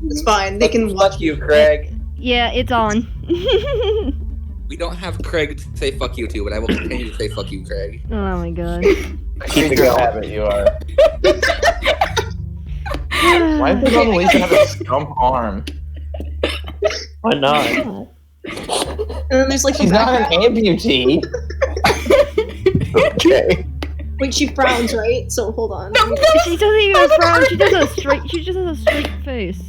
It's fine. They can watch Fuck you, Craig. Yeah, it's on. We don't have Craig to say fuck you to, but I will continue to say fuck you, Craig. Oh my god. Keep it going. Habit, you are. Why does Mona Lisa have a stump arm? Why not? And then there's like She's not an amputee. Okay. Wait, she frowns, right? So hold on. She doesn't even frown. She just has a straight face.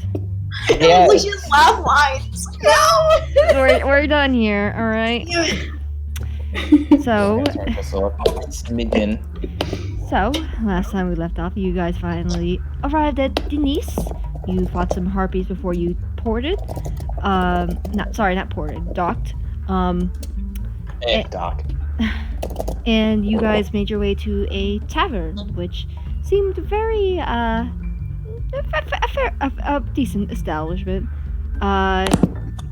Yeah. She has laugh lines. No. We're done here. All right. So, last time we left off, you guys finally arrived at Denise. You fought some harpies before you ported. Not ported, docked. Doc. And you guys made your way to a tavern, which seemed very, a decent establishment.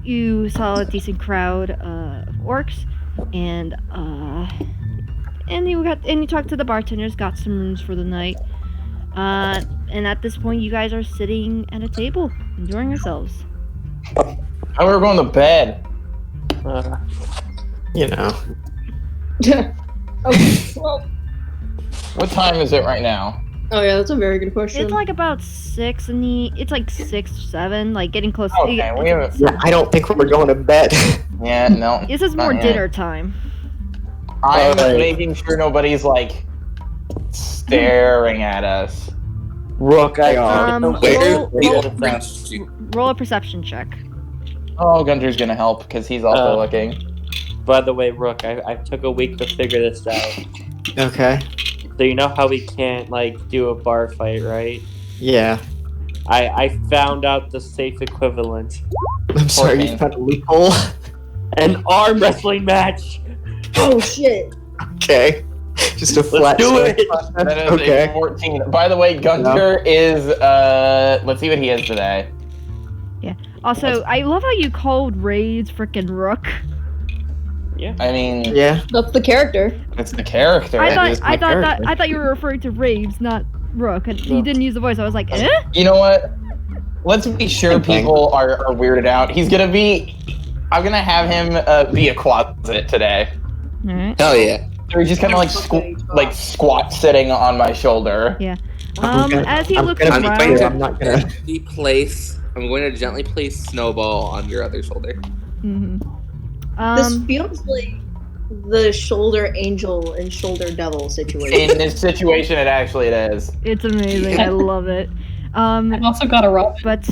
You saw a decent crowd of orcs, and you talked to the bartenders, got some rooms for the night. And at this point, you guys are sitting at a table, enjoying yourselves. How are we going to bed? You know. Okay, well. What time is it right now? Oh yeah, that's a very good question. It's like about 6 it's like 6, 7, like getting close. Okay, I don't think we're going to bed. Yeah, no. This is more dinner time. I'm making sure nobody's like staring at us. Rook, roll a perception check. Oh, Gunter's gonna help because he's also looking. By the way, Rook, I took a week to figure this out. Okay. So you know how we can't like do a bar fight, right? Yeah. I found out the safe equivalent. I'm sorry, you found a loophole? An arm wrestling match! Oh shit. Okay. Just a flat. Let's do it! That is Okay. a 14. By the way, Gunter is, let's see what he is today. Yeah. Also, I love how you called Raids frickin' Rook. Yeah. I mean, Yeah. That's the character. it's the character. I thought you were referring to Raves, not Rook. And you didn't use the voice. I was like, eh? You know what? Let's be sure people are weirded out. I'm gonna have him be a closet today. Alright. Hell yeah. So he's just kind of like squat sitting on my shoulder. Yeah. I'm As he looks gonna- around, I'm not gonna. I'm going to gently place Snowball on your other shoulder. Mhm. This feels like the shoulder angel and shoulder devil situation. In this situation, it is. It's amazing. I love it. I've also got a rope. But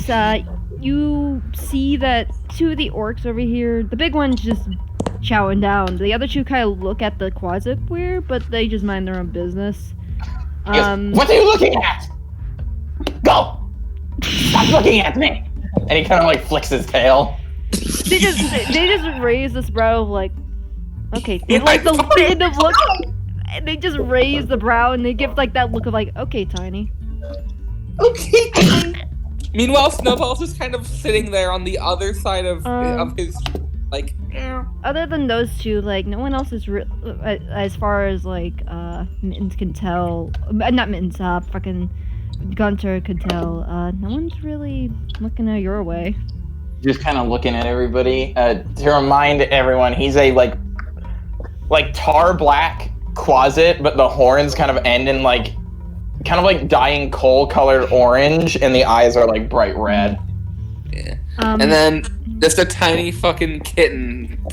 you see that two of the orcs over here, the big one's just chowing down. The other two kind of look at the closet weird, but they just mind their own business. He goes, what are you looking at? Go! Stop looking at me! And he kind of like flicks his tail. They just raise this brow of like, okay, like the look. They just raise the brow and they give like that look of like, okay, Tiny. Okay. Meanwhile, Snowball's just kind of sitting there on the other side of his, like. Other than those two, like no one else is as far as like Mittens can tell. Not Mittens, fucking Gunter could tell. No one's really looking at your way. Just kind of looking at everybody. To remind everyone, he's a like tar black closet, but the horns kind of end in like dying coal colored orange, and the eyes are like bright red. Yeah. And then just a tiny fucking kitten,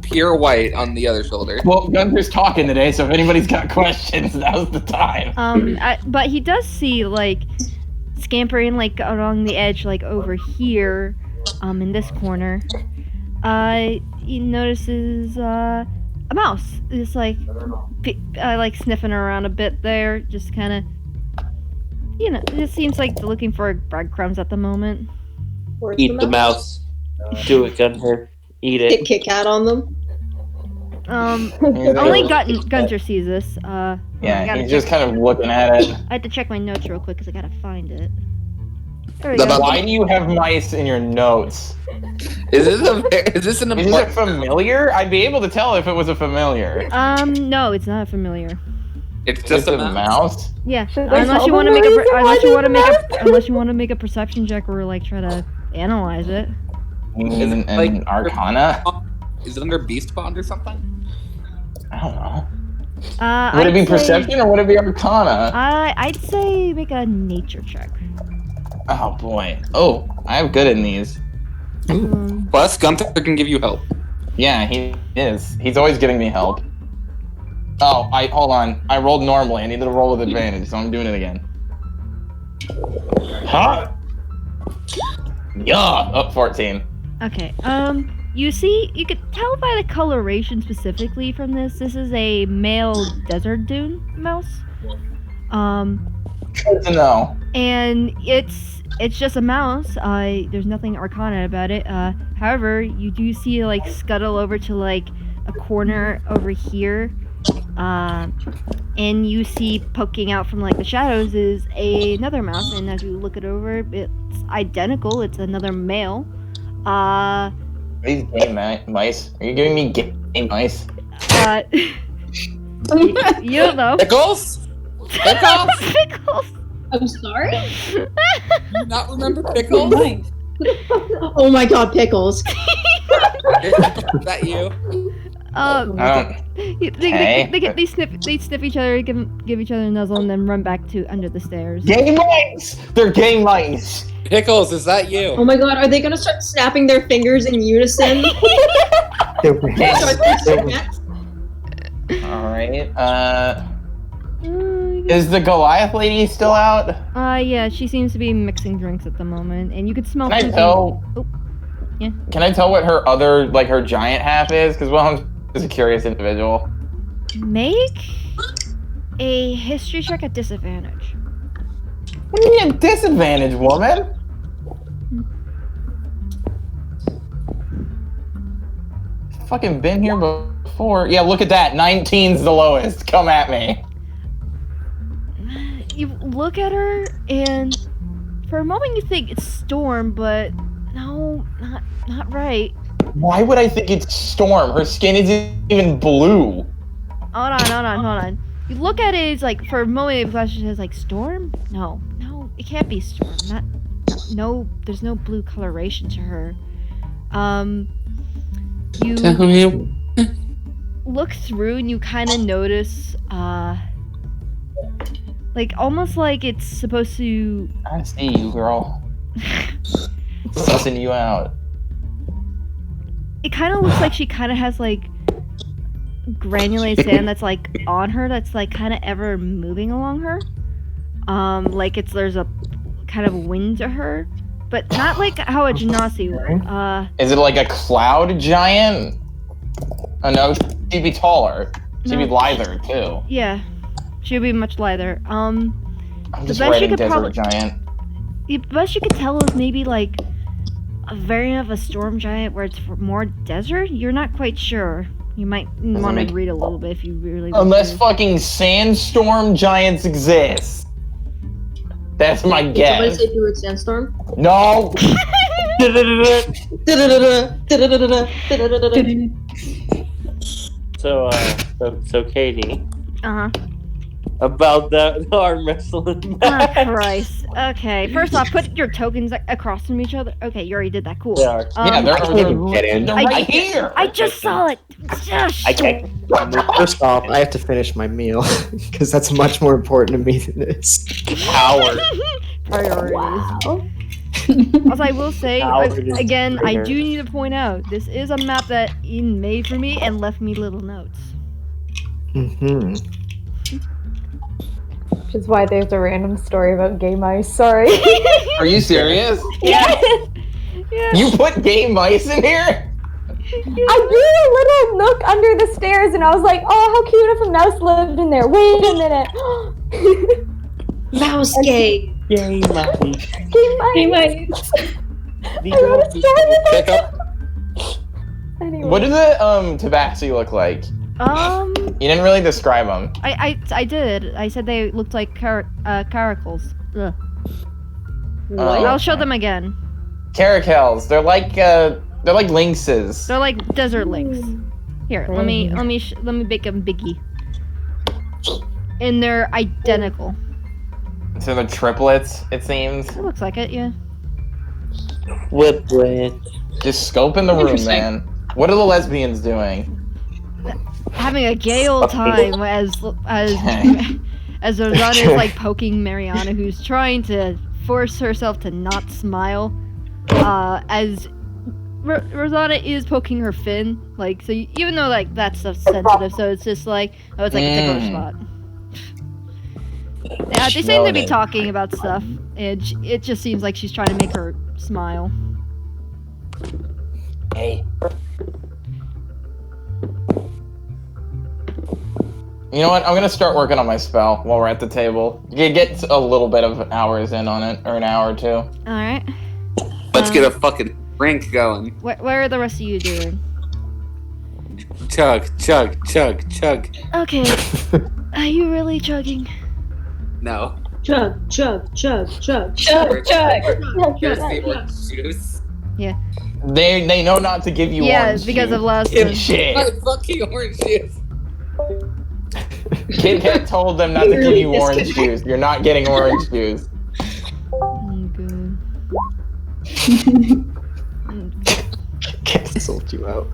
pure white, on the other shoulder. Well, Gunter's talking today, so if anybody's got questions, now's the time. But he does see like scampering like along the edge, like over here, in this corner. He notices a mouse. It's like sniffing around a bit there, just kind of. You know, it just seems like they're looking for breadcrumbs at the moment. Where's Eat the mouse. Do it, Gunter. Eat it. Hit Kit Kat on them. Only Gunter sees this. Yeah, he's just kind of looking at it. I had to check my notes real quick because I gotta find it. There we go. Why do you have mice in your notes? Is this an Is it familiar? I'd be able to tell if it was a familiar. No, it's not familiar. It's just a mouse. mouse. Yeah, So there's unless you all want to the make a reason why unless you want to make a perception check or like try to analyze it. You Is mean it an like- Arcana? Is it under Beast Bond or something? I don't know. I'd Would it be say- Perception or would it be Arcana? I'd say make a nature check. Oh boy. Oh, I have good in these. Plus, Gunther can give you help. Yeah, he is. He's always giving me help. Oh, hold on. I rolled normally. I need to roll with advantage, so I'm doing it again. Huh? Yeah. Up 14. Okay. You could tell by the coloration specifically from this. This is a male desert dune mouse. Good to know. And it's just a mouse. There's nothing arcana about it. However, you do see like scuttle over to like a corner over here. And you see poking out from like the shadows is another mouse, and as you look it over, it's identical. It's another male. These gay mice. Are you giving me gay mice? You don't know. Pickles? Pickles? Pickles. I'm sorry? Do you not remember Pickles? Nice. Oh my god, pickles. Is that you? I don't. They sniff each other, give each other a nuzzle, and then run back to under the stairs. Gay mice! They're gay mice! Pickles, is that you? Oh my god, are they gonna start snapping their fingers in unison? They're Alright, is the Goliath lady still out? Yeah, she seems to be mixing drinks at the moment, and you could smell. Can I something- tell? Oh, yeah. Can I tell what her other, like her giant half is? Because I'm just a curious individual. Make a history check at disadvantage. What do you mean a disadvantage, woman? Fucking been here before. Yeah, look at that. 19's the lowest. Come at me. You look at her, and for a moment you think it's Storm, but no, not right. Why would I think it's Storm? Her skin isn't even blue. Hold on. You look at it, it's like, for a moment it flashes like, Storm? No, it can't be Storm. No, there's no blue coloration to her. You Tell me. look through and you kind of notice, like, almost like it's supposed to... I see you, girl. Sussing you out. It kind of looks like she kind of has, like, granulated sand that's, like, on her, that's, like, kind of ever moving along her. Like, there's a kind of wind to her, but not like how a Genasi would. Is it like a cloud giant? Oh no, she'd be taller. She'd be No. lither, too. Yeah, she would be much lighter. I'm just best you writing could desert probably- giant. The best you could tell is maybe, like, a variant of a storm giant where it's more desert? You're not quite sure. You might want to make- read a little bit if you really want Unless to. fucking sandstorm giants exist. That's my Did somebody guess. say through a sandstorm? No! So Katie, Uh-huh. about the arm wrestling Oh, match. Christ. Okay, first off, put your tokens across from each other. Okay, you already did that. Cool. They are. Yeah, Um, they're, I can't even get in. they're I- right here! I just saw it. Shush. I can't. First off, I have to finish my meal because that's much more important to me than this. Howard. Priorities. Also, I will say, Howard is again, I triggered. do need to point out, this is a map that Ian made for me and left me little notes. Mm-hmm. Which is why there's a random story about gay mice. Sorry. Are you serious? Yeah. You put gay mice in here? I drew a little nook under the stairs, and I was like, "Oh, how cute if a mouse lived in there." Wait a minute. Mouse gay. Gay mice. Gay mice. Hey, mice. I wrote a story about Pick up. that. Anyway. What does the tabaxi look like? You didn't really describe them. I did. I said they looked like caracals. Ugh. Oh. I'll show them again. Caracals. They're like lynxes. They're like desert lynx. Here, let me make them biggie. And they're identical. So they're triplets, it seems. It looks like it, yeah. Whip it. Just scope in the room, Interesting. man. What are the lesbians doing? Having a gay old time as Rosanna is like poking Mariana, who's trying to force herself to not smile. As Rosanna is poking her fin, like, so even though like that stuff's sensitive, so it's just like, oh, it's like a tickler spot. Yeah, they seem to be talking about stuff, and it just seems like she's trying to make her smile. Hey. You know what? I'm gonna start working on my spell while we're at the table. You get a little bit of hours in on it, or an hour or two. Alright. Let's get a fucking drink going. What are the rest of you doing? Chug, chug, chug, chug. Okay. Are you really chugging? No. Chug, chug, chug, chug. Chug, chug. Here's the orange juice. They know not to give you Yeah, orange because juice. of last Give time. shit. My fucking orange juice. Kit Kat told them not to give you orange juice. You're not getting orange juice. Oh, good. Canceled you out.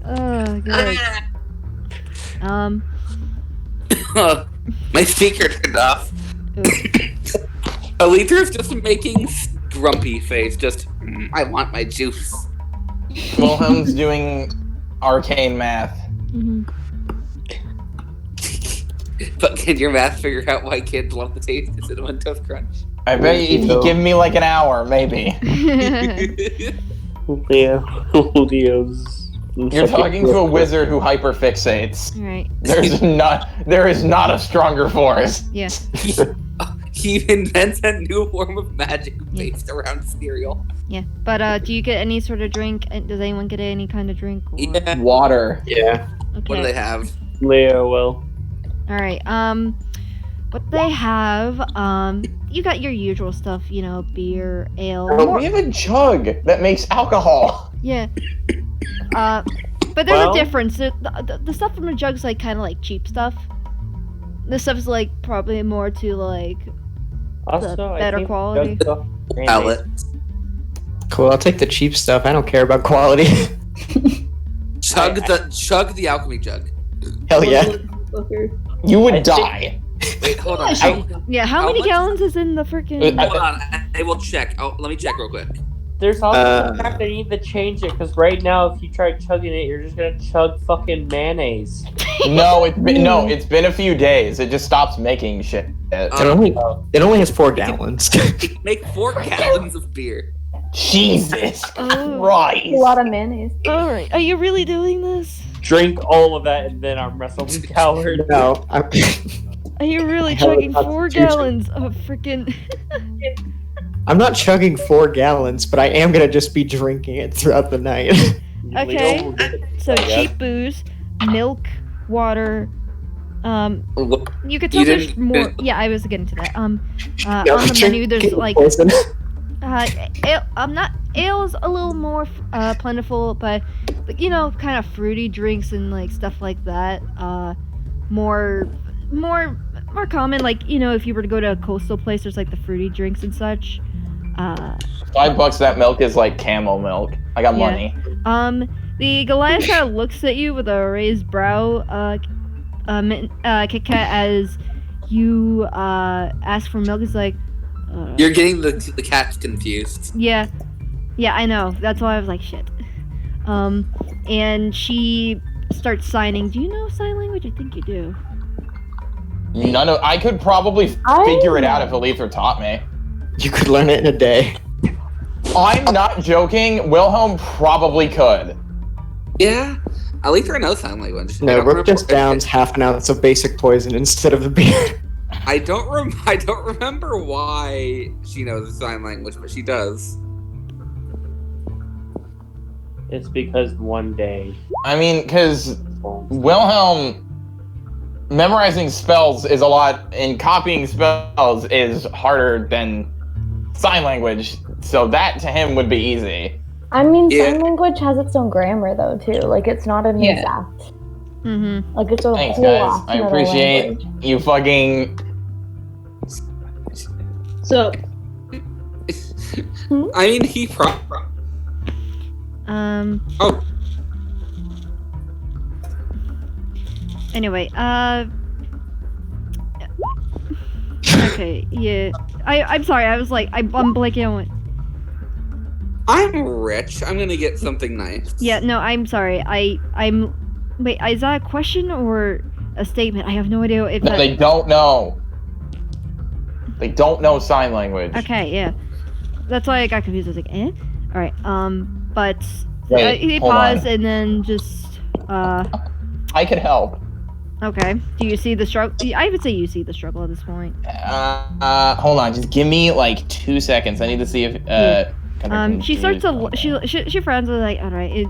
Oh, good. My speaker turned off. Ooh. Alethra's just making grumpy face. Just, I want my juice. Wilhelm's doing arcane math. Mhm. But can your math figure out why kids love the taste of Cinnamon Toast Crunch? I bet you, if you give me like an hour, maybe. Leo's. You're talking to a wizard who hyperfixates. Alright. There is not a stronger force. Yeah. He invents a new form of magic based around cereal. Yeah. But do you get any sort of drink? Does anyone get any kind of drink? Or... Yeah. Water. Yeah. Okay. What do they have? Leo will. Alright, what they have, you got your usual stuff, you know, beer, ale. Oh, we have a jug that makes alcohol. Yeah. But there's a difference. The stuff from the jug's like kind of like cheap stuff. This stuff's like probably more to like Also, better quality. Outlet. Cool, I'll take the cheap stuff. I don't care about quality. Chug the alchemy jug. Hell yeah. Fucker. You would die. Wait, hold on. Yeah, how many much- gallons is in the freaking... Hold on. I will check. Let me check real quick. There's also the fact they need to change it, because right now, if you try chugging it, you're just gonna chug fucking mayonnaise. No, it's been a few days. It just stops making shit. It only has 4 gallons. Make 4 gallons of beer. Jesus Oh. Christ. A lot of mayonnaise. Alright, are you really doing this? Drink all of that and then arm wrestle the coward. No, Are you really I haven't chugging got 4 the juice. gallons of freaking... I'm not chugging 4 gallons, but I am gonna just be drinking it throughout the night. Okay, Leo will get it, so I guess. cheap booze, milk, water, you could You tell there's didn't- more... Yeah, I was getting to that. On No, the menu, there's drinking like... poison. Ale is a little more plentiful, but you know, kind of fruity drinks and like stuff like that. More common. Like, you know, if you were to go to a coastal place, there's like the fruity drinks and such. $5 that milk is like camel milk. I got Yeah. money. The Goliath kind of looks at you with a raised brow, Kit Kat, as you ask for milk. Is like, You're getting the cats confused. yeah, I know. That's why I was like, shit. And she starts signing. Do you know sign language? I think you do. I could probably figure it out if Alethra taught me. You could learn it in a day. I'm not joking. Wilhelm probably could. Yeah, Alethra knows sign language. I No, don't Rook remember- just downs half an ounce of basic poison instead of the beer. I don't remember why she knows sign language, but she does. It's because one day. I mean, because Wilhelm memorizing spells is a lot, and copying spells is harder than sign language. So that to him would be easy. I mean, Yeah. sign language has its own grammar though too. Like it's not an Yeah. exact. Mm-hmm. Like it's a Thanks, whole guys. lot I another appreciate language. you fucking. So, I mean, he Oh, Anyway, okay, yeah. I'm sorry, I was like, I'm blanking on what. I'm rich. I'm gonna get something nice. Yeah, no, I'm sorry. I'm. Wait, is that a question or a statement? I have no idea if No, that. they don't know. They don't know sign language. Okay, yeah. That's why I got confused. I was like, eh? Alright, but. Wait, he hold paused on. and then just. I could help. Okay. Do you see the struggle? I would say you see the struggle at this point. Hold on. Just give me like 2 seconds. I need to see if. She starts to she frowns like, all right.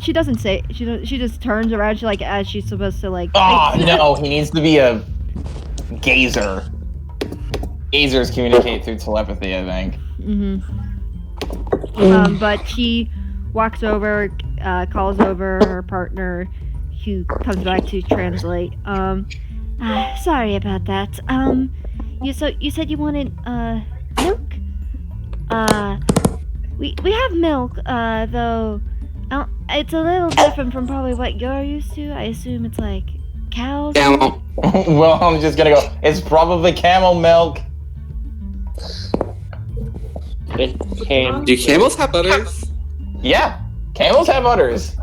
She doesn't say she just turns around. She like as she's supposed to like. Oh no! He needs to be a gazer. Gazers communicate through telepathy, I think. Mm-hmm. But she walks over, calls over her partner, who comes back to translate. Sorry about that. You said you wanted milk. We have milk. Though, it's a little different from probably what you're used to. I assume it's like cows. Camel. Well, I'm just gonna go. It's probably camel milk. Do camels have udders? Yeah, camels have udders.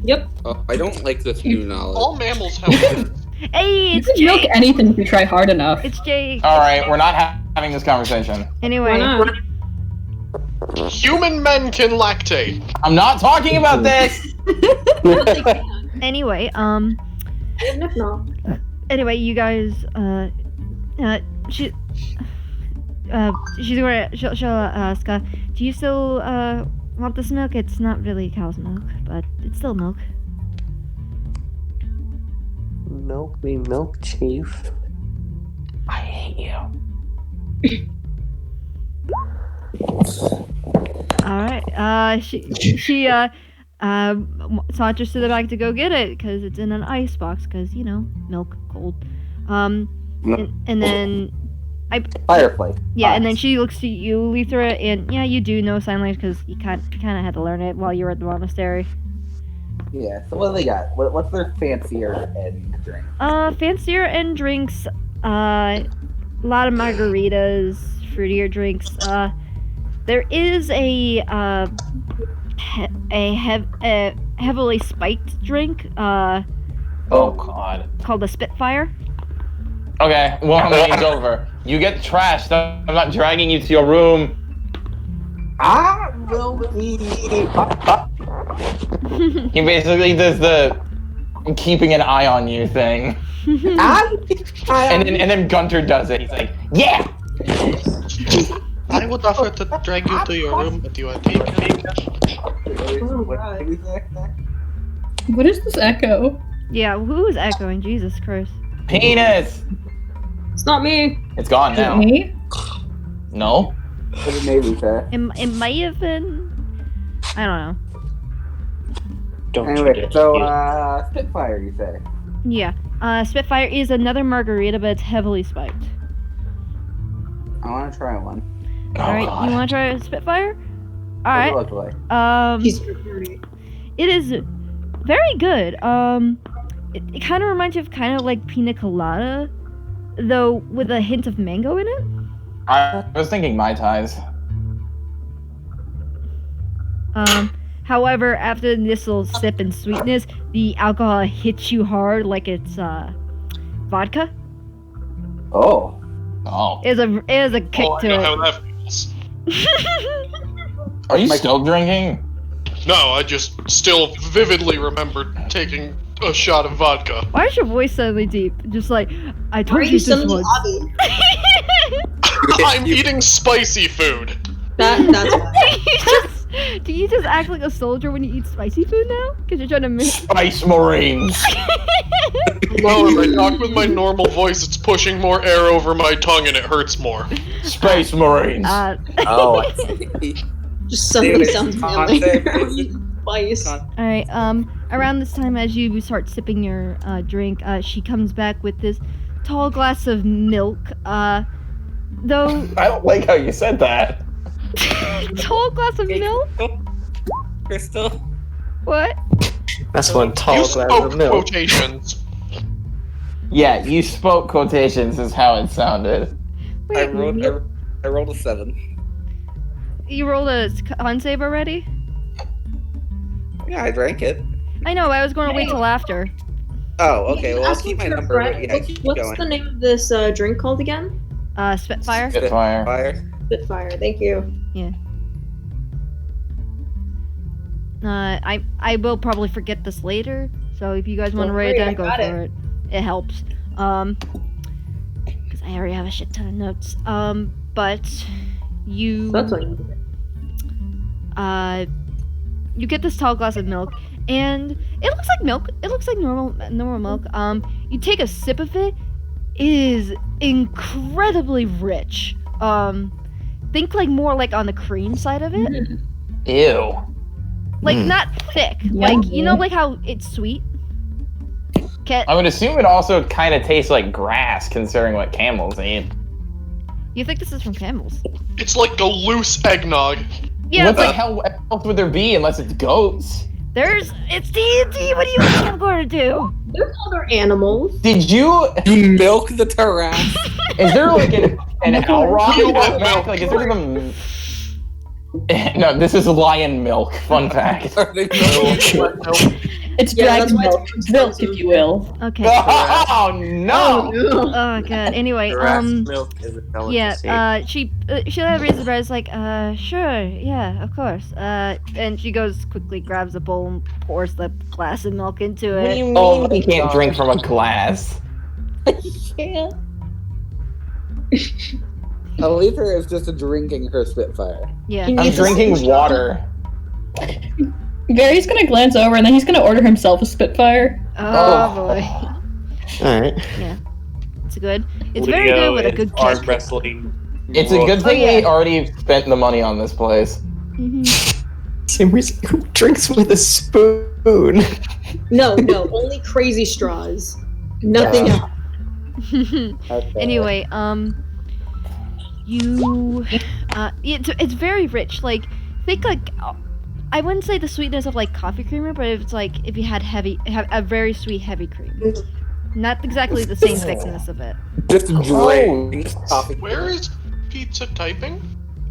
yep. Oh, I don't like this new knowledge. All mammals have udders. Hey, You it's can milk Jake. anything if you try hard enough. It's Jake. All right, we're not having this conversation. Anyway. Why not? Human men can lactate. I'm not talking about this. Anyway, No. anyway, you guys, she's gonna, she'll ask, do you still, want this milk? It's not really cow's milk, but it's still milk. Milk me milk, chief. I hate you. Alright, she saunters to the back to go get it, because it's in an ice box, because, you know, milk, cold. And then Fireplace. yeah, and then she looks to you, Lethra, and yeah, you do know sign language because you kind of had to learn it while you were at the monastery. Yeah, so what do they got? What's their fancier end drink? Fancier end drinks, a lot of margaritas, fruitier drinks. There is a heavily spiked drink, Oh God. called the Spitfire. Okay, well, meeting's over. You get trashed. I'm not dragging you to your room. I will be. He basically does the keeping an eye on you thing. And then Gunter does it. He's like, yeah! I would offer to drag you to your room, but you are taken. What is this echo? Yeah, who is echoing? Jesus Christ. Penis! It's not me. It's gone Is it now. me? No? What did Navy say? It might have been. I don't know. Don't Anyway, you so, dare. Spitfire, you say? Yeah. Spitfire is another margarita, but it's heavily spiked. I want to try one. Oh, Alright, God. you want to try a Spitfire? What Alright. does it look like? It is very good. It kind of reminds you of kind of like pina colada, though with a hint of mango in it. I was thinking Mai Tais. However, after this little sip and sweetness, the alcohol hits you hard like it's vodka. Oh. Oh. It is a kick Oh, I to know it. how that feels. Are you still drinking? No, I just still vividly remember taking a shot of vodka. Why is your voice suddenly deep? Just like I told you this once. I'm eating spicy food. That's why. Do you just act like a soldier when you eat spicy food now? Because you're trying to miss. Spice Marines! No, if I talk with my normal voice, it's pushing more air over my tongue and it hurts more. Space Marines! Oh, I see. Just suddenly Dude, sounds it's manly. concept. Spice. Alright, around this time, as you start sipping your drink, she comes back with this tall glass of milk. Though I don't like how you said that. tall glass of milk. Crystal. What? That's one You tall glass spoke of milk. quotations. Yeah, you spoke quotations is how it sounded. I Wait, rolled a 7. you rolled a con save already? Yeah, I drank it. I know. I was going to wait till after. Oh, okay. Well, I'll Ask keep what's my your number. friend- Yeah, what's keep what's going. the name of this drink called again? Spitfire. Spitfire. Fire. Spitfire. Thank you. I will probably forget this later. So if you guys want to Don't write it worry, down, I go got for it. It helps. Because I already have a shit ton of notes. But you. That's what you You get this tall glass of milk, and it looks like milk. It looks like normal milk. You take a sip of it. It is incredibly rich. Think like more like on the cream side of it. Ew. Like not thick. Like you know, like how it's sweet. I would assume it also kind of tastes like grass, considering what camels eat. You think this is from camels? It's like a loose eggnog. Yeah, What the but hell else would there be unless it's goats? it's D&D. What do you think I'm going to do? They're other animals. Did you? You milk the Taras. Is there like an Elrond You out milk back? Like, is there some? No, this is lion milk. Fun fact. It's Yeah, that's dragon why milk, it's milk, if you will. Okay. Oh no! Oh god. Anyway, milk is a delicacy. she raises the bread. Is like, sure, yeah, of course. And she goes quickly, grabs a bowl, and pours the glass of milk into What do it. you mean? Oh, you can't drink from a glass. Yeah. Aletha is just drinking her Spitfire. Yeah. I'm drinking water. Gary's gonna glance over and then he's gonna order himself a Spitfire. Oh boy. Alright. It's good. It's very good with a good arm kick. wrestling. It's a good thing yeah. we already spent the money on this place. Mhm. Same reason who drinks with a spoon. No, only crazy straws. Nothing else. Anyway, it's very rich. Like, think like, I wouldn't say the sweetness of like coffee creamer, but it's like if you had a very sweet heavy cream. Not exactly the same thickness of it. Just drink coffee. Where is pizza typing?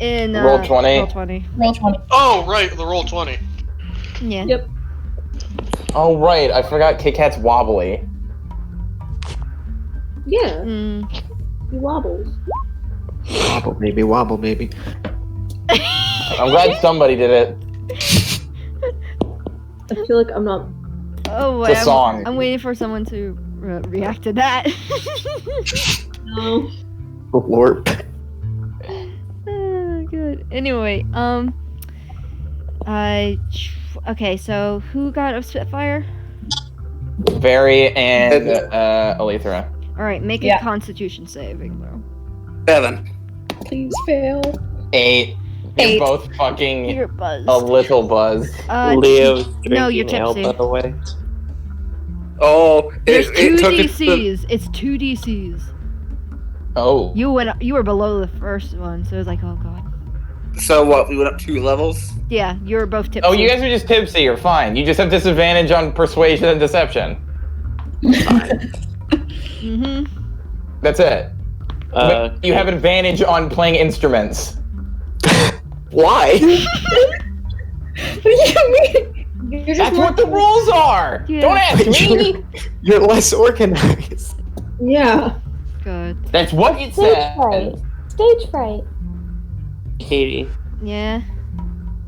In Roll 20. Roll 20. Roll 20. Oh, right, the roll 20. Yeah. Yep. Oh right, I forgot Kit Kat's wobbly. Yeah, Mm. he wobbles. Wobble baby, wobble baby. I'm glad somebody did it. I feel like I'm not. Oh, It's a song. I'm waiting for someone to react to that. No. Warp. Good. Anyway, okay, so who got a Spitfire? Very and Alethra. All right, make a Yeah. Constitution saving throw. 7. Please fail. 8. You're 8. both fucking You're buzzed. a little buzz. Leo's drinking no, you're ale, tipsy. by the way. Oh, There's two it took it to DCs. It's two DCs. Oh. You were below the first one, so it was like, oh god. So what? We went up 2 levels. Yeah, you were both tipsy. Oh, you guys are just tipsy. You're fine. You just have disadvantage on persuasion and deception. Mm-hmm. That's it. But you have advantage on playing instruments. Why? What do you mean? You're just That's what the rules are. Yeah. Don't ask me. You're less organized. Yeah. Good. That's what it Stage says. fright. Stage fright. Katie, Yeah.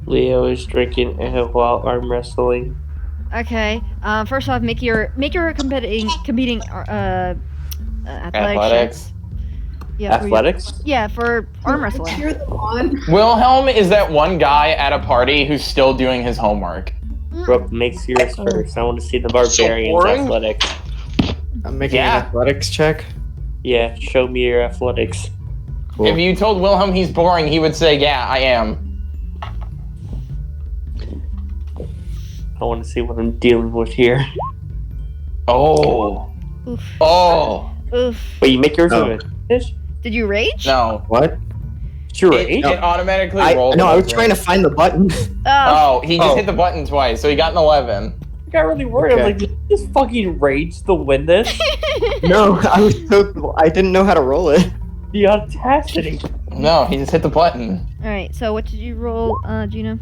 Leo is drinking ale while arm wrestling. Okay. First off, make your competing athletics. Athletics. Yeah. Athletics? Yeah, for arm wrestling. Cheer them on. Wilhelm is that one guy at a party who's still doing his homework. Brooke, makes yours first. I want to see the barbarian's boring. athletics. I'm making Yeah. an athletics check. Yeah, show me your athletics. Cool. If you told Wilhelm he's boring, he would say, "Yeah, I am." I want to see what I'm dealing with here. Oh. Oof. Oh. Oof. Wait, you make yours Oh. with advantage? Did you rage? No. What? Did you It, rage? it automatically I rolled. no, I was over. trying to find the button. Oh. Oh, he just hit the button twice, so he got an 11. I got really worried. Okay. I was like, did you just fucking rage to win this? No, I didn't know how to roll it. The audacity. No, he just hit the button. Alright, so what did you roll, Gina?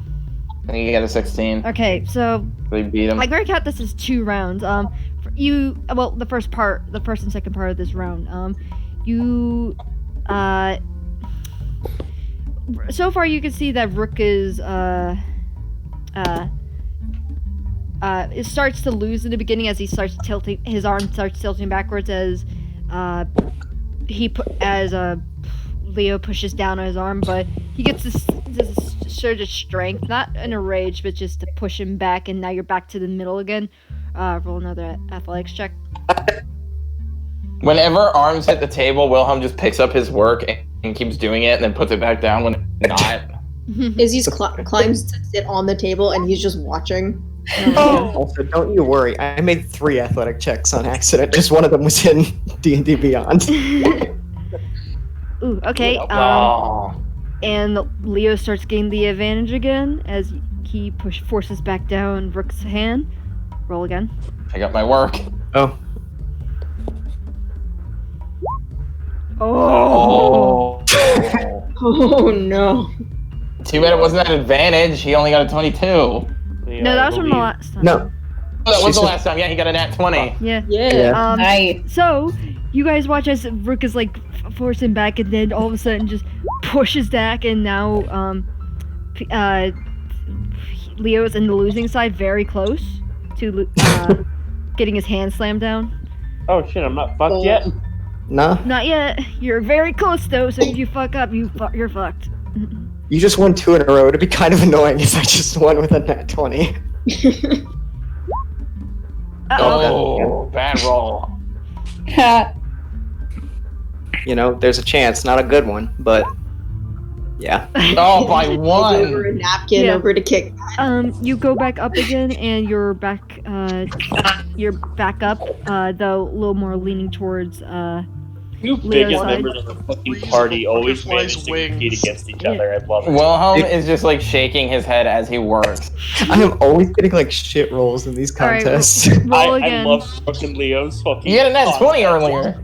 I think he got a 16. Okay, so We beat him. like we count this as 2 rounds. The first and second part of this round. So far you can see that Rook is it starts to lose in the beginning as he starts tilting. His arm starts tilting backwards as Leo pushes down on his arm, but he gets this surge of strength, not in a rage, but just to push him back, and now you're back to the middle again. Roll another athletics check. Whenever arms hit the table, Wilhelm just picks up his work and keeps doing it and then puts it back down when not. Izzy's climbs to sit on the table and he's just watching. Also, don't you worry. I made 3 athletic checks on accident. Just one of them was in D&D Beyond. Ooh, okay. Oh. And Leo starts gaining the advantage again as he forces back down Rook's hand. Roll again. I got my work. Oh. Oh. Oh no. Too bad it wasn't an advantage. He only got a 22. No, that was from the last time. No. Oh, that was the last time. Yeah, he got a nat 20. Yeah. Yeah. Nice. So, you guys watch as Rook is like forcing back, and then all of a sudden just pushes back, and now Leo's in the losing side, very close to getting his hand slammed down. Oh shit, I'm not fucked yet. Nah. Not yet. You're very close though, so if you fuck up, you're fucked. You just won 2 in a row. It'd be kind of annoying if I just won with a nat 20. Oh, bad roll. You know, there's a chance. Not a good one, but yeah. Oh, by Over 1. a napkin Yeah. over to kick. You go back up again, and you're back up, though a little more leaning towards You Leo's biggest side. members of the fucking party always Butterflies' manage to wings. compete against each other. I love it. Wilhelm is just like shaking his head as he works. I am always getting like shit rolls in these All right, contests. roll I again. love fucking Leo's fucking. You got a nat 20 earlier.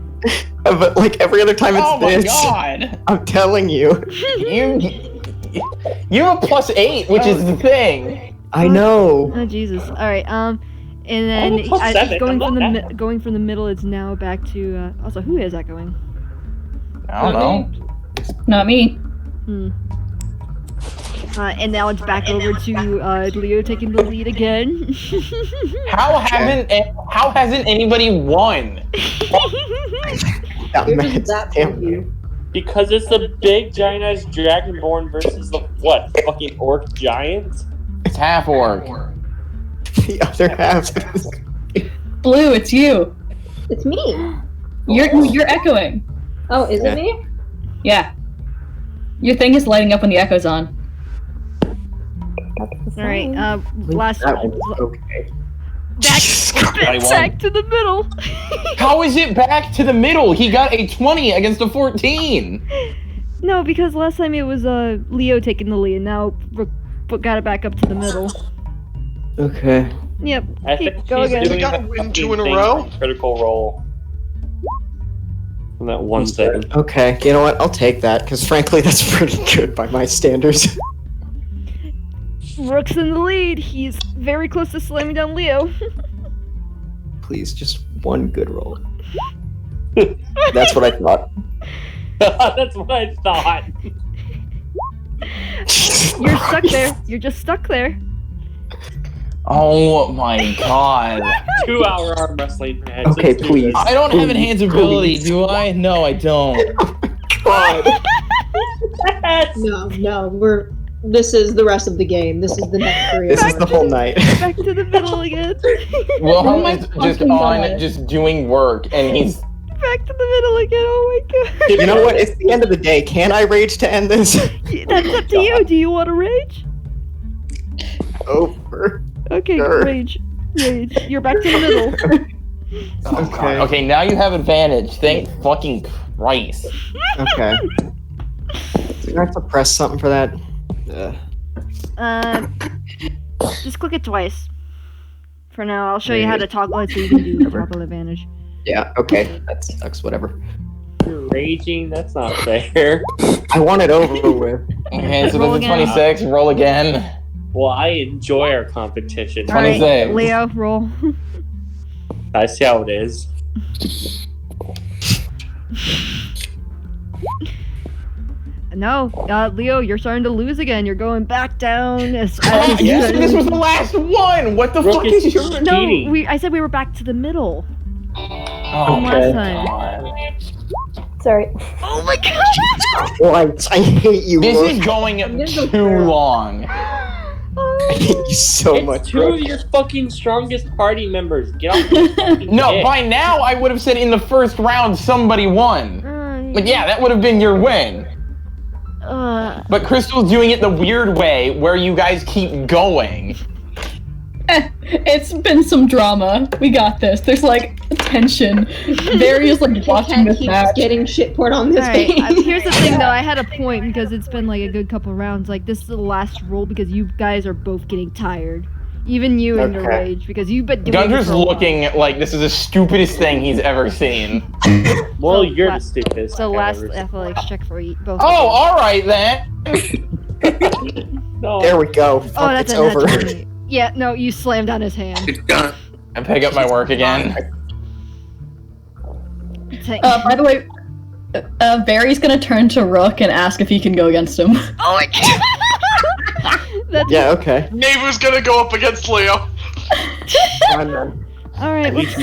But like every other time it's Oh my this. god. I'm telling you. You have a +8, which is the thing. I know. Oh Jesus! All right. And then Oh, plus 7, going I from love the that. going from the middle, it's now back to. Also, who is that going? I don't know. Not me. And now it's back over to Leo taking the lead again. How hasn't anybody won? That Where man, does that damn put you? Because it's the big giant ass dragonborn versus the what? Fucking orc giant? It's half orc. the other half. Blue, it's you. It's me. You're echoing. Oh, is Yeah. it me? Yeah. Your thing is lighting up when the echo's on. All right. Last That was okay. back to the middle. How is it back to the middle? He got a 20 against a 14. No, because last time it was Leo taking the lead, and now got it back up to the middle. Okay. Yep. I think Go she's again. doing We gotta that win fucking 2 in a thing row? on Critical Role. From that one thing. Okay, you know what? I'll take that, because frankly, that's pretty good by my standards. Rook's in the lead. He's very close to slamming down Leo. Please, just one good roll. That's what I thought. That's what I thought. You're stuck there. You're just stuck there. Oh my god. 2-hour arm wrestling match. Okay, Let's do please. this. I don't have enhanced ability, do I? No, I don't. God. No, this is the rest of the game. This is the next 3 This hours. is the whole night. Back to the middle again. Wilhelm my is just fucking on, God. just doing work, and he's. Back to the middle again. Oh my god. You know what? It's the end of the day. Can I rage to end this? That's up to you. Do you want to rage? Over. Okay, Sure. rage. You're back to the middle. Oh, God. Okay, now you have advantage. Thank fucking Christ. Okay. Do I have to press something for that? Just click it twice. For now, I'll show you how to toggle it so you can do toggle advantage. Yeah, okay. That sucks, whatever. You're raging? That's not fair. I want it over with. Okay, so Roll this is again. 26. Roll again. Well, I enjoy our competition. All right, 26. Leo, roll. I see how it is. No, Leo, you're starting to lose again. You're going back down. As This was the last one. What the Rook fuck is is your? No, cheating. I said we were back to the middle. Oh, Last time. Sorry. Oh my god! What? I hate you. This Rook. is going gonna go too through. long. I hate you so It's much. two Rook. of your fucking strongest party members. Get off the fucking No, dick. by now I would have said in the first round somebody won. Like, yeah, that would have been your win. But Crystal's doing it the weird way where you guys keep going. It's been some drama. We got this. There's like tension. Various like watching this keeps match. getting shit poured on this Alright, page. here's the thing though, I had a point because it's been like a good couple rounds. Like, this is the last roll because you guys are both getting tired. Even you in the Okay. rage because you've been doing Gunter's this for a while. looking like this is the stupidest thing he's ever seen. Well, So you're la- the stupidest. So I've last ever seen. athletics check for both. Oh, alright then. No. There we go. Fuck, Oh, that's it's a over. nat 20. Yeah, no, you slammed on his hand. It's done. I pick up my work again. By the way, Barry's gonna turn to Rook and ask if he can go against him. Oh my god! That's Yeah, okay. Nebu's gonna go up against Leo. Fine, then. Alright, let's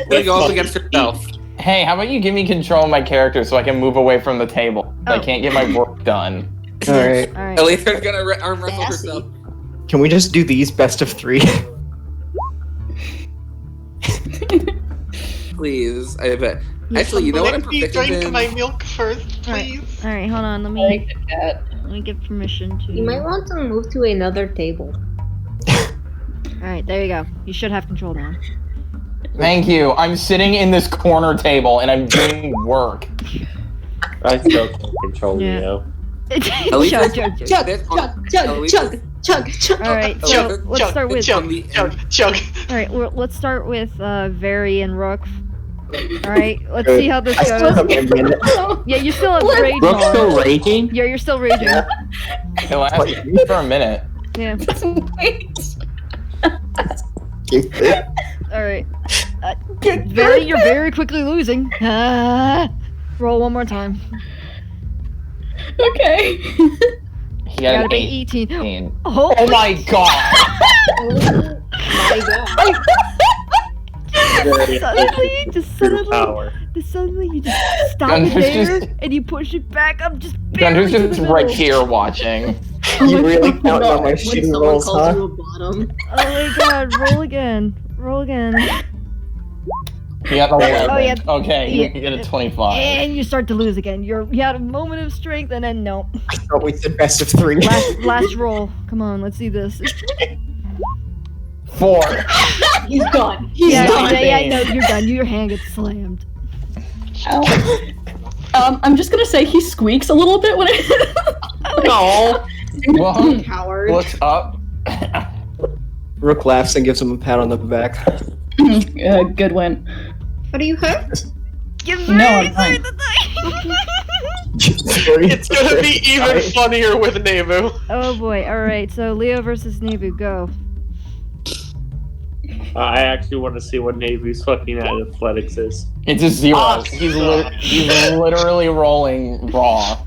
Gonna go up against herself. Hey, how about you give me control of my character so I can move away from the table? I Oh. can't get my work done. Alright. Alright. Elitha's gonna arm wrestle Sassy. herself. Can we just do these best of 3? Please, I bet. Actually, you know what I'm Let me proficient drink in? my milk first, please. Alright, hold on, let me get permission to. You might want to move to another table. Alright, there you go. You should have control now. Thank you. I'm sitting in this corner table and I'm doing work. I still can't control Yeah. Leo. Elitha, Chug. Chug, this- chug. Alright, so Chug, let's chug, start with. chug, chug. Alright, let's start with Very and Rook. Alright, let's see how this I still goes. have a minute. Yeah, you still have rage. Rook's on. still raging? Yeah, you're still raging. Yeah. It lasts for a minute. Yeah. Alright. You're very quickly losing. Roll one more time. Okay. He got Gotta an be 18. 18. Oh my god! My god. Suddenly you just stop it Gunter's there just- and you push it back up just barely Gunter's to the just middle. right here watching. You really counting on my When shitty someone rolls, calls huh? you a bottom. Oh my god, roll again. Roll again. He got an 11. Oh, yeah. Okay, Yeah. you get a 25. And you start to lose again. You had a moment of strength and then no. I thought we said best of 3. Last roll. Come on, let's see this. 4. He's done. He's Yeah, done. yeah, no, you're done. Your hand gets slammed. I'm just gonna say he squeaks a little bit when it. No. Well, Coward. looks up. Rook laughs and gives him a pat on the back. Good win. What are you hurt? No, I'm fine. It's gonna be even funnier with Nebu. Oh boy, alright, so Leo versus Nebu, go. I actually want to see what Navy's fucking athletics is. It's a 0. Oh, he's literally rolling raw.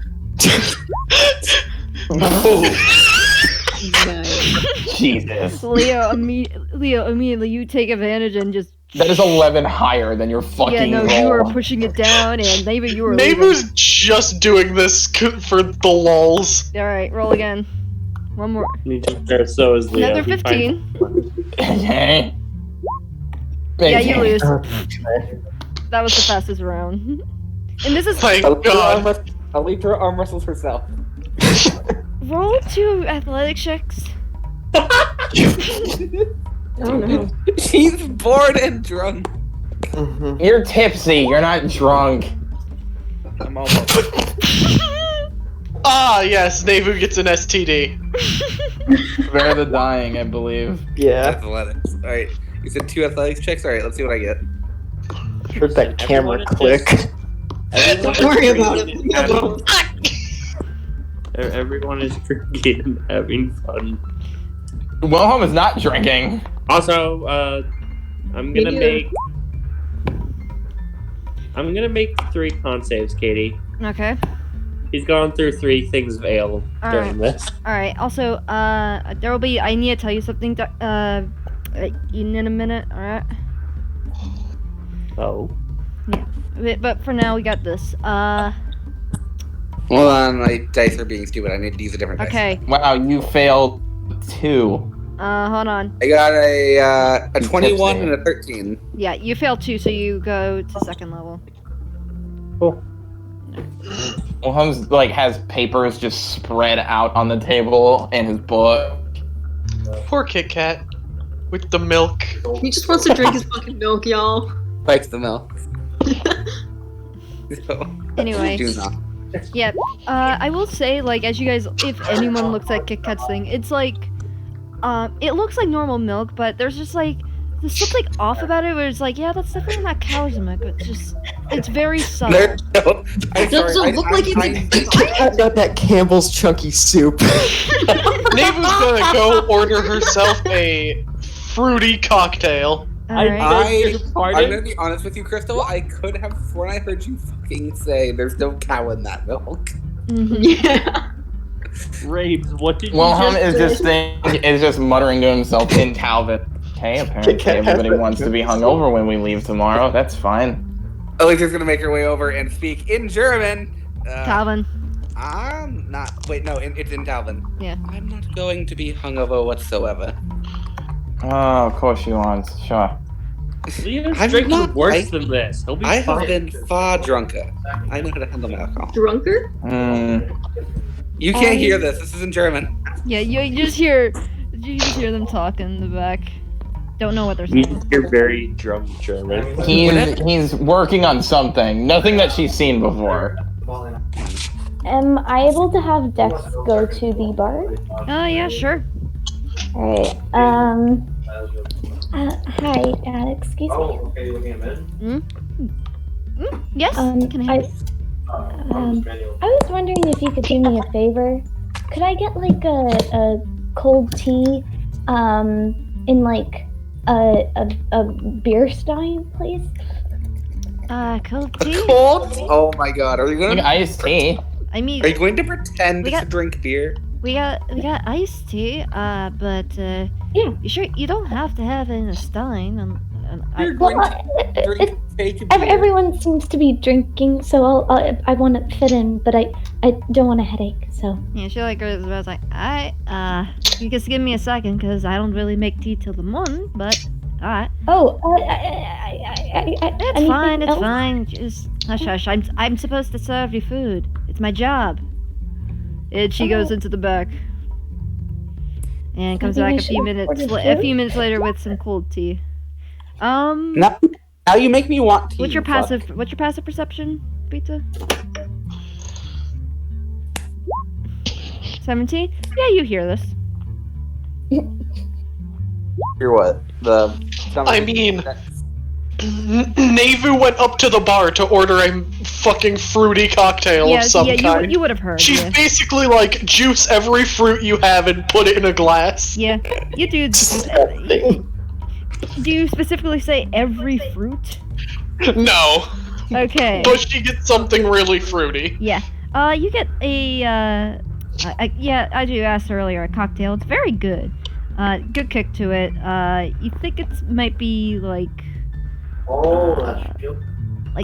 Jesus. Leo, immediately you take advantage and just. That is 11 higher than your fucking Yeah, no, roll. you were pushing it down, and maybe you were. Nebu's just doing this for the lulz. Alright, roll again. One more. So is Leo. Another 15. Okay. Yeah, you lose. Okay. That was the fastest round. And this is. Thank God. Elitra arm wrestles herself. Roll 2 athletic checks. Oh no. She's bored and drunk. You're tipsy. You're not drunk. I'm almost. Ah, yes, Nevu gets an STD. Spare the dying, I believe. Yeah. Athletics. Alright. You said 2 athletics checks? Alright, let's see what I get. Heard that camera click. Don't worry about it. Everyone is drinking and having fun. Wilhelm is not drinking. Also, I'm gonna make 3 con saves, Katie. Okay. He's gone through 3 things of ale during this. Alright, also, there will be, I need to tell you something, in a minute, alright? Oh. But for now, we got this. Hold on, my dice are being stupid. I need to use a different dice. Okay. Wow, you failed 2. Hold on. I got a 21 and a 13. Yeah, you failed 2, so you go to 2nd level. Cool. Wilhelm's like has papers just spread out on the table and his book. Poor Kit Kat. With the milk. He just wants to drink his fucking milk, y'all. Likes the milk. So, Anyway. do not. Yeah, I will say, like, as you guys, if anyone looks at Kit Kat's thing, it's like, it looks like normal milk, but there's just like, there's something off about it where it's like, yeah, that's definitely not cow's milk, but it's very subtle. It doesn't look like it's Kit Kat got that Campbell's chunky soup. Nevu's gonna go order herself a fruity cocktail. Alright. I'm gonna be honest with you, Crystal. I could have sworn I heard you fucking say there's no cow in that milk. Yeah. Raves, what did you Wilhelm is just just muttering to himself in Talbot. Okay, apparently everybody wants to be hungover when we leave tomorrow. That's fine. Alicia's gonna make her way over and speak in German. Calvin. I'm not. Wait, no, it's in Talvin. Yeah. I'm not going to be hungover whatsoever. Oh, of course you aren't. Sure. Leo's I'm drinking not- worse than this. He'll be I have fine. been far drunker. I know how to handle my alcohol. Drunker? You can't hear this. This is in German. Yeah, you just hear them talk in the back. Don't know what they're saying. You're very drunk German. He's working on something. Nothing that she's seen before. Am I able to have Dex go to the bar? Oh, yeah, sure. Alright, hi, excuse me. Yes, can I help? I was wondering if you could do me a favor. Could I get like a cold tea, in like a beer stein, please? Cold tea? Cold? Oh my god, are you Like gonna iced tea. I mean, are you going to pretend we to got- drink beer? we got iced tea, but Yeah. you sure you don't have to have it in a stein? You're Well, going to drink fake beer. everyone seems to be drinking, so I want to fit in, but I don't want a headache, so. Yeah, she like goes about like, alright, you just give me a second, cause I don't really make tea till the morning, but alright. Oh, It's fine, it's fine. Just hush hush. I'm supposed to serve you food. It's my job. And she goes into the back. And comes Maybe back we a few should minutes order a food? few minutes later with some cold tea. Now you make me want tea. What's your you fuck. passive perception, Pizza? 17? Yeah, you hear this. You're what? I mean, Nevu went up to the bar to order a fucking fruity cocktail of some kind. you would have heard. She's Yeah. basically like, juice every fruit you have and put it in a glass. Yeah, you do. Do you specifically say every fruit? No. Okay. But she gets something really fruity. Yeah. You get a, yeah, as you asked earlier, a cocktail. It's very good. Good kick to it. You think it might be like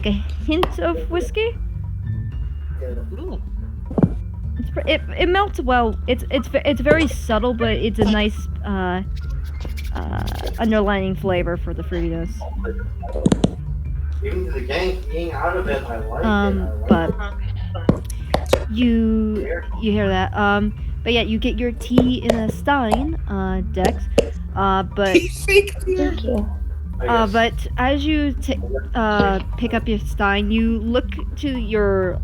a hint of whiskey? It melts well. It's very subtle, but it's a nice underlining flavor for the fruitiness. But you hear that. But yeah, you get your tea in a stein, Dex. But Thank you. but as you pick up your stein, you look to your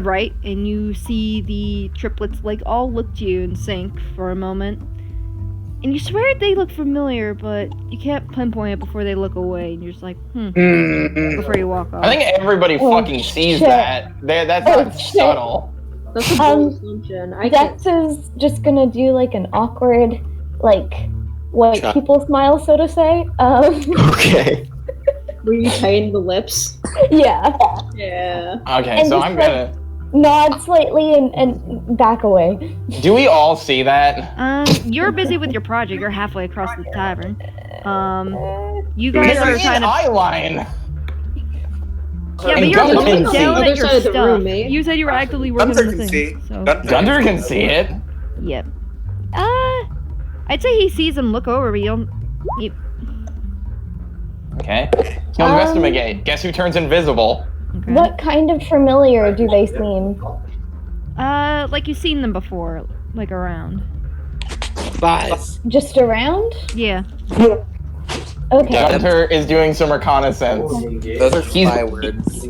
right, and you see the triplets like all look to you in sync for a moment. And you swear they look familiar, but you can't pinpoint it before they look away, and you're just like, before you walk off. I think everybody fucking sees shit. that. That's not shit. subtle. That's a bold assumption. I can't. Dex is just gonna do like an awkward, like, white Shut. people smile, so to say. Okay. Were you tighten the lips? Yeah. Yeah. Okay, And so just, I'm gonna. Nod slightly and back away. Do we all see that? You're busy with your project. You're halfway across the tavern. You guys It's are like kind an of. eye line. Yeah, but And you're Gunter looking can down see. at your Other side of the stuff. room, mate. You said you were actively working Gunter on the can thing. see. So. Gunter can see it. Yep. I'd say he sees him look over, but you don't. Okay. He'll investigate. Guess who turns invisible? Okay. What kind of familiar do they seem? Like you've seen them before, like around. Spies. Just around? Yeah. Okay. Gunter is doing some reconnaissance. Those are spy words.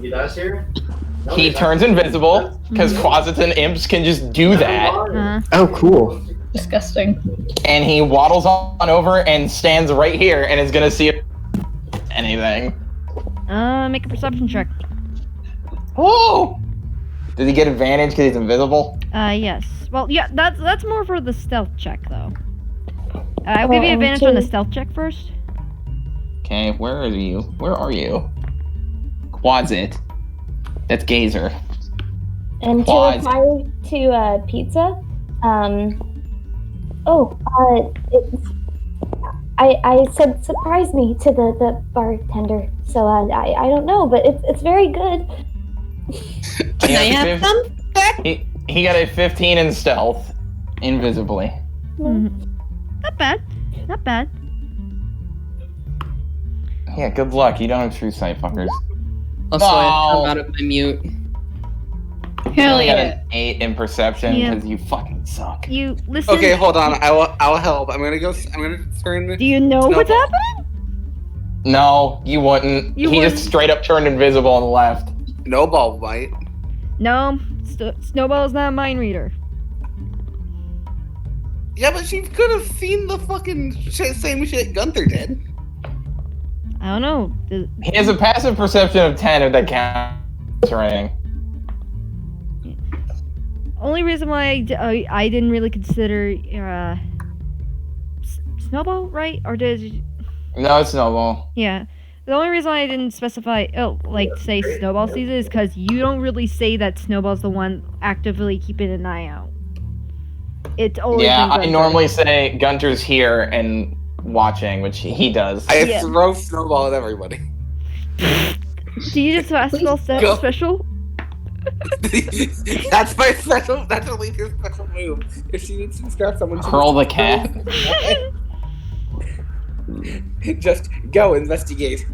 He turns invisible because quasits and imps can just do that. Oh, cool. Disgusting. And he waddles on over and stands right here and is gonna see if anything. Make a perception check. Whoa! Does he get advantage because he's invisible? Yes. Well, yeah, that's more for the stealth check, though. I'll give you advantage on the stealth check first. Okay, where are you? Where are you? Quasit. That's Gazer. And to Pause. reply to pizza, it's, I said surprise me to the bartender, so I don't know, but it's very good. Can I have some? He got a 15 in stealth, invisibly. Not bad. Not bad. Yeah, good luck. You don't have true sight, fuckers. Also, I'm out of my mute. Hell I got yeah. an 8 in perception Yeah. because you fucking suck. You listen. Okay, hold on. I'll help. I'm gonna turn. Do you know what's Snowball. happening? No, you wouldn't. You He wouldn't. just straight up turned invisible and left. Snowball might. No, Snowball's not a mind reader. Yeah, but she could have seen the fucking same shit Gunther did. I don't know. He has a passive perception of 10 if that counts rating. Only reason why I didn't really consider Snowball, right? Or did No, it's Snowball. yeah? The only reason why I didn't specify, say Snowball sees it is because you don't really say that Snowball's the one actively keeping an eye out. It's always Yeah, been I Gunter. normally say Gunter's here and watching, which he does. I Yeah. throw Snowball at everybody. Do you just spell Go. special? That's my special. That's Alicia's special move. If she needs to scrap someone, she Hurl the needs to cat. Just go investigate.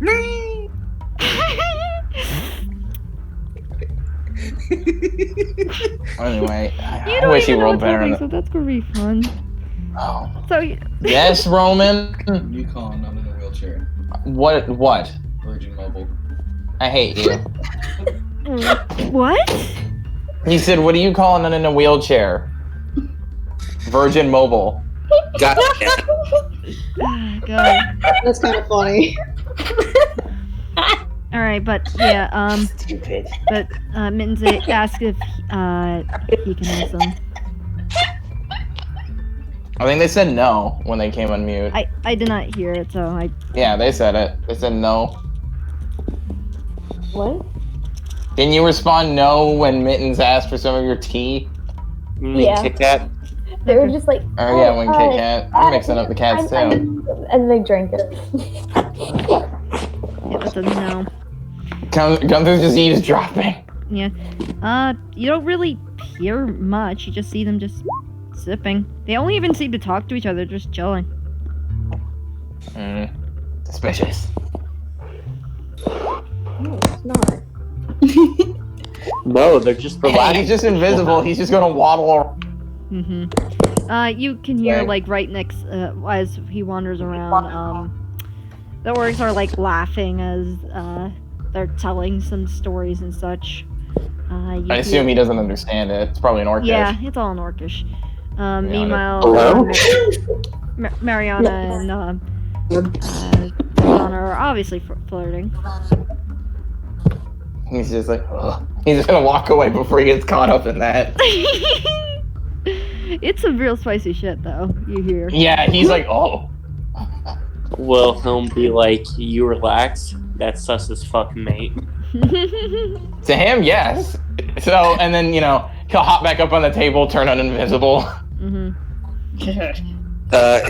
Anyway, You I don't wish he even know rolled what's better. happening, so that's gonna be fun. Oh. So Yes, Roman. You calling? I'm in a wheelchair. What? Virgin Mobile. I hate you. what? He said, "What are you calling it in a wheelchair?" Virgin Mobile. Gotcha. Ah, God. That's kind of funny. All right, but yeah, Stupid. but Mittens asked if he can use them. I think they said no when they came on mute. I did not hear it, so I. Yeah, they said it. They said no. What? Didn't you respond no when Mittens asked for some of your tea? Yeah. Kit Kat. They were just like, Oh yeah, when Kit Kat. I'm mixing up the cats too. and they drank it. Yeah, that's a no. Gunther's just eavesdropping. Yeah. You don't really hear much. You just see them just sipping. They only even seem to talk to each other, just chilling. Suspicious. No, it's not. No, they're just Hey, he's just invisible. He's just gonna waddle around. You can hear Okay. like right next as he wanders around. The orcs are like laughing as they're telling some stories and such. I assume he doesn't understand it. It's probably an orcish. Yeah, it's all in orcish. Meanwhile, Hello? Mariana and Donna are obviously flirting. He's just like, ugh. He's just gonna walk away before he gets caught up in that. It's some real spicy shit, though. You hear? Yeah, he's like, oh. Will be like, you relax? That's sus as fuck, mate. To him, yes. So, and then, you know, he'll hop back up on the table, turn on invisible.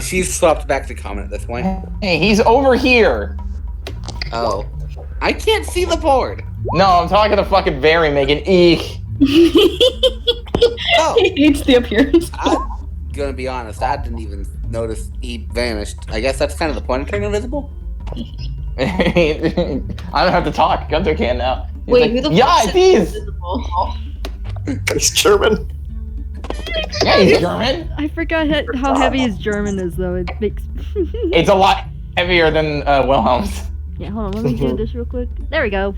She's swapped back to comment at this point. Hey, he's over here. Oh. I can't see the board. No, I'm talking to fucking Barry making eek. Oh. He hates the appearance. I'm gonna be honest, I didn't even notice he vanished. I guess that's kind of the point of turning invisible. I don't have to talk. Gunther can now. He's Wait, like, who the yeah, fuck it is. He's German. Yeah, he's German. I forgot how heavy his German is, though. It makes. It's a lot heavier than Wilhelm's. Yeah, hold on. Let me do this real quick. There we go.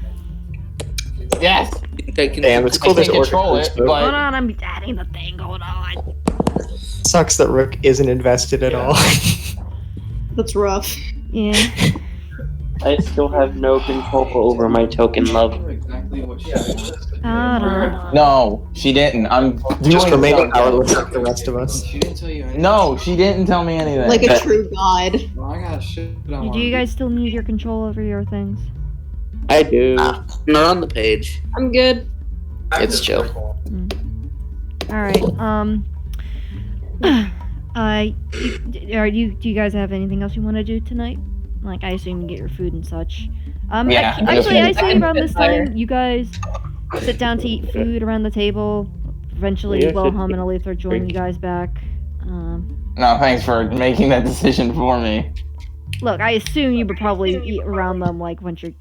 Yes. Damn, it's cool I there's can't control orcs, it, but Hold on, I'm adding the thing going on. sucks that Rook isn't invested at all. That's rough. Yeah. I still have no control over my token love. Exactly what she said. No, she didn't. I'm doing Just remaining something. powerless like the rest of us. She didn't tell you anything. No, she didn't tell me anything. Like a true god. Well, I got shit on Do you guys still need your control over your things? I do. Not on the page. I'm good. It's chill. Alright, do you guys have anything else you want to do tonight? Like, I assume you get your food and such. Yeah, Actually, I I say can around this fire. time, you guys sit down to eat food around the table. Eventually, Yeah, Wilhelm and Aletha join you guys back. No, thanks for making that decision for me. Look, I assume you would probably eat around them, like, once you're,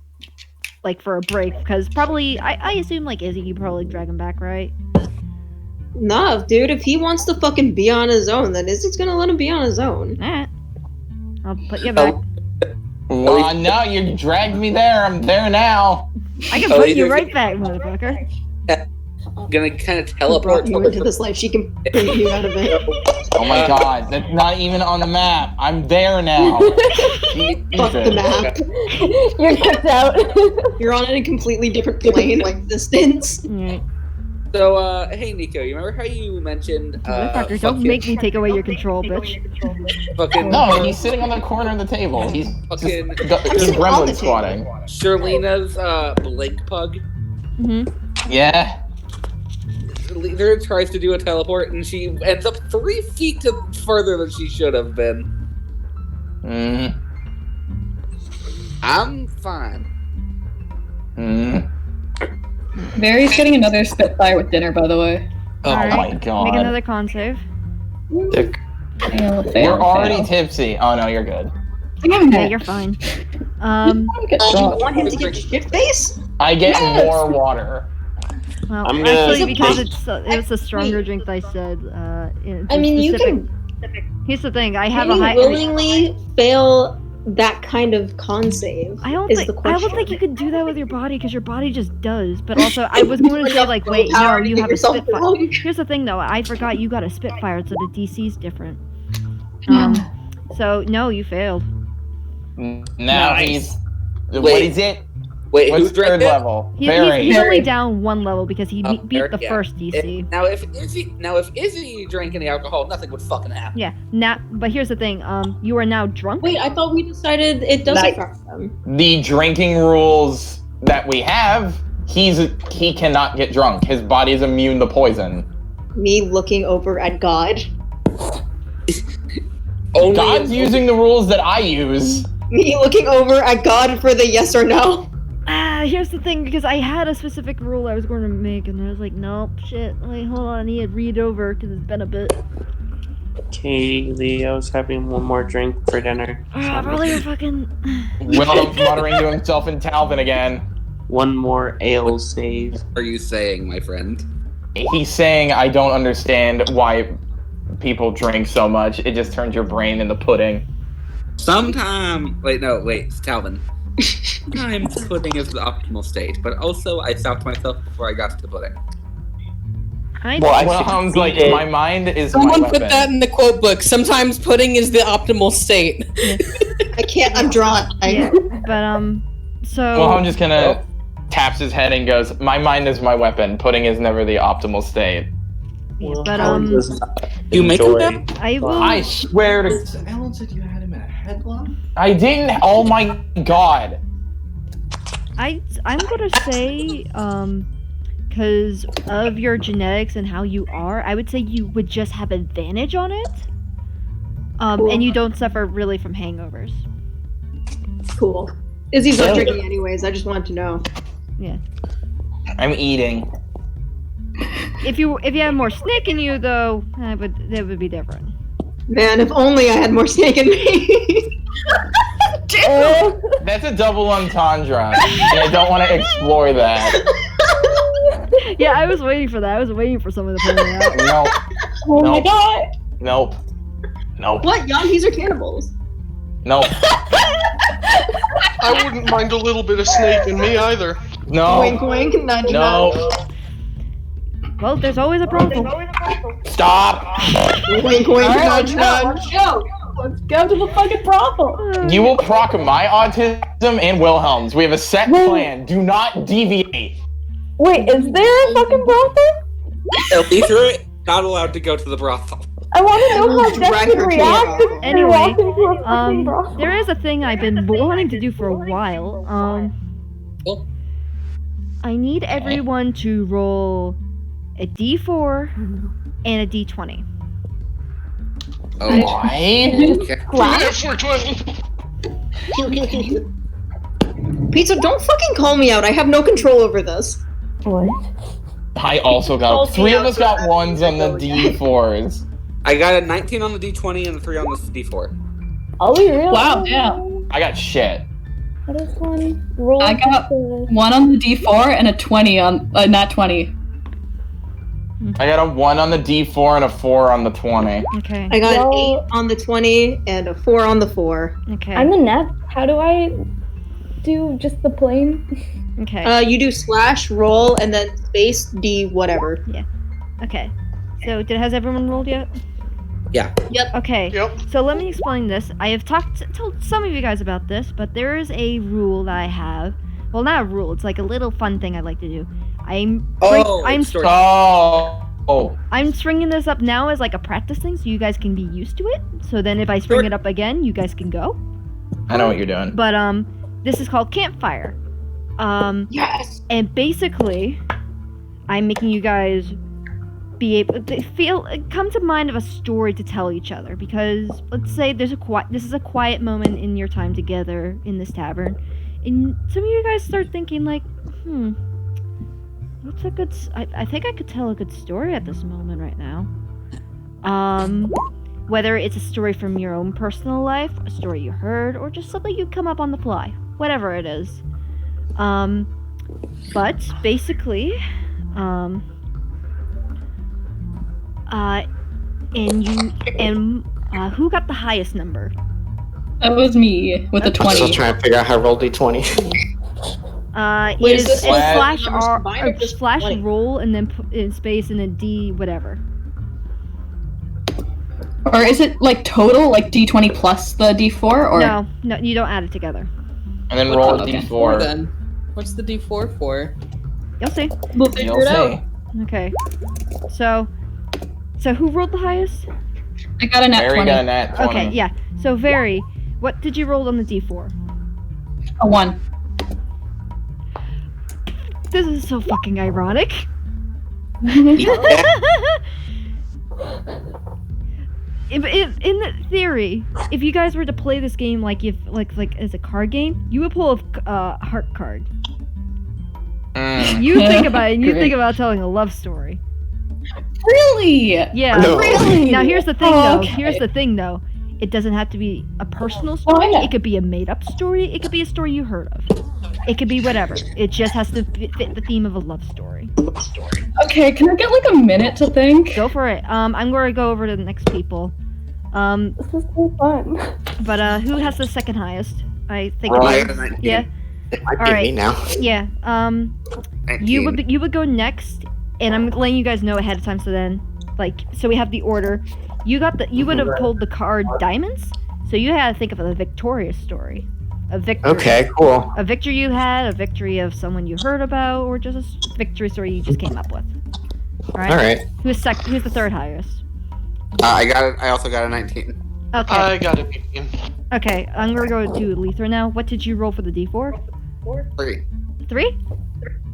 like, for a break, because probably, I assume, like, Izzy, you probably drag him back, right? Nah, dude, if he wants to fucking be on his own, then Izzy's gonna let him be on his own. Alright. I'll put you back. No, you dragged me there. I'm there now. I can put you right back, motherfucker. Gonna kind of He teleport brought you into this life, she can bring you out of it. Oh my god, that's not even on the map. I'm there now. Fuck the map. You're kicked out. You're on a completely different plane of existence. Alright. So, hey Nico, you remember how you mentioned Motherfucker, don't make me take away your control, bitch. fucking No, he's sitting on the corner of the table. He's fucking just sitting on the gremlin table. squatting. Sherlina's blink pug. Yeah. Leader tries to do a teleport and she ends up 3 feet further than she should have been. I'm fine. Mary's getting another Spitfire with dinner, by the way. Oh Alright, my god. Make another con save. Dick. Fail, You're fail, already fail. tipsy. Oh no, you're good. Yeah, you're fine. Get You drunk. want him to get shit face? I get Yes! more water. Well, I'm gonna- actually, because He's it's a stronger drink, I said. I mean, you can. Here's the thing. I have Can a you high. willingly fail that kind of con save? I don't is think the question. I don't think you could do that with your body because your body just does. But also, I was going to say like, wait, no, Willpower to you get have a yourself Spitfire. drunk. Here's the thing, though. I forgot you got a Spitfire, so the DC's different. So no, you failed. Now Nice. he's. What Wait. is it? Wait, What's who's third drinking? level? He's Barry. only down 1 level because he Oh, beat the yeah. first DC. If Izzy drank any alcohol, nothing would fucking happen. Yeah. Now, but here's the thing. You are now drunk. Wait, I thought we decided it doesn't Nice. affect them. The drinking rules that we have, he cannot get drunk. His body is immune to poison. Me looking over at God. Only God's using the rules that I use. Me looking over at God for the yes or no. Here's the thing, because I had a specific rule I was going to make, and I was like, nope, shit. Wait, hold on, I need to read over because it's been a bit. Katie Leo's having one more drink for dinner. Probably a fucking. Wilhelm's muttering to himself in Talvin again. One more ale save. What are you saying, my friend? He's saying, I don't understand why people drink so much, it just turns your brain into pudding. It's Talvin. Sometimes pudding is the optimal state, but also I stopped myself before I got to the pudding. Wilhelm's like, my mind is Someone my put weapon. that in the quote book. Sometimes pudding is the optimal state. I can't. I'm drawing. Yeah, but so. Wilhelm just kind of taps his head and goes, "My mind is my weapon. Pudding is never the optimal state." Yeah, but You make him? I will. I swear to. Alan said you had him in a headlock? I didn't. Oh my god. I'm gonna say, because of your genetics and how you are, I would say you would just have advantage on it. Cool. And you don't suffer really from hangovers. Cool. Izzy's not drinking anyways. I just wanted to know. Yeah. I'm eating. If you have more snake in you, though, that would be different. Man, if only I had more snake in me. That's a double entendre. And I don't want to explore that. Yeah, I was waiting for that. I was waiting for someone to point it out. Nope. Oh my Nope. god! Nope. Nope. What? Yankees are cannibals. Nope. I wouldn't mind a little bit of snake in me either. No. Wink, wink, nudge, No. nudge. Well, there's always a problem. Stop. Wink, wink, nudge, nudge. Let's go to the fucking brothel! You will proc my autism and Wilhelm's. We have a set plan. Do not deviate. Wait, is there a fucking brothel? These are not allowed to go to the brothel. I want to know how Drag Dex her would to react if we Anyway, walked into a fucking brothel. there is a thing I've been wanting to do for a while. I need everyone to roll a d4 and a d20. Oh, Why? Pizza, don't fucking call me out. I have no control over this. What? I also got. Three of us got ones on the D4s. I got a 19 on the D20 and a 3 on the D4. Are we real? Wow, damn. I got shit. What is one? Roll I got the- 1 on the D4 and a 20 on, not 20. I got a 1 on the D4 and a 4 on the 20. Okay. I got an Well- 8 on the 20 and a 4 on the 4. Okay. I'm inept. How do I do just the plain? Okay. You do slash, roll, and then space, D, whatever. Okay. So, has everyone rolled yet? Yeah. Yep. Okay. Yep. So let me explain this. I have told some of you guys about this, but there is a rule that I have. Well, not a rule. It's like a little fun thing I like to do. I'm story. I'm stringing this up now as like a practice thing, so you guys can be used to it. So then, if I string it up again, you guys can go. I know what you're doing. But this is called campfire. Yes. And basically, I'm making you guys be able to come to mind of a story to tell each other, because let's say this is a quiet moment in your time together in this tavern, and some of you guys start thinking like, what's a good I think I could tell a good story at this moment right now. Whether it's a story from your own personal life, a story you heard, or just something you come up on the fly, whatever it is. But basically, who got the highest number? That was me with a I'm still 20. trying to figure out how to roll d20. Wait, It is is this like slash numbers R combined or or just slash 20? roll and then in space and then D whatever. Or is it like total, like D20 plus the D4? Or No, you don't add it together. And then roll a Okay. D4. Then. What's the D4 for? You'll see. We'll figure You'll it out. see. Okay. So who rolled the highest? I got a nat Mary 20. got a nat 20. Okay, yeah. So Very, what did you roll on the D4? A 1. This is so fucking ironic. In the theory, if you guys were to play this game like as a card game, you would pull a heart card. You think about it, and you think about telling a love story. Really? Yeah. No. Really? Now here's the thing, Oh, though. okay. Here's the thing, though. It doesn't have to be a personal story. yeah. It could be a made-up story. It could be a story you heard of. It could be whatever. It just has to fit the theme of a love story. Okay, can I get like a minute to think? Go for it. I'm going to go over to the next people. This is so fun. But who has the second highest? I think. Right. Yeah. It might All be right. me now. Yeah. You would go next, and I'm letting you guys know ahead of time. So then, so we have the order. You would have pulled the card diamonds. So you had to think of a victorious story. A victory. Okay, cool. A victory you had, a victory of someone you heard about, or just a victory story you just came up with. All right. Who's the third highest? I got it. I also got a 19. Okay. I got an 18. Okay, I'm gonna go to Letha now. What did you roll for the D4? 3. 3?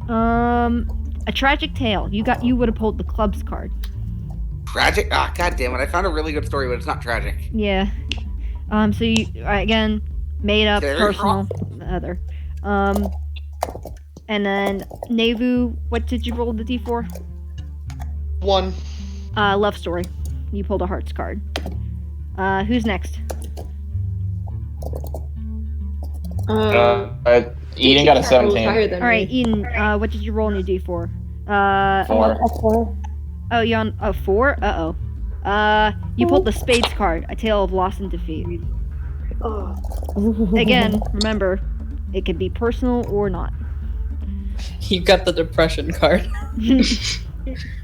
A tragic tale. You would have pulled the clubs card. Tragic? Ah, god damn it! I found a really good story, but it's not tragic. Yeah. So you again made up, personal, other. And then Nevu, what did you roll the D4? 1. Love story. You pulled a hearts card. Who's next? Eden got a 17. Alright, Eden, what did you roll in your D4? 4. A 4. Oh, you're on a 4? Uh-oh. You pulled the spades card, a tale of loss and defeat. Again, remember, it can be personal or not. You got the depression card.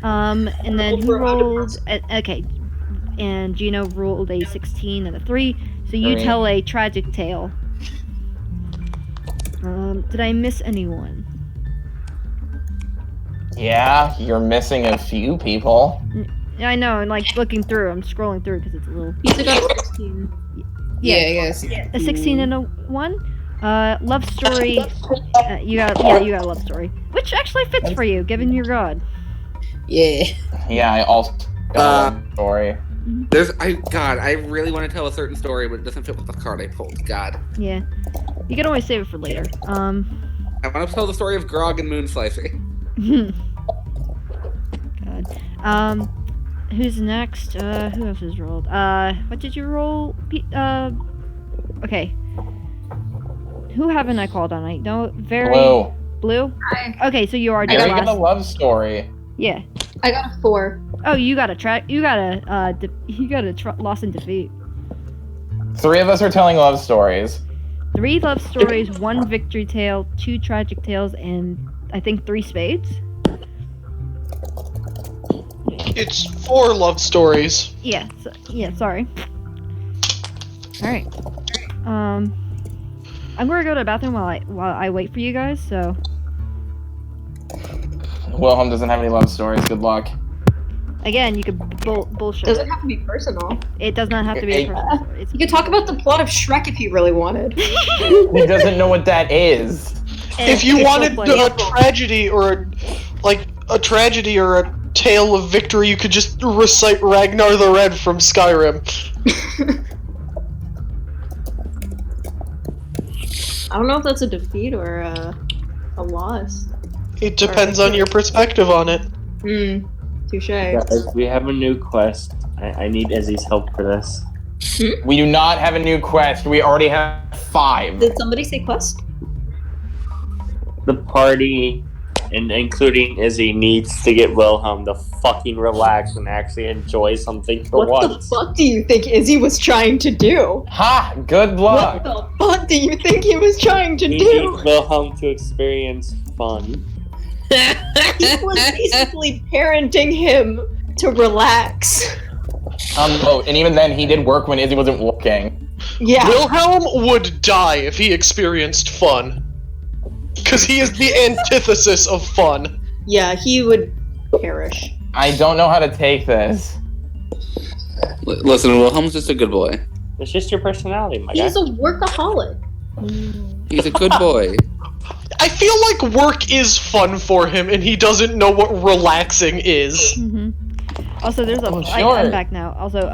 And then who rolled... Okay, and Gino rolled a 16 and a 3, so you tell a tragic tale. Did I miss anyone? Yeah, you're missing a few people. I know, and looking through, I'm scrolling through because it's a little... You took out 16. Yeah, yes. A 16 and a 1? Love story. You got a love story. Which actually fits for you, given your god. Yeah. Yeah, I also got a story. I really want to tell a certain story, but it doesn't fit with the card I pulled. God. Yeah. You can always save it for later. I want to tell the story of Grog and Moonslicing. God. Who's next? Who else has rolled? What did you roll? Okay. Who haven't I called on? I don't Blue. Blue? Okay, so you are I got a love story. Yeah. I got a 4. Oh, you got a loss and defeat. 3 of us are telling love stories. 3 love stories, 1 victory tale, 2 tragic tales, and I think 3 spades. It's 4 love stories. Yeah. Sorry. All right. I'm gonna go to the bathroom while I wait for you guys. So. Wilhelm doesn't have any love stories. Good luck. Again, you could bullshit. Doesn't have to be personal. It does not have to be a personal story. You could talk about the plot of Shrek if you really wanted. He doesn't know what that is. If you wanted a tragedy or a tragedy or a tale of victory, you could just recite Ragnar the Red from Skyrim. I don't know if that's a defeat or a loss. It depends on your perspective on it. Touche. Guys, we have a new quest. I need Izzy's help for this. We do not have a new quest. We already have 5. Did somebody say quest? The party, and including Izzy, needs to get Wilhelm to fucking relax and actually enjoy something for What once. the fuck do you think Izzy was trying to do? Ha! Good luck! What the fuck do you think he was trying to He do? needs Wilhelm to experience fun. He was basically parenting him to relax. And even then, he did work when Izzy wasn't looking. Yeah. Wilhelm would die if he experienced fun. Because he is the antithesis of fun. Yeah, he would perish. I don't know how to take this. Listen, Wilhelm's just a good boy. It's just your personality, my guy. He's a workaholic. He's a good boy. I feel like work is fun for him, and he doesn't know what relaxing is. Also, there's a. Sure. I'm back now. Also,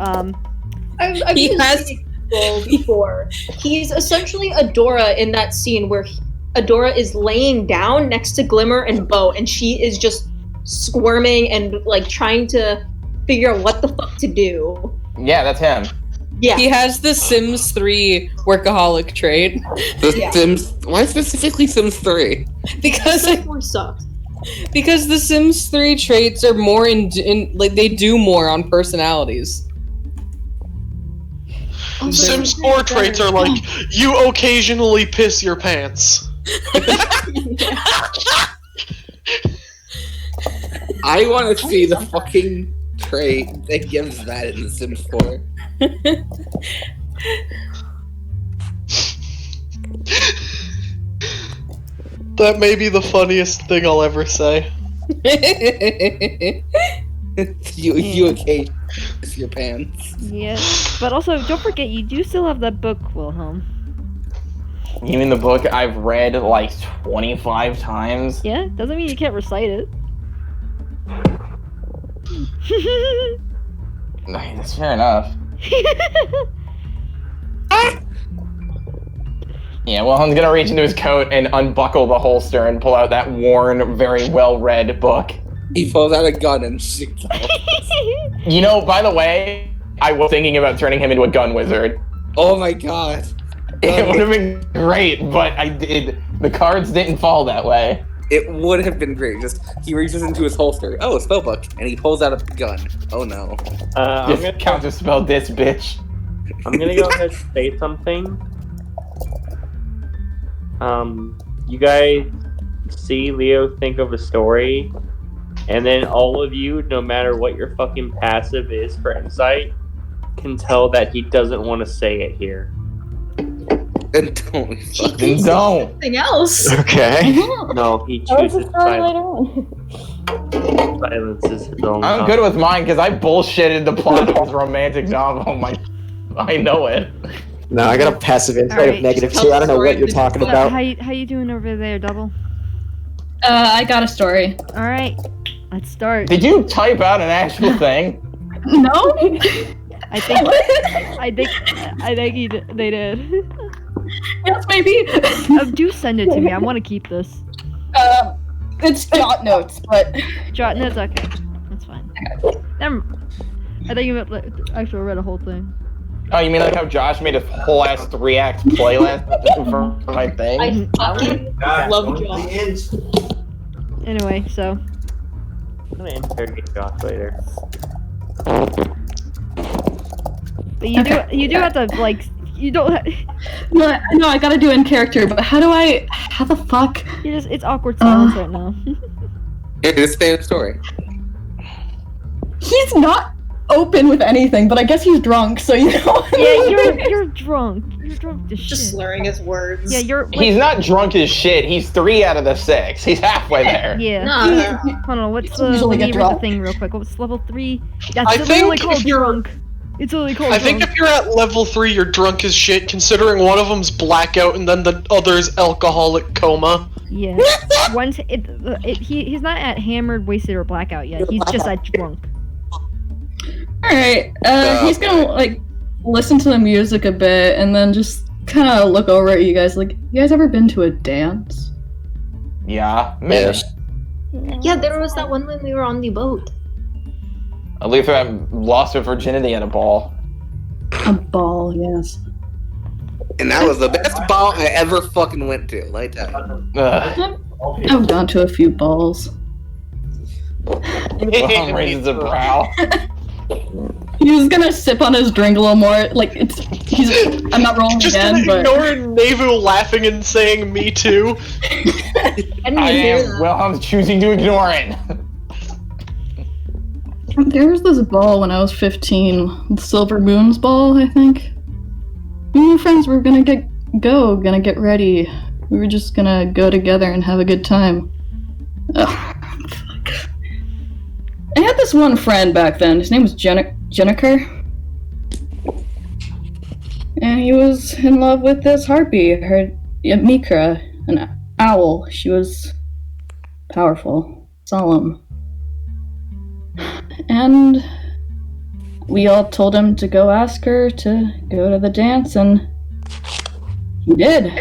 I've He used has- this role before. He's essentially Adora in that scene where Adora is laying down next to Glimmer and Bo, and she is just squirming and trying to figure out what the fuck to do. Yeah, that's him. Yeah. He has the Sims 3 workaholic trait. The Sims. Why specifically Sims 3? Because Sims 4 sucks. Because the Sims 3 traits are more in like they do more on personalities. Sims 4 traits are like, you occasionally piss your pants. I want to see the fucking trait that gives that in the Sims 4. That may be the funniest thing I'll ever say. you occasionally piss your pants. Yeah, but also don't forget you do still have that book, Wilhelm. You mean the book I've read like 25 times? Yeah, doesn't mean you can't recite it. That's fair enough. Yeah, well, I'm gonna reach into his coat and unbuckle the holster and pull out that worn, very well-read book. He pulls out a gun and shoots out. You know, by the way, I was thinking about turning him into a gun wizard. Oh my god. It would have been great, but the cards didn't fall that way. It would have been great. Just he reaches into his holster. Oh, a spellbook, and he pulls out a gun. Oh no. I'm gonna counter spell this bitch. I'm gonna go ahead and say something. You guys see Leo think of a story, and then all of you, no matter what your fucking passive is for insight, can tell that he doesn't want to say it here. And don't. Then don't. Something else. Okay. No, he That was chooses the story later silence. on. Silence is his own. I'm good with mine because I bullshitted the plot of his romantic novel. I know it. No, I got a passive insight Alright, of negative tell 2. the I don't know story what you're of talking the- about. How you doing over there, Double? I got a story. All right, let's start. Did you type out an actual thing? No? I think they did. Yes, maybe. Do send it to me. I want to keep this. It's jot notes, but Jot notes, okay, that's fine. I think you actually read a whole thing. Oh, you mean like how Josh made a whole ass 3-act playlist for my thing? I fucking love John. Anyway, so I'm gonna interrogate Josh later. but you do have to like you don't. No, I gotta do in character. But how the fuck? It's awkward silence right now. Yeah, just stay in the story. He's not open with anything, but I guess he's drunk, so you know. Yeah, you're drunk. You're drunk to shit. Just slurring his words. Yeah, you're. He's not drunk as shit. He's 3 out of the 6. He's halfway there. Yeah. Nah. Hold on. What's usually let me get read the drunk. thing real quick. What's level 3? I That's literally think called if you're- drunk. It's literally called I drunk. think if you're at level 3, you're drunk as shit, considering one of them's blackout and then the other's alcoholic coma. Yeah. Once he's not at hammered, wasted, or blackout yet. He's just at drunk. Alright, he's gonna, like, listen to the music a bit, and then just kind of look over at you guys, like, you guys ever been to a dance? Yeah, maybe. Yeah, there was that one when we were on the boat. Aletha lost her virginity at a ball. A ball, yes. And that was the best ball I ever fucking went to. Let me tell you. I've gone to a few balls. Wilhelm raises a brow. He's gonna sip on his drink a little more, like, I'm not rolling Just again, but... ignore Nevu laughing and saying me too. I am Wilhelm's choosing to ignore it. There was this ball when I was 15, the Silver Moon's ball, I think. Me and my friends were gonna get ready. We were just gonna go together and have a good time. Ugh, fuck. I had this one friend back then, his name was Jenniker. And he was in love with this harpy, Mikra, an owl. She was powerful, solemn. And we all told him to go ask her to go to the dance, and he did.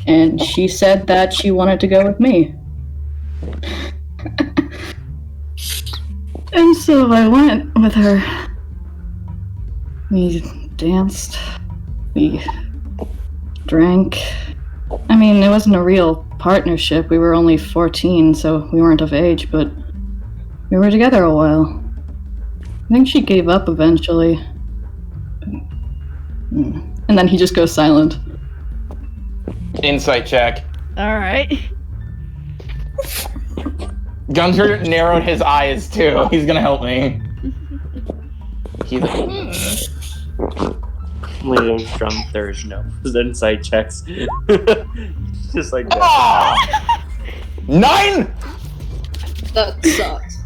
And she said that she wanted to go with me. And so I went with her. We danced. We drank. I mean, it wasn't a real partnership. We were only 14, so we weren't of age, but we were together a while. I think she gave up eventually. And then he just goes silent. Insight check. Alright. Gunter narrowed his eyes too. He's gonna help me. He's like, Leo's drum there's no insight checks. Just like that. Ah! 9! That sucks.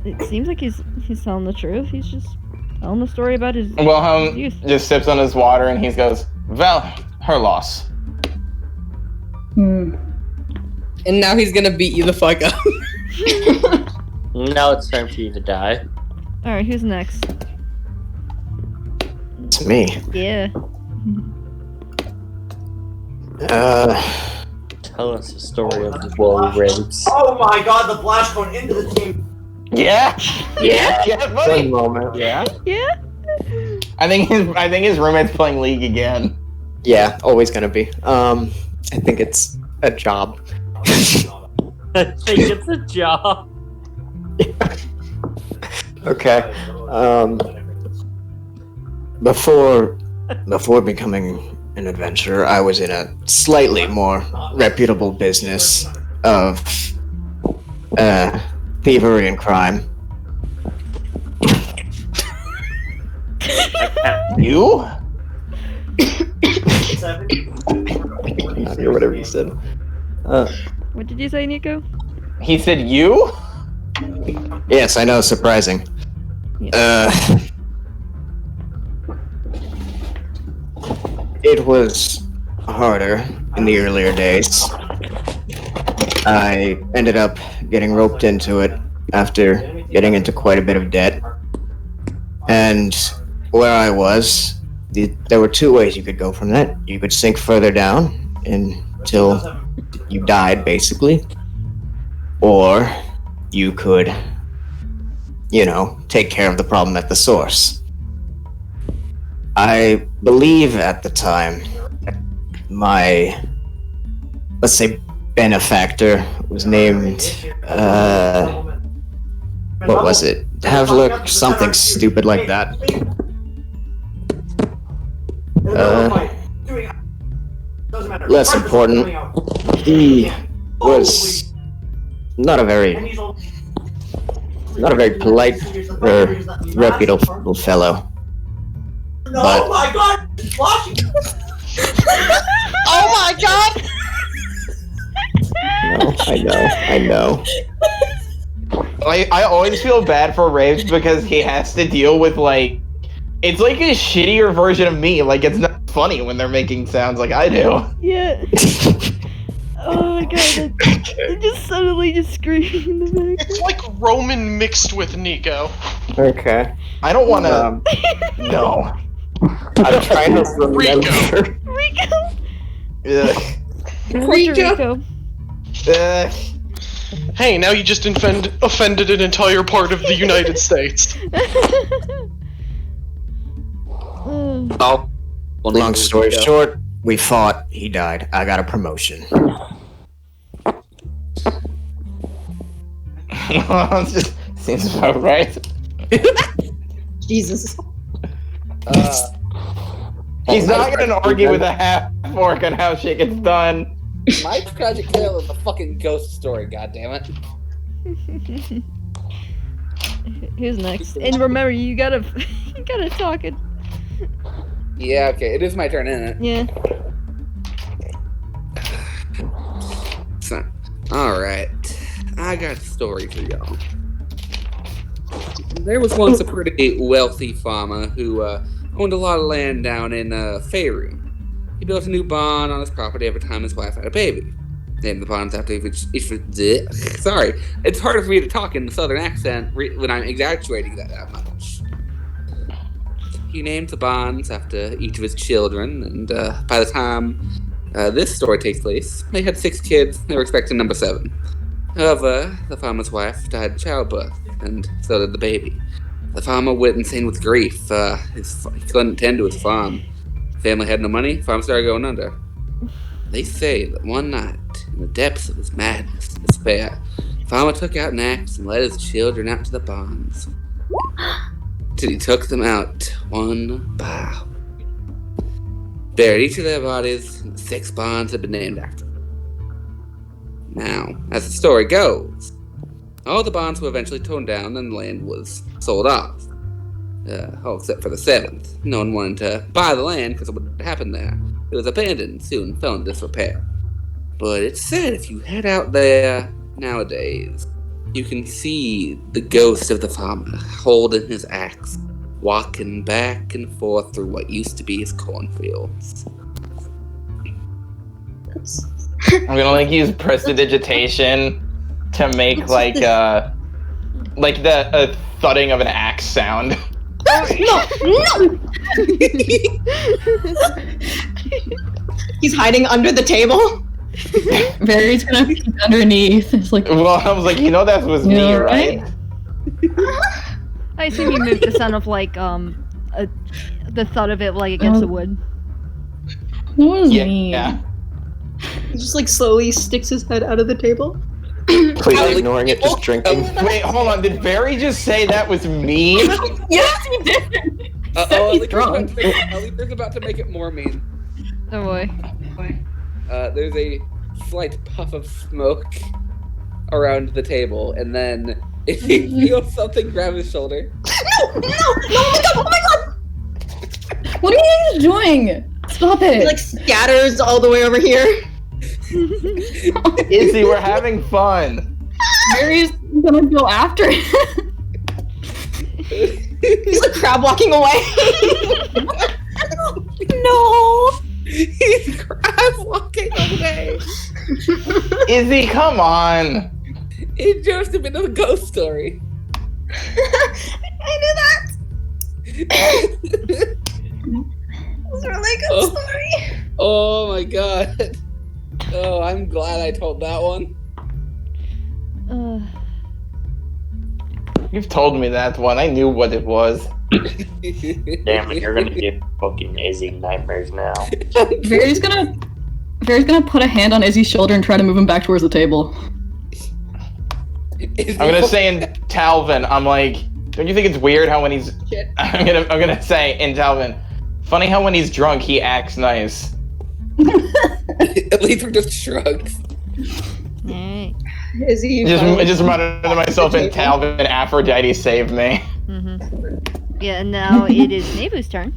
It seems like he's telling the truth. He's just telling the story about his Wilhelm youth. just sips on his water and he goes, "Well, her loss." Hmm. And now he's gonna beat you the fuck up. Now it's time for you to die. Alright, who's next? It's me. Yeah. Tell us the story of the woolly rapes. Oh my god, the blast going into the team. Yeah. One Buddy. moment. Yeah. Yeah? I think his roommate's playing League again. Yeah, always gonna be. I think it's a job. I think it's a job. Okay. Before becoming an adventurer, I was in a slightly more reputable business of thievery and crime. You? Not hear whatever you said. What did you say, Nico? He said you? Yes, I know. Surprising. It was harder in the earlier days. I ended up getting roped into it after getting into quite a bit of debt. And where I was, there were two ways you could go from that. You could sink further down until you died, basically. Or you could, take care of the problem at the source. I believe at the time, my, let's say, benefactor was named, what was it? Havlik, something stupid like that. Less important, he was not a very polite or reputable fellow. But, Oh my god! Oh my god! no, I know. I always feel bad for Raves because he has to deal with it's like a shittier version of me. Like it's not funny when they're making sounds like I do. Yeah. Oh my god, it just suddenly just screamed in the back. It's like Roman mixed with Nico. Okay. I don't want to. No. I'm trying to remember. Rico! Ugh. Rico! Ugh. Hey, now you just offended an entire part of the United States. Oh. Long story short, we fought, he died, I got a promotion. Seems about right. Jesus. He's not gonna argue with a half fork on how shit gets done. My tragic tale is a fucking ghost story, goddammit. Who's next? And remember, you gotta talk it. Yeah, okay, it is my turn, isn't it? Yeah. So, alright. I got a story for y'all. There was once a pretty wealthy farmer who owned a lot of land down in Faerun. He built a new barn on his property every time his wife had a baby. Named the barns after sorry, it's harder for me to talk in the southern accent when I'm exaggerating that much. He named the barns after each of his children, and by the time this story takes place, they had 6 kids. They were expecting number 7. However, the farmer's wife died in childbirth, and so did the baby. The farmer went insane with grief. He couldn't tend to his farm. Family had no money. Farm started going under. They say that one night, in the depths of his madness and despair, farmer took out an axe and led his children out to the barns. Till he took them out one by one. Buried each of their bodies, and the 6 barns had been named after them. Now, as the story goes, all the barns were eventually torn down and the land was sold off. Except for the 7th. No one wanted to buy the land because of what had happened there. It was abandoned and soon fell in disrepair. But it's said if you head out there nowadays, you can see the ghost of the farmer holding his axe, walking back and forth through what used to be his cornfields. I'm gonna use prestidigitation to make the thudding of an axe sound. No! He's hiding under the table. Barry's gonna peek underneath. It's like, well, I was like, that was me, right? I assume you moved the sound of the thud of it against the wood. What was me? Yeah. He just slowly sticks his head out of the table. Completely ignoring it, just drinking. Wait, hold on. Did Barry just say that was me? Yes, he did. Alita's about to make it more mean. Oh boy. There's a slight puff of smoke around the table, and then he feels something grab his shoulder. No! Oh my god! What are you guys doing? Stop it! He scatters all the way over here. Izzy, we're having fun. Barry's gonna go after it. He's crab walking away. No! He's crab walking away. Izzy, come on. It's just a bit of a ghost story. I knew that. It was a really good story. Oh my god. Oh, I'm glad I told that one. You've told me that one. I knew what it was. Damn it, you're gonna give fucking Izzy nightmares now. Barry's gonna put a hand on Izzy's shoulder and try to move him back towards the table. I'm gonna say in Talvin, I'm like, don't you think it's weird how when he's... I'm gonna say in Talvin, funny how when he's drunk he acts nice. At least we just shrugged. Is he? Just reminded myself in Talvin, Aphrodite saved me. Mm-hmm. Yeah, and now it is Nebu's turn.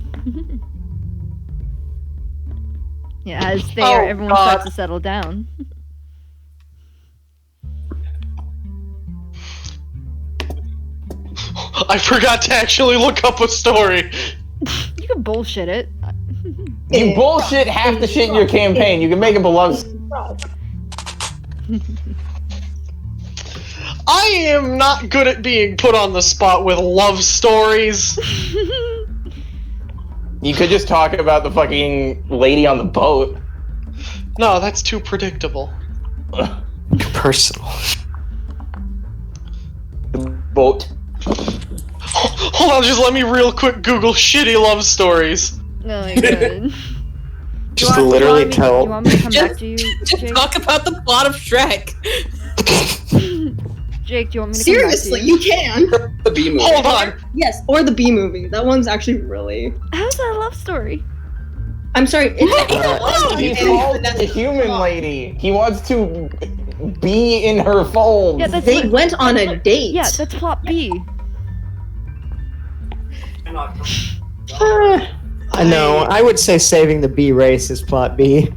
Yeah, as everyone starts to settle down. I forgot to actually look up a story. You can bullshit it. You bullshit half the shit in your campaign. You can make it beloved. I am not good at being put on the spot with love stories. You could just talk about the fucking lady on the boat. No, that's too predictable. Personal. The boat. Hold on, just let me real quick Google shitty love stories. Oh my god. Just literally tell. You want me to come back to you, Just Jake? talk about the plot of Shrek. Jake, do you want me to Seriously, come back you can. The B movie. Hold on. Yes, or the B movie. That one's actually really. to you? How's that a love story? I'm sorry. He called the human lady. He wants to be in her fold. Yeah, that's They went on a date. Yeah, that's plot B. I know. I would say saving the B race is plot B.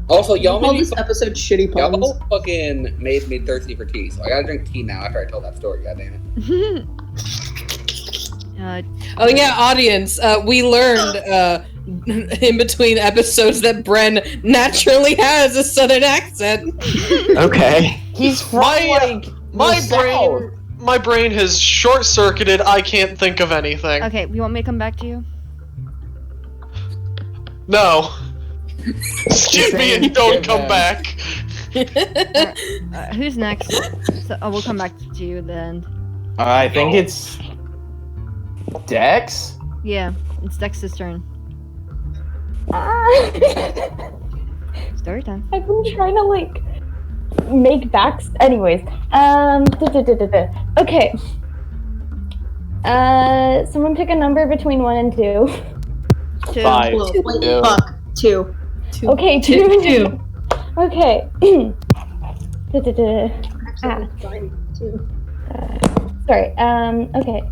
Also, y'all Call made this episode shitty puns. y'all fucking made me thirsty for tea, so I gotta drink tea now after I told that story. Goddammit. Oh yeah, audience. We learned in between episodes that Bren naturally has a southern accent. Okay. He's from My brain has short-circuited. I can't think of anything. Okay, you want me to come back to you? No. Skip me and don't come back. Who's next? So, we'll come back to you then. I think it's Dex. Yeah, it's Dex's turn. Story time. I've been trying to like make backs. Anyways, okay. Someone pick a number between 1 and 2. 2. 5. Wait, fuck. 2. Okay, 2. Okay. Sorry. Okay.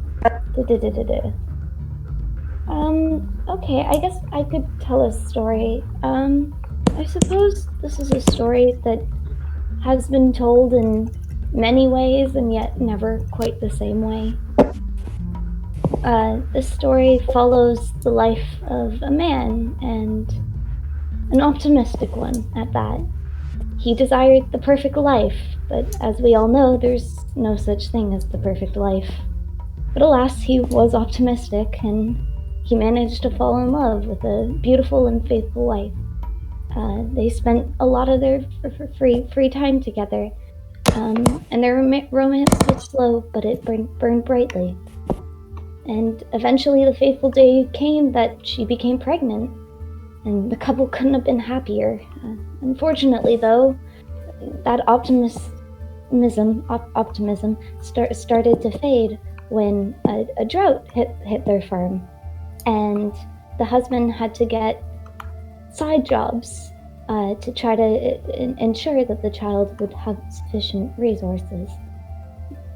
Okay. I guess I could tell a story. I suppose this is a story that has been told in many ways and yet never quite the same way. This story follows the life of a man, and an optimistic one at that. He desired the perfect life, but as we all know, there's no such thing as the perfect life. But alas, he was optimistic, and he managed to fall in love with a beautiful and faithful wife. They spent a lot of their free time together, and their romance was slow, but it burned brightly. And eventually the fateful day came that she became pregnant, and the couple couldn't have been happier. Unfortunately, though, that optimism started to fade when a drought hit their farm, and the husband had to get side jobs to try to ensure that the child would have sufficient resources.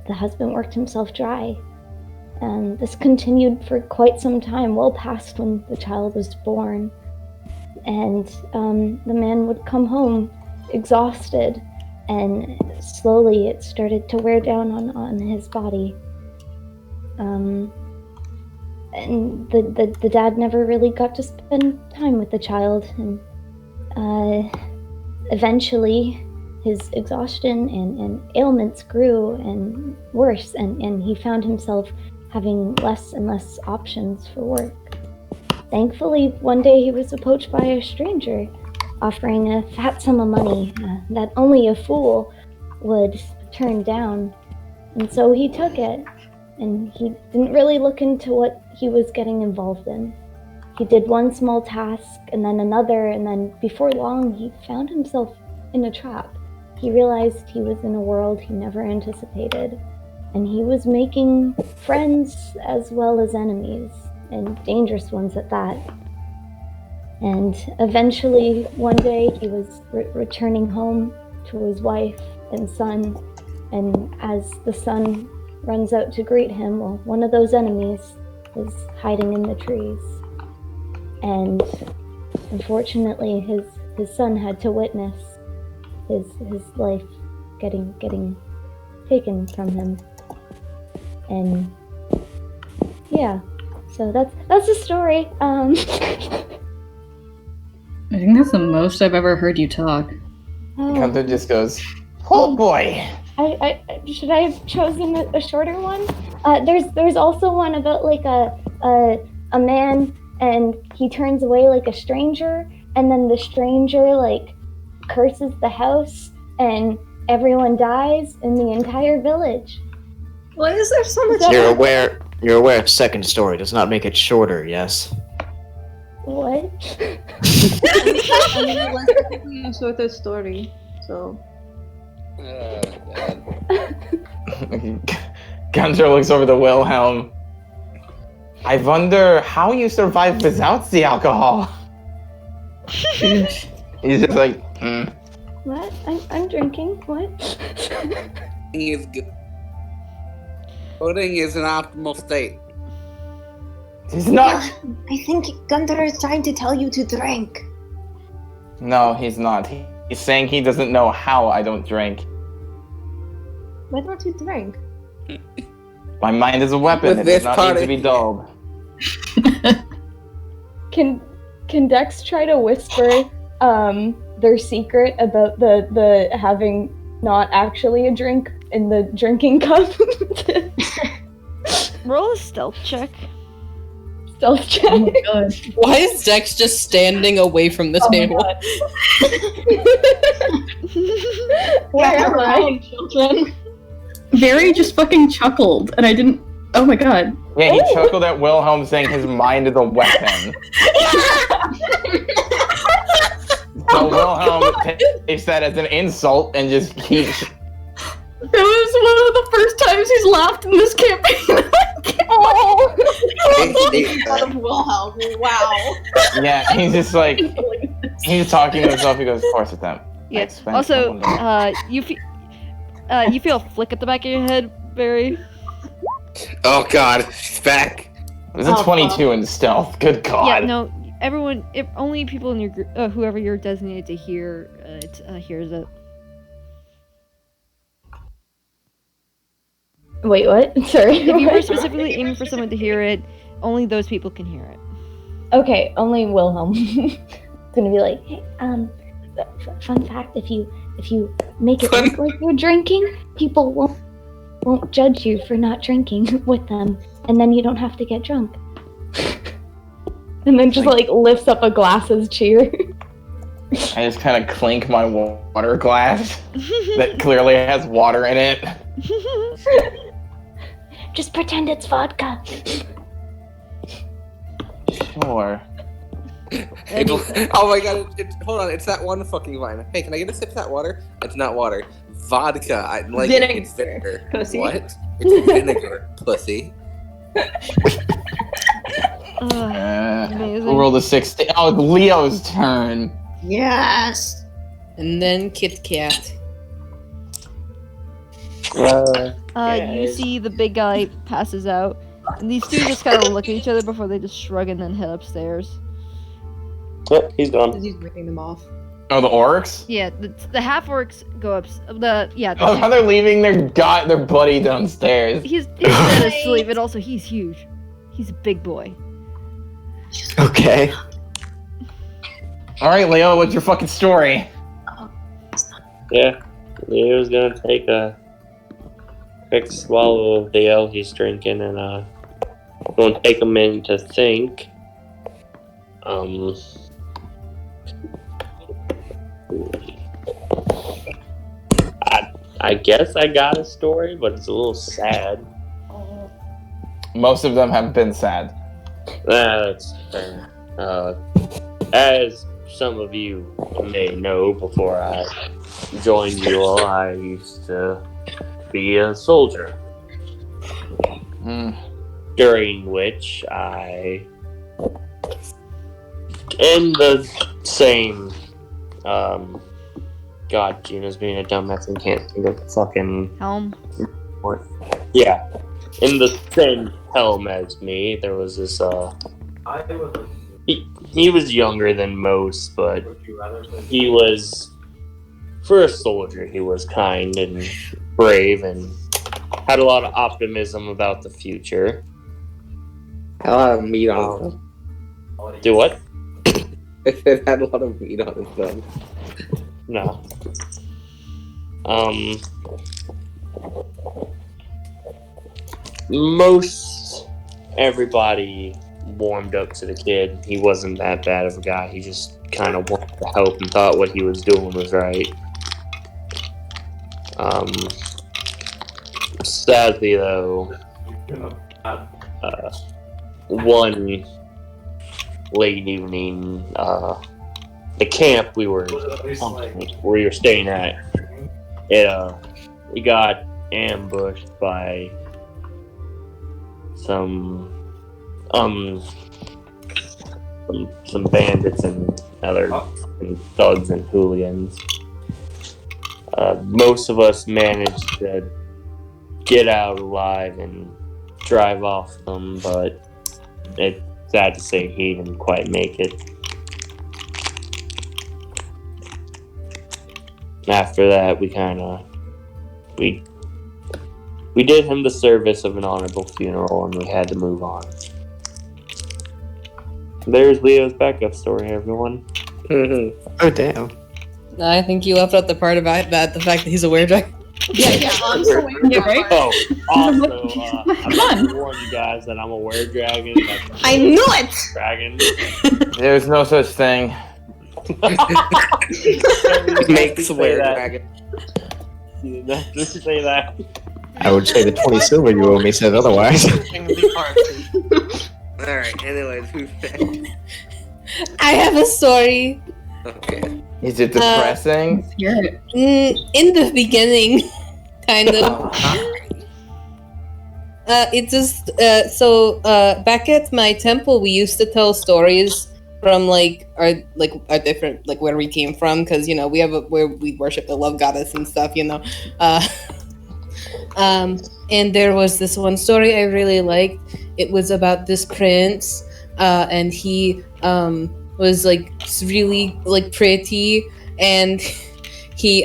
The husband worked himself dry, and this continued for quite some time, well past when the child was born. And the man would come home exhausted, and slowly it started to wear down on his body. And the dad never really got to spend time with the child, and eventually his exhaustion and ailments grew and worse, and he found himself having less and less options for work. Thankfully, one day he was approached by a stranger, offering a fat sum of money that only a fool would turn down. And so he took it, and he didn't really look into what he was getting involved in. He did one small task, and then another, and then before long, he found himself in a trap. He realized he was in a world he never anticipated, and he was making friends as well as enemies, and dangerous ones at that. And eventually, one day, he was returning home to his wife and son, and as the son runs out to greet him, well, one of those enemies is hiding in the trees. And unfortunately, his son had to witness his life getting taken from him. And yeah, so that's the story. I think that's the most I've ever heard you talk. Gunther just goes, "Oh boy." I should I have chosen a shorter one? There's also one about like a man, and he turns away like a stranger, and then the stranger like curses the house, and everyone dies in the entire village. Why is there so much? You're aware second story does not make it shorter, yes? What? I mean, it was technically a shorter story, so. Gunther looks over the Wilhelm. I wonder how you survive without the alcohol. He's just like, What? I'm drinking. What? Pudding is good. Pudding is an optimal state. He's not. I think Gunther is trying to tell you to drink. No, he's not. He's saying he doesn't know how I don't drink. Why don't you drink? My mind is a weapon. It does not need to be dulled. Can Dex try to whisper their secret about the having not actually a drink in the drinking cup? Roll a stealth check. Stealth check. Oh my god. Why is Dex just standing away from the table? crying children. Barry just fucking chuckled, and I didn't. Oh my god. Yeah, he chuckled at Wilhelm saying his mind is a weapon. So Wilhelm takes that as an insult and just keeps. It was one of the first times he's laughed in this campaign. Out of Wilhelm. Wow. Yeah, he's just like he's talking to himself. He goes, "Of course it's them." Yeah. Also, you feel a flick at the back of your head, Barry. Oh god, she's back. There's a 22 in stealth. Good god. Yeah, no, everyone, only people in your group, whoever you're designated to hear, hears it. Wait, what? Sorry. If you were specifically aiming for someone to hear it, only those people can hear it. Okay, only Wilhelm. It's gonna be like, hey, fun fact: if you make it look like you're drinking, people won't judge you for not drinking with them, and then you don't have to get drunk. And then just like lifts up a glass as cheer. I just kind of clink my water glass that clearly has water in it. Just pretend it's vodka. Sure. Oh my god, hold on, it's that one fucking line. Hey, can I get a sip of that water? It's not water. Vodka. I'm like, Vinegar. it's vinegar. Pussy. What? It's vinegar, pussy. Amazing. Who rolled a 16? Oh, it's Leo's turn. Yes. And then Kit Kat. You see the big guy passes out, and these two just kind of look at each other before they just shrug and then head upstairs. Oh, he's gone. He's ripping them off. Oh, the orcs? Yeah, the half orcs go up. Oh, how they're leaving their buddy downstairs. He's dead asleep, and also he's huge. He's a big boy. Okay. All right, Leo, what's your fucking story? Yeah, Leo's gonna take a quick swallow of the ale he's drinking, and gonna take a minute to think. I guess I got a story, but it's a little sad. Most of them have been sad. That's fair. As some of you may know, before I joined you all, I used to be a soldier. During which I, in the same, God, Gina's being a dumbass and can't think of the fucking helm. Yeah, in the same helm as me, there was this. He was younger than most, but he was, for a soldier, he was kind and brave and had a lot of optimism about the future. Had a lot of meat on his bone. Do what? I said had a lot of meat on his bone. No. Most everybody warmed up to the kid. He wasn't that bad of a guy. He just kind of wanted to help and thought what he was doing was right. Sadly, though, one late evening, the camp we were staying at, we got ambushed by some bandits and other thugs and hooligans. Most of us managed to get out alive and drive off them, but it's sad to say he didn't quite make it. After that, we did him the service of an honorable funeral, and we had to move on. There's Leo's backup story, everyone. Oh, damn. I think you left out the part about that, the fact that he's a werejack. Yeah, I'm so weird. Yeah, right? Oh, also, I'm going to warn you guys that I'm a were-dragon. I knew it! Dragon. There's no such thing. Make swear dragon. You did not just say that. I would say the 20 silver you owe me says otherwise. Alright, anyways, who's back? I have a story. Okay. Is it depressing? In the beginning, kind of. It just back at my temple, we used to tell stories from our different where we came from, because we have where we worship the love goddess and stuff, and there was this one story I really liked. It was about this prince, and he was really pretty, and he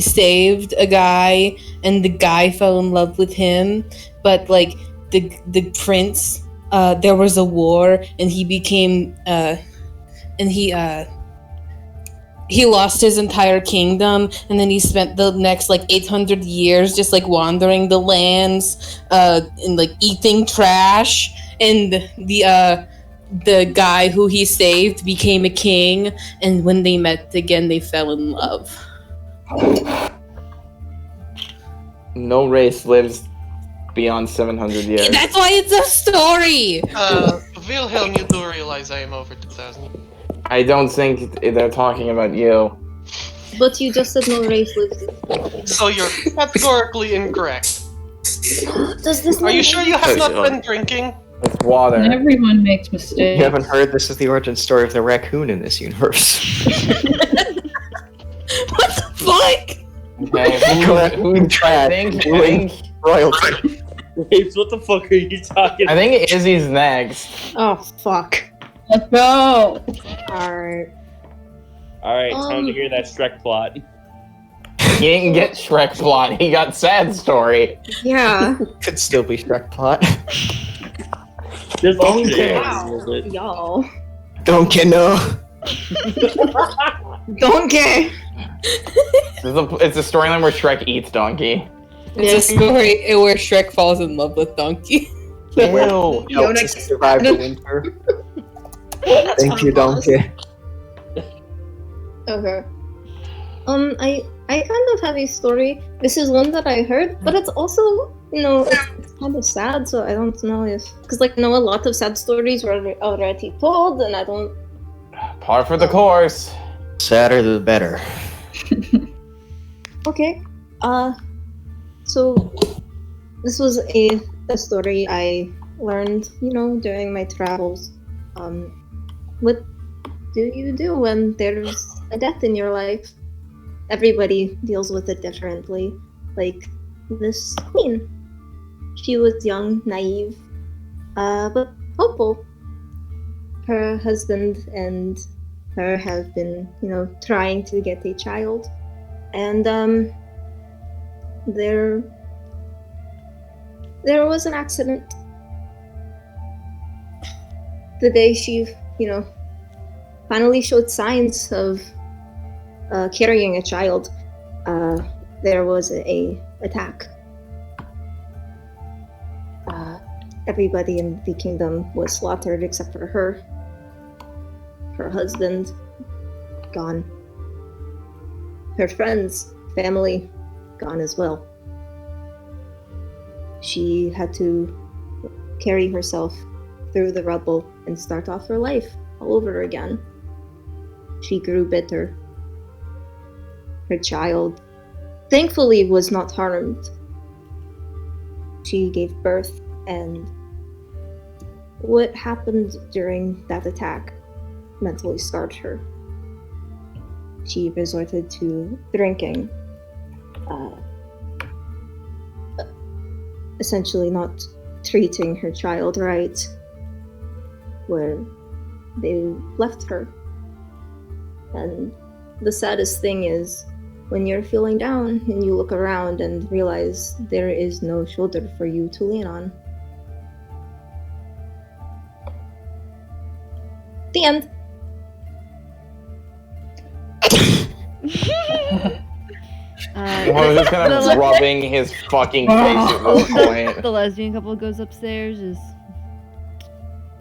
saved a guy, and the guy fell in love with him, but the prince, there was a war, and he became he lost his entire kingdom, and then he spent the next 800 years just wandering the lands, and eating trash, and the guy who he saved became a king, and when they met again, they fell in love. No race lives beyond 700 years. That's why it's a story! Wilhelm, you do realize I am over 2,000. I don't think they're talking about you. But you just said no race lives. So you're categorically incorrect. Does this Are you sure you have not been drinking? It's water. Everyone makes mistakes. You haven't heard this is the origin story of the raccoon in this universe. What the fuck? Okay, who tried? I think royalty. Rapes, what the fuck are you talking about? I think Izzy's next. Oh, fuck. Let's go! Alright. Alright, time to hear that Shrek plot. He didn't get Shrek plot, he got sad story. Yeah. Could still be Shrek plot. There's Donkey. Wow. Y'all. Donkey, no. Donkey! It's a storyline where Shrek eats Donkey. It's a story where Shrek falls in love with Donkey. Ew. Helps us survive the winter. Thank you, Donkey. Okay. I kind of have a story. This is one that I heard, but it's also, it's kind of sad, so I don't know if... Because, a lot of sad stories were already told, and I don't... Par for the course. Sadder the better. Okay. So, this was a story I learned, during my travels. What do you do when there's a death in your life? Everybody deals with it differently. Like this queen. She was young, naive, but hopeful. Her husband and her have been, trying to get a child. And there was an accident. The day she, finally showed signs of carrying a child, there was a attack. Everybody in the kingdom was slaughtered except for her. Her husband, gone. Her friends, family, gone as well. She had to carry herself through the rubble and start off her life all over again. She grew bitter. Her child, thankfully, was not harmed. She gave birth, and what happened during that attack mentally scarred her. She resorted to drinking, essentially not treating her child right, where they left her. And the saddest thing is when you're feeling down and you look around and realize there is no shoulder for you to lean on. The end. Well, just kind of rubbing his fucking face at this point. The lesbian couple goes upstairs.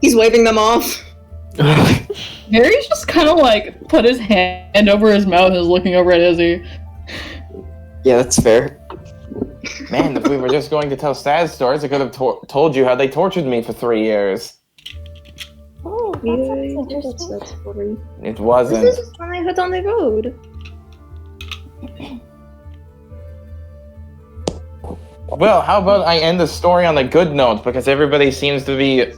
He's waving them off. Gary's just kind of like put his hand over his mouth and is looking over at Izzy. Yeah, that's fair. Man, if we were just going to tell sad stories, I could have told you how they tortured me for 3 years. Oh, that sounds interesting. That's story. It wasn't. This is when I hit on the road. Well, how about I end the story on a good note, because everybody seems to be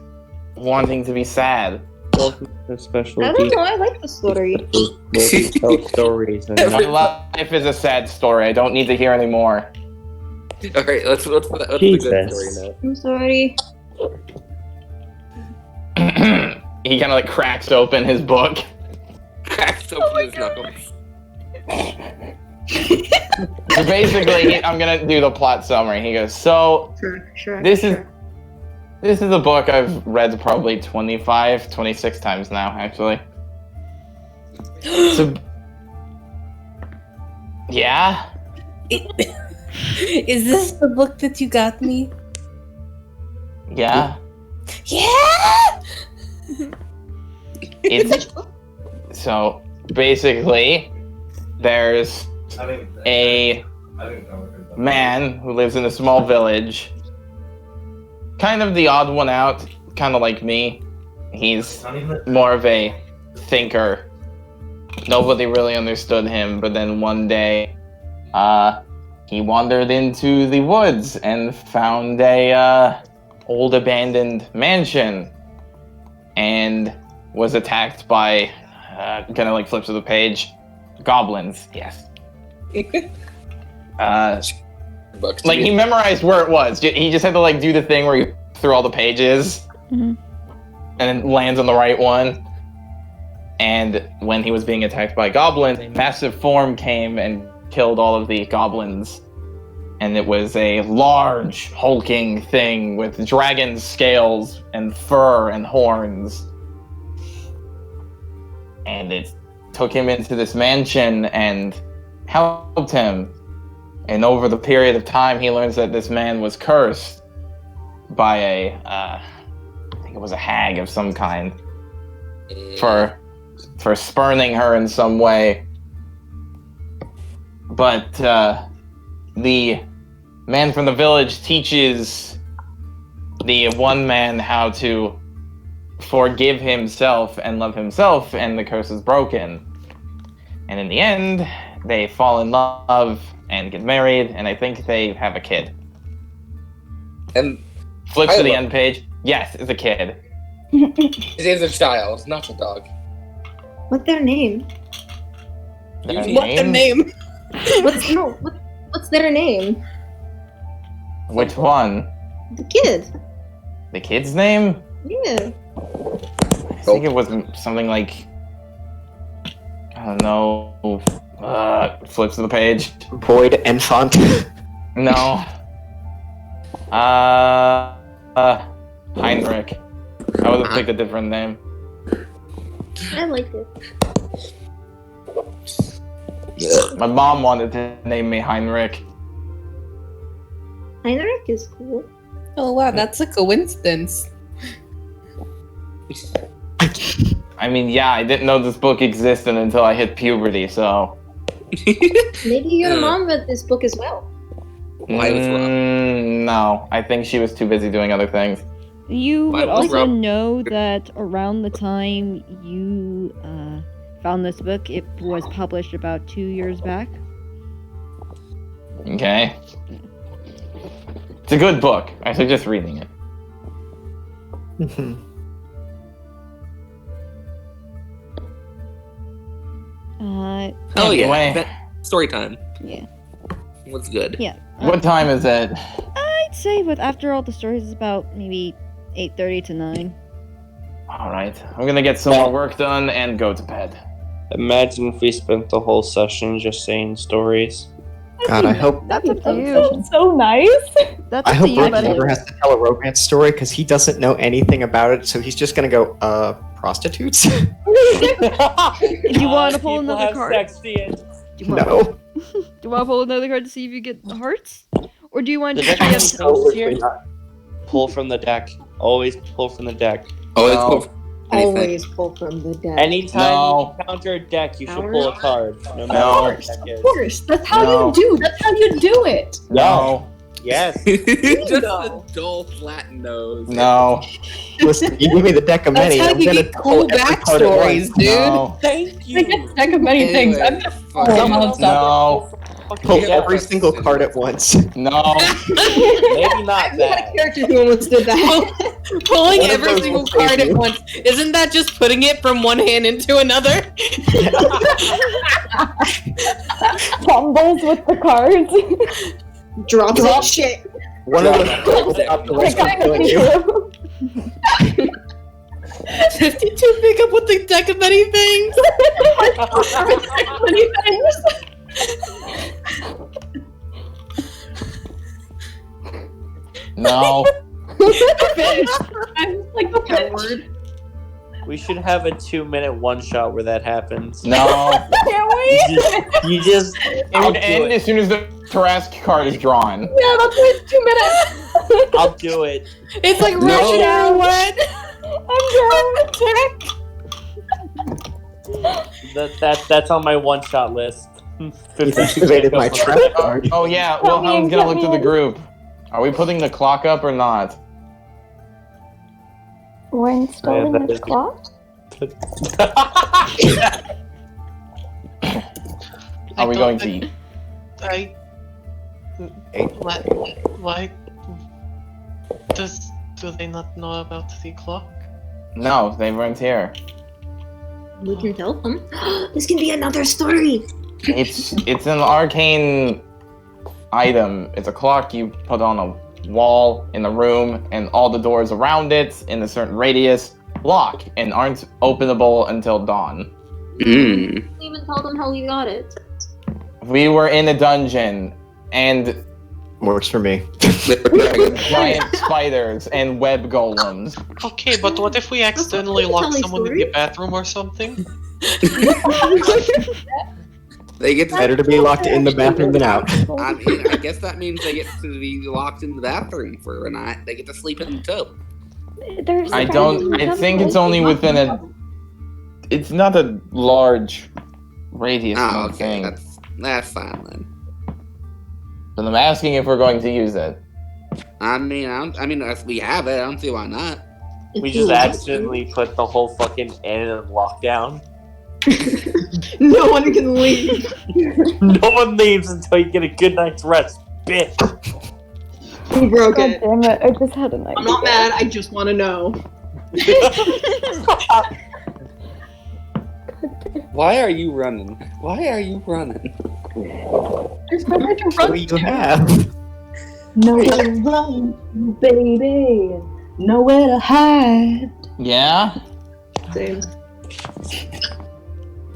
wanting to be sad. Welcome to special I don't know, I like the story. where we tell stories and My not life is a sad story. I don't need to hear any more. Alright, let's the good Jesus. story now. I'm sorry. He kind of like cracks open his book. Cracks open his knuckles. So basically, I'm gonna do the plot summary. He goes, so Sure. this is a book I've read probably 25, 26 times now, actually. So, yeah? Is this the book that you got me? Yeah? Yeah! It's so basically there's a man who lives in a small village, kind of the odd one out, kind of like me. He's more of a thinker. Nobody really understood him, but then one day he wandered into the woods and found a old abandoned mansion and was attacked by kind of like flips of the page, goblins. Yes. Like he memorized where it was. He just had to like do the thing where he threw all the pages and then lands on the right one. And when he was being attacked by goblins, a massive form came and killed all of the goblins. And it was a large, hulking thing with dragon scales and fur and horns. And it took him into this mansion and helped him. And over the period of time, he learns that this man was cursed by I think it was a hag of some kind, for spurning her in some way. But the man from the village teaches the one man how to forgive himself and love himself, and the curse is broken. And in the end, they fall in love and get married, and I think they have a kid. And flips to the end page. Yes, it's a kid. His name's a child, not a dog. What's their name? What's their name? What's their name? Which one? The kid. The kid's name? Yeah. I think it was something like, I don't know. Flips to the page. Void Enfant. No. Heinrich. I would have picked a different name. I like it. My mom wanted to name me Heinrich. Heinrich is cool. Oh wow, that's a coincidence. I mean, yeah, I didn't know this book existed until I hit puberty, so... Maybe your mom read this book as well. No, I think she was too busy doing other things. You Why would was also Rob- know that around the time you found this book, it was published about 2 years back. Okay. It's a good book. I suggest reading it. Oh Anyway. yeah. Story time. Yeah. What's good? Yeah. What time is it? I'd say, but after all the stories, it's about maybe 8:30 to 9. Alright, I'm gonna get some more work done and go to bed. Imagine if we spent the whole session just saying stories. God, I hope That's up to you. Sounds so nice. That's I up hope to you, Rick buddy. never has to tell a romance story because he doesn't know anything about it, so he's just gonna go, prostitutes? Do you want to pull another card? Do you want, No. do you want to pull another card to see if you get hearts? Or do you want to The just deck see is here. Pull from the deck. Always pull from the deck. Oh, it's No. cool. Anything. Always pull from the deck. Anytime No. you encounter a deck, you should Howard? pull a card, no matter No. what the deck Of is. course, that's how No. you do. That's how you do it. No. Yes. Just Bingo. a dull flat nose. No. Listen, you give me the deck of That's many. how I'm you gonna get pull cool every card at backstories, once. dude. No. Thank I you. get a deck of many things. I'm Anyway, gonna fuck. pull them No. Pull Yeah, every that's single silly. card at once. No. Maybe not We had a that. character who almost did that. Pulling One of every those single will save card at you. once. Isn't that just putting it from one hand into another? Combos with the cards. Drops that shit. One of them will stop the I rest from kind killing of you. do. 52 pick up with the deck of many things. many things. No. I'm like the coward. We should have a 2-minute one-shot where that happens. No. Can't wait. You just It I'll would do end it. as soon as the Tarrasque card is drawn. Yeah, that's like 2 minutes. I'll do it. It's like No. Russian roulette. That's on my one-shot list. You activated my trap card. Oh yeah, Help me Wilhelm's in, gonna get look me to the in. group. Are we putting the clock up or not? We're installing Yeah, that this is- clock. Are we going to eat? I. Why? Do they not know about the clock? No, they weren't here. We can tell them. This can be another story. It's an arcane item. It's a clock you put on a wall in the room, and all the doors around it in a certain radius lock and aren't openable until dawn. Mm. We even tell them how we got it. We were in a dungeon and Works for me. giant spiders and web golems. Okay, but what if we accidentally Tell lock me someone in story. the bathroom or something? They get to. Better to be locked in the bathroom than out. I mean, I guess that means they get to be locked in the bathroom for a night. They get to sleep in the tub. There's I think it's only within a. It's not a large radius Oh, of okay, thing. that's fine then. But I'm asking if we're going to use it. I mean, if we have it, I don't see why not. We just accidentally put the whole fucking inn in lockdown. No one can leave. No one leaves until you get a good night's rest, bitch. Who broke God it? damn it! I just had a night. I'm not mad. I just want to know. Why are you running? Why are you running? There's nowhere to What run. do you have? Nowhere to run, baby. Nowhere to hide. Yeah? Same.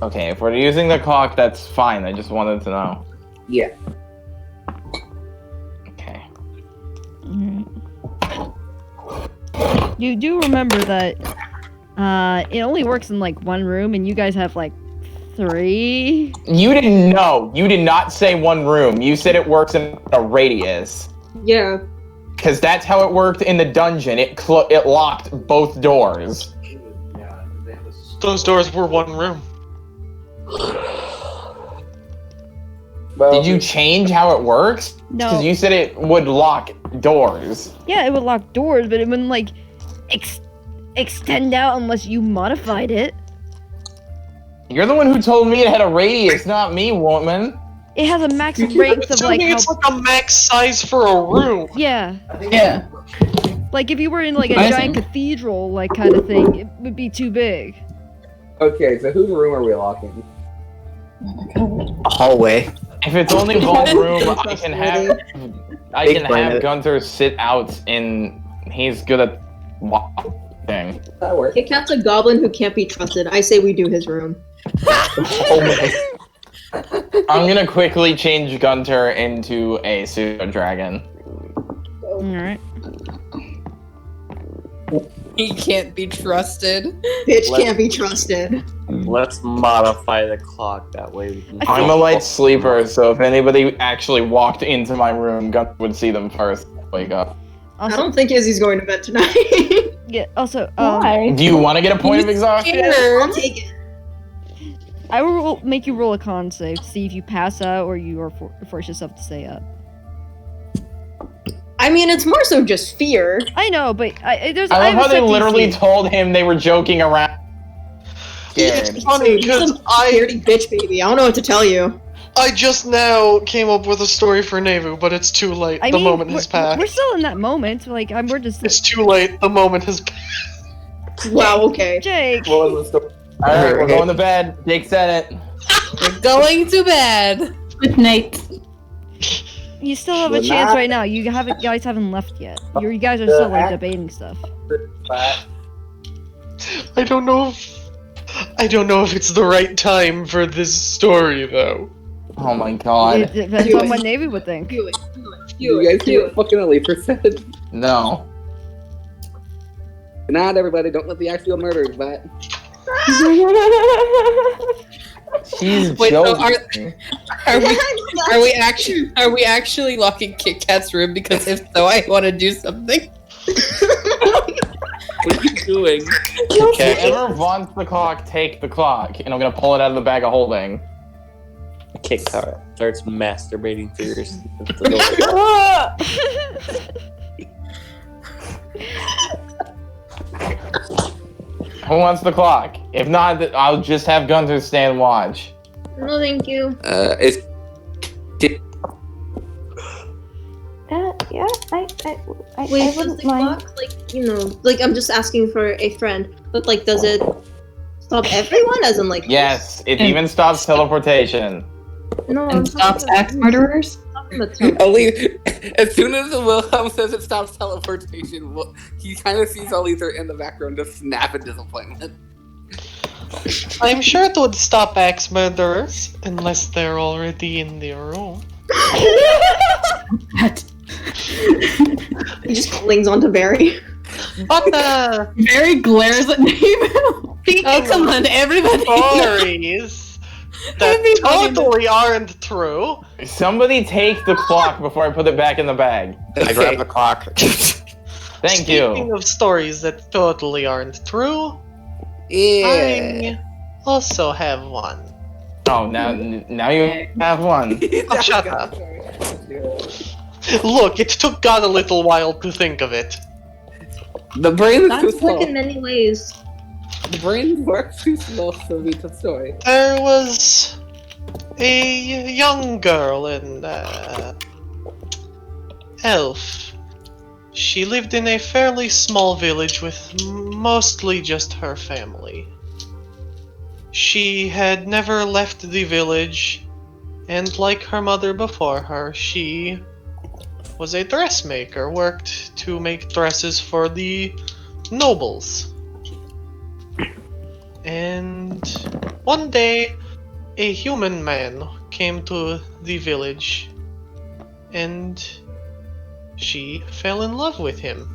Okay, if we're using the clock, that's fine. I just wanted to know. Yeah. Okay. You do remember that it only works in like one room, and you guys have like 3. You didn't know. You did not say one room. You said it works in a radius. Yeah. Because that's how it worked in the dungeon. It locked both doors. Those doors were one room. Did you change how it works? No. Because you said it would lock doors. Yeah, it would lock doors, but it wouldn't like extend out unless you modified it. You're the one who told me it had a radius, not me, woman. It has a max length of Tell like me how. it's like a max size for a room. Yeah, Yeah. like if you were in like a I giant think- cathedral like kind of thing, it would be too big. Okay, so whose room are we locking? A hallway. If it's only one room, I can have Big planet. Gunther sit out in. He's good at thing. That works. Kit Kat's a goblin who can't be trusted. I say we do his room. I'm gonna quickly change Gunter into a pseudo dragon. Alright. He can't be trusted. Bitch can't be trusted. Let's modify the clock that way we can. I'm a light sleeper, so if anybody actually walked into my room, Gunter would see them first. Wake up. I don't think Izzy's going to bed tonight. Yeah. Also, Why? Do you want to get a point of exhaustion? I'll take it. I will make you roll a con save to see if you pass out or you are force yourself to stay up. I mean, it's more so just fear. I know, but I love how they literally told him they were joking around. It's funny because scaredy bitch baby. I don't know what to tell you. I just now came up with a story for Nevu, but it's too late. The moment has passed. We're still in that moment. Like, we're just. It's too late. The moment has passed. Wow. Okay. Jake. What was the story? All right, we're going to bed. Jake said it. We're going to bed. With Nate. You still have a We're chance not- right now. You guys haven't left yet. You guys are still like debating stuff. I don't know if it's the right time for this story though. Oh my god. It depends Do on it. what Navy would think. Do it. You guys see what fucking Aletha said? No. Good night, everybody. Don't let the actual murderers bite. She's Wait, so joking. are we actually locking Kit Kat's room? Because if so, I want to do something. What are you doing? Whoever wants the clock, take the clock, and I'm gonna pull it out of the bag of holding. Kit Kat starts masturbating through your. Who wants the clock? If not, I'll just have Gunther stand watch. No, thank you. It's. Yeah, I Wait, does wouldn't the mind. clock, like, you know, like, I'm just asking for a friend, but, like, does it stop everyone? As in, like, Yes, it even stops teleportation. no, I'm And stops talking axe murderers? Aletha, as soon as Wilhelm says it stops teleportation, he kind of sees Aletha in the background just snap in disappointment. I'm sure it would stop axe murderers unless they're already in their room. He just clings onto Barry. But Barry glares at Nate. Oh, come on, everybody. stories that totally aren't true. Somebody take the clock before I put it back in the bag. I grab the clock. Thank Speaking you. of stories that totally aren't true, Yeah. I also have one. Oh, now you have one. Oh, shut up. Look, it took God a little while to think of it. The brain is too That's slow. like in many ways. The brain works too slow for me to story. There was a young girl in Elf. She lived in a fairly small village with mostly just her family. She had never left the village, and like her mother before her, she was a dressmaker, worked to make dresses for the nobles. And one day, a human man came to the village, and she fell in love with him.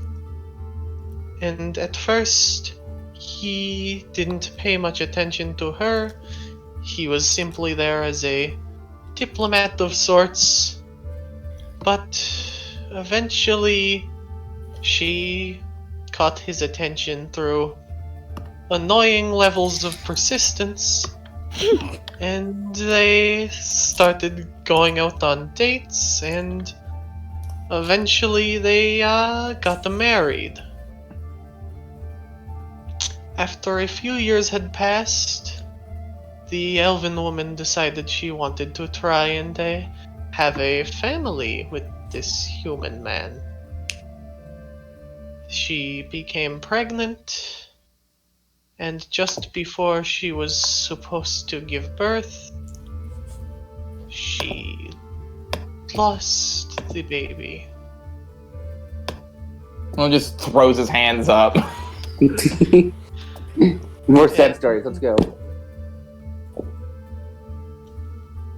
And at first, he didn't pay much attention to her. He was simply there as a diplomat of sorts. But eventually, she caught his attention through annoying levels of persistence. And they started going out on dates, and eventually they got married. After a few years had passed, the elven woman decided she wanted to try and have a family with this human man. She became pregnant, and just before she was supposed to give birth, she lost the baby. He just throws his hands up. More sad stories. Let's go.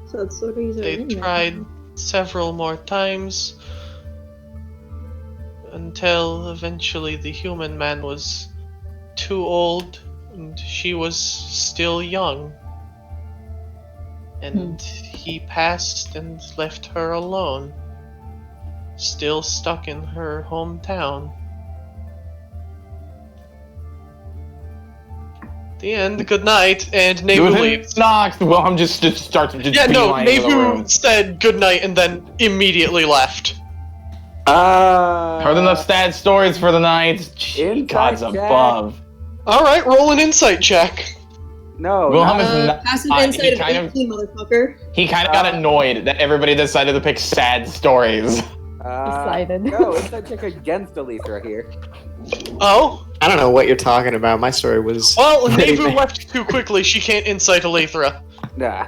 So that's stories are They in there. tried several more times until eventually the human man was too old and she was still young. And he passed and left her alone. still stuck in her hometown. The end. Good night, and Nevu leaves. Knocked. Wilhelm just starts Yeah, no, beelining to the room. Nevu said good night and then immediately left. Heard enough sad stories for the night. Gods check. above. Alright, roll an insight check. No. Wilhelm is not. Passive insight of 18, motherfucker. He kind of got annoyed that everybody decided to pick sad stories. Decided. No, insight check against Alethra here. Oh? I don't know what you're talking about. My story was. Well, pretty Nevu bad. left too quickly. She can't insight Alethra. Nah.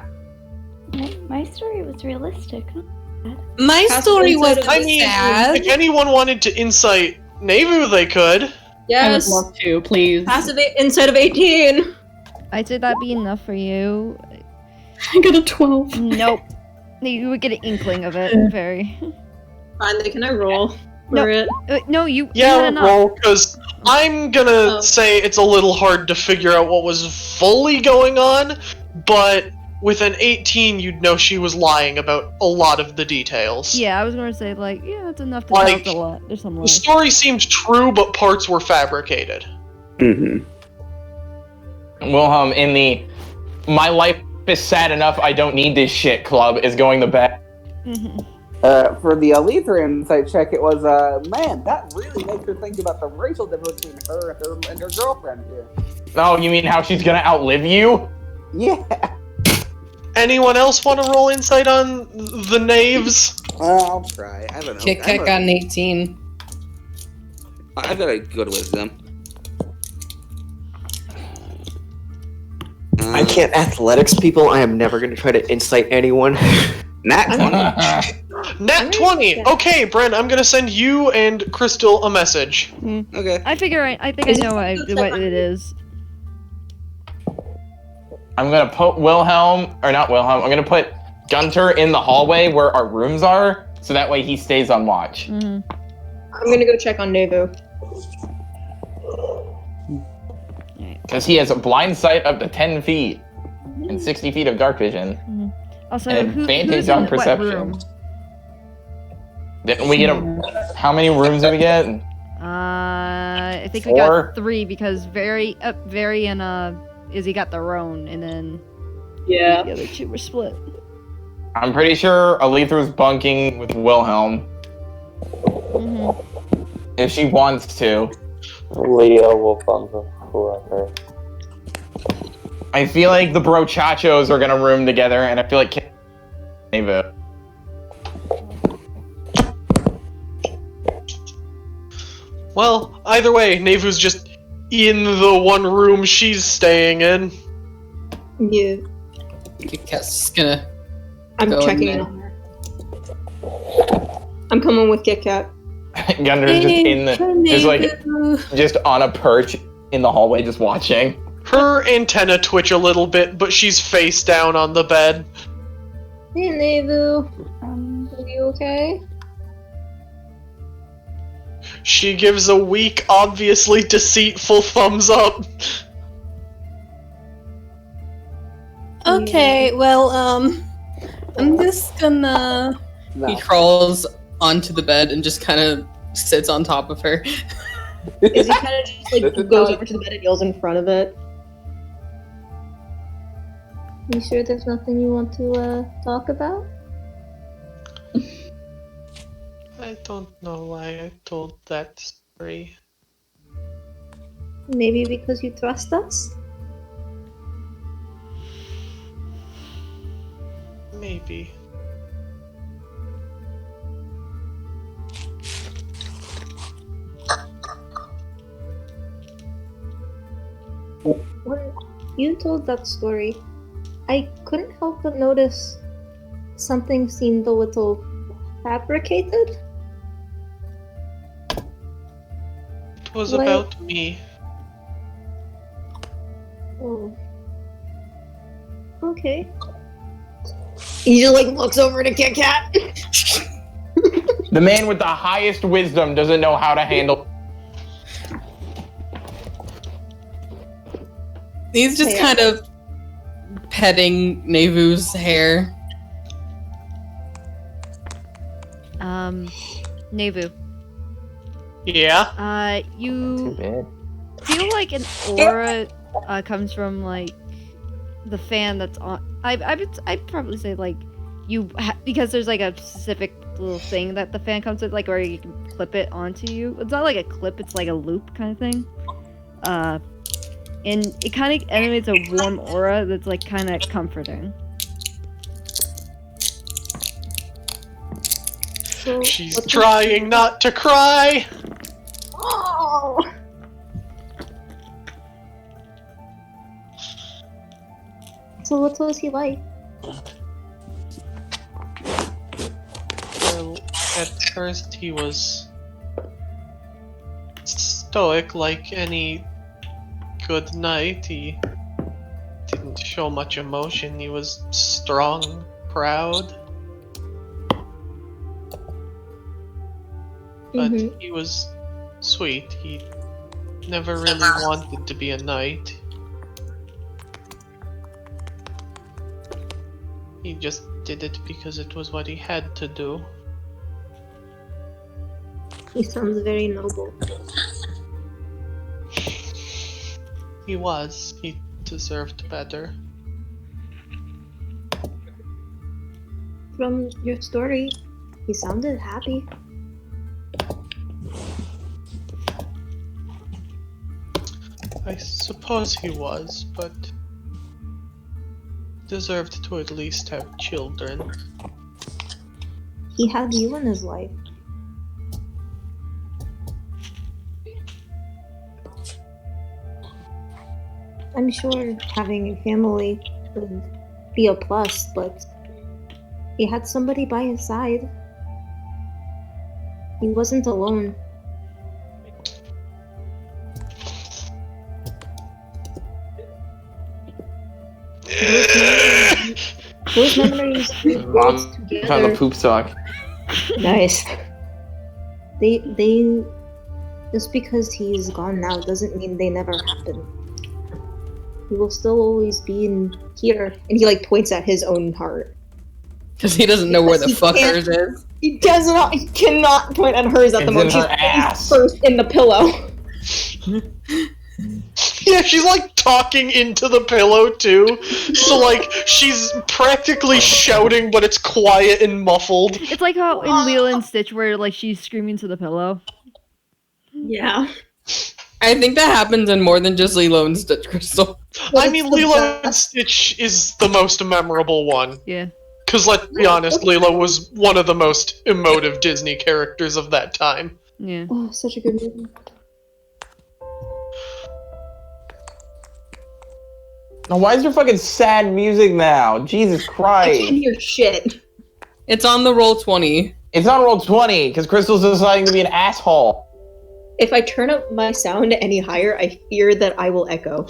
My story was realistic. My story was I mean, sad. if anyone wanted to insight Nevu, they could. I would Yes. love to, please. Passive insight of 18. I'd say that'd be enough for you. I got a 12. Nope. You would get an inkling of it. Very. Finally, can I roll for No. it? No, you. you Yeah, had enough. roll, because I'm gonna say it's a little hard to figure out what was fully going on, but with an 18, you'd know she was lying about a lot of the details. Yeah, I was gonna say like, yeah, that's enough to Like, tell a lot. There's some The lies. story seemed true, but parts were fabricated. Mm-hmm. Wilhelm in the "my life is sad enough, I don't need this shit" club is going to bed. For the Alethra insight check, it was, man, that really makes her think about the racial difference between her and her girlfriend here. Oh, you mean how she's gonna outlive you? Yeah. Anyone else want to roll insight on the knaves? I'll try. I don't know. Kit Kat got an 18. I've got a good wisdom. I can't athletics people. I am never going to try to insight anyone. Nat 20. Nat 20! Okay, Bren, I'm gonna send you and Crystal a message. Okay. I figure. I think I know what it is. I'm gonna put Wilhelm, or not Wilhelm, I'm gonna put Gunter in the hallway where our rooms are, so that way he stays on watch. I'm gonna go check on Nevu. Because he has a blind sight up to 10 feet and 60 feet of dark vision. Also, and advantage who's on in what perception. room? Didn't we get how many rooms did we get? I think we 4? got 3 because Very and Izzy got their own, and then Yeah. the other 2 were split. I'm pretty sure Alethra's bunking with Wilhelm. If she wants to. Leo will bump whoever. I feel like the brochachos are gonna room together, and I feel like Neva. Well, either way, Nevu's just in the one room she's staying in. Yeah. Kit Kat's just gonna. I'm go checking in in on her. I'm coming with Kit Kat. Gunner's just in the, just like, just on a perch in the hallway, just watching. Her antenna twitch a little bit, but she's face down on the bed. Hey, Nevu. Are you okay? She gives a weak, obviously deceitful thumbs up. Okay, well, I'm just gonna. He crawls onto the bed and just kind of sits on top of her. Is he kind of just like goes over to the bed and kneels in front of it? You sure there's nothing you want to talk about? I don't know why I told that story. Maybe because you trust us? Maybe. When you told that story, I couldn't help but notice something seemed a little fabricated. It was What? about me. Oh. Okay. He just like looks over to Kit Kat. The man with the highest wisdom doesn't know how to handle. He's just kind of petting Nevu's hair. Nevu. Yeah. Too You bad. feel like an aura comes from like the fan that's on. I'd probably say like because there's like a specific little thing that the fan comes with, like where you can clip it onto you. It's not like a clip; it's like a loop kind of thing. And it kind of emanates a warm aura that's like kind of comforting. So, She's what's trying not to cry. Oh! So what was he like? Well, at first he was stoic like any good knight. He didn't show much emotion. He was strong, proud. But he was sweet. He never really wanted to be a knight. He just did it because it was what he had to do. He sounds very noble. He was. He deserved better. From your story, he sounded happy. I suppose he was, but deserved to at least have children. He had you in his life. I'm sure having a family would be a plus, but he had somebody by his side. He wasn't alone. Those memories Mom together. found the poop sock. Nice. They just because he's gone now doesn't mean they never happened. He will still always be in here, and he like points at his own heart. Because he doesn't know where the He fuck can't- hers is. He does not. He cannot point at hers at the It's moment. in She's her ass. first in the pillow. Yeah, she's like talking into the pillow too. So like she's practically shouting, but it's quiet and muffled. It's like how in Lilo and Stitch where like she's screaming to the pillow. Yeah. I think that happens in more than just Lilo and Stitch, Crystal. I mean, Lilo and Stitch is the most memorable one. Yeah. Because let's be honest, Lilo was one of the most emotive Disney characters of that time. Yeah. Oh, such a good movie. Now, why is there fucking sad music now? Jesus I Christ. can't hear shit. It's on the roll 20. It's on roll 20, because Crystal's deciding to be an asshole. If I turn up my sound any higher, I fear that I will echo.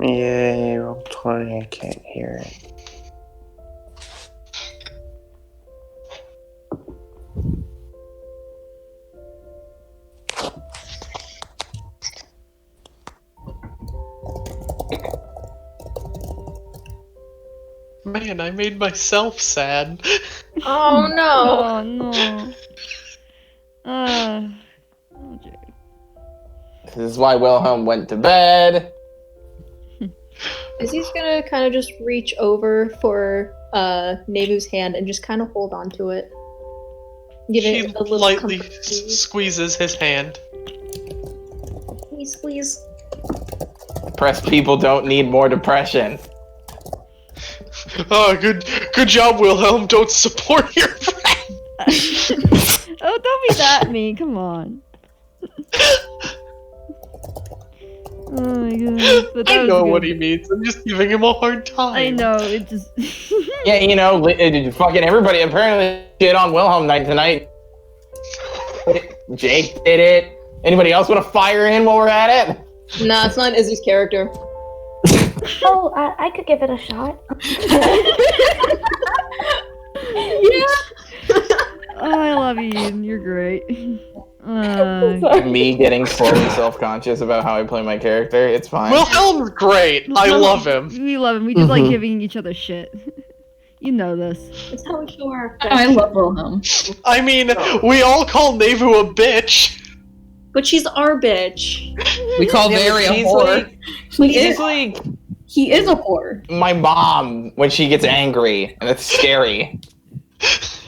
Yeah, roll 20, I can't hear it. Man, I made myself sad. Oh no! Oh no. Oh, Jay. This is why Wilhelm went to bed. Izzy's gonna kind of just reach over for Nebu's hand and just kind of hold on to it. Give She it a little lightly comfort squeeze. squeezes his hand. Please squeeze. Depressed people don't need more depression. Oh, good job, Wilhelm. Don't support your friend. Oh, don't be that mean. Come on. Oh my god. But that I was know good. what he means. I'm just giving him a hard time. I know. It just. Yeah, you know, fucking everybody apparently shit on Wilhelm night tonight. Jake did it. Anybody else want to fire in while we're at it? Nah, it's not Izzy's character. Oh, I could give it a shot. Oh, I love you, Eden. You're great. Me getting fully self-conscious about how I play my character. It's fine. Wilhelm's great. I love him. We love him. We just like giving each other shit. You know this. That's how we show our I affection. love Wilhelm. I mean, we all call Nevu a bitch. But she's our bitch. We call Yeah, but Barry a she's whore. She's like He is a whore. my mom when she gets angry, and it's scary.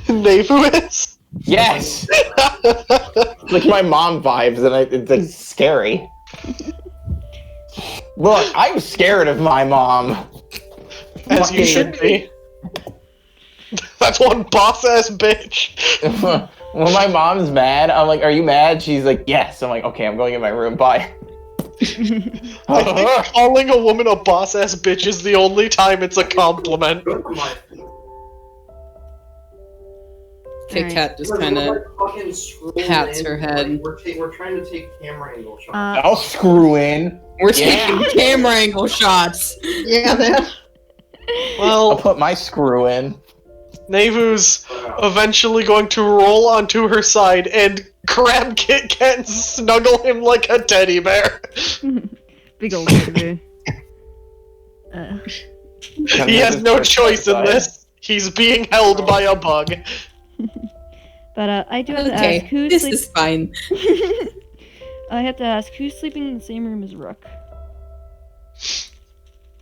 Nevu is? Yes! Like my mom vibes, and it's like scary. Look, I'm scared of my mom. As you should be. That's one boss-ass bitch. When my mom's mad, I'm like, "Are you mad?" She's like, "Yes." I'm like, "Okay, I'm going in my room. Bye." I think calling a woman a boss-ass bitch is the only time it's a compliment. Kit Kat just kind of pats her head. We're trying to take camera angle shots. I'll screw in. We're taking camera angle shots. Yeah, man. I'll Well, put my screw in. Nevu's eventually going to roll onto her side and grab Kit Kat and snuggle him like a teddy bear. Big old baby. He has no choice in this. He's being held by a bug. But I do have to Okay, ask who's this sleep- is fine. I have to ask who's sleeping in the same room as Rook.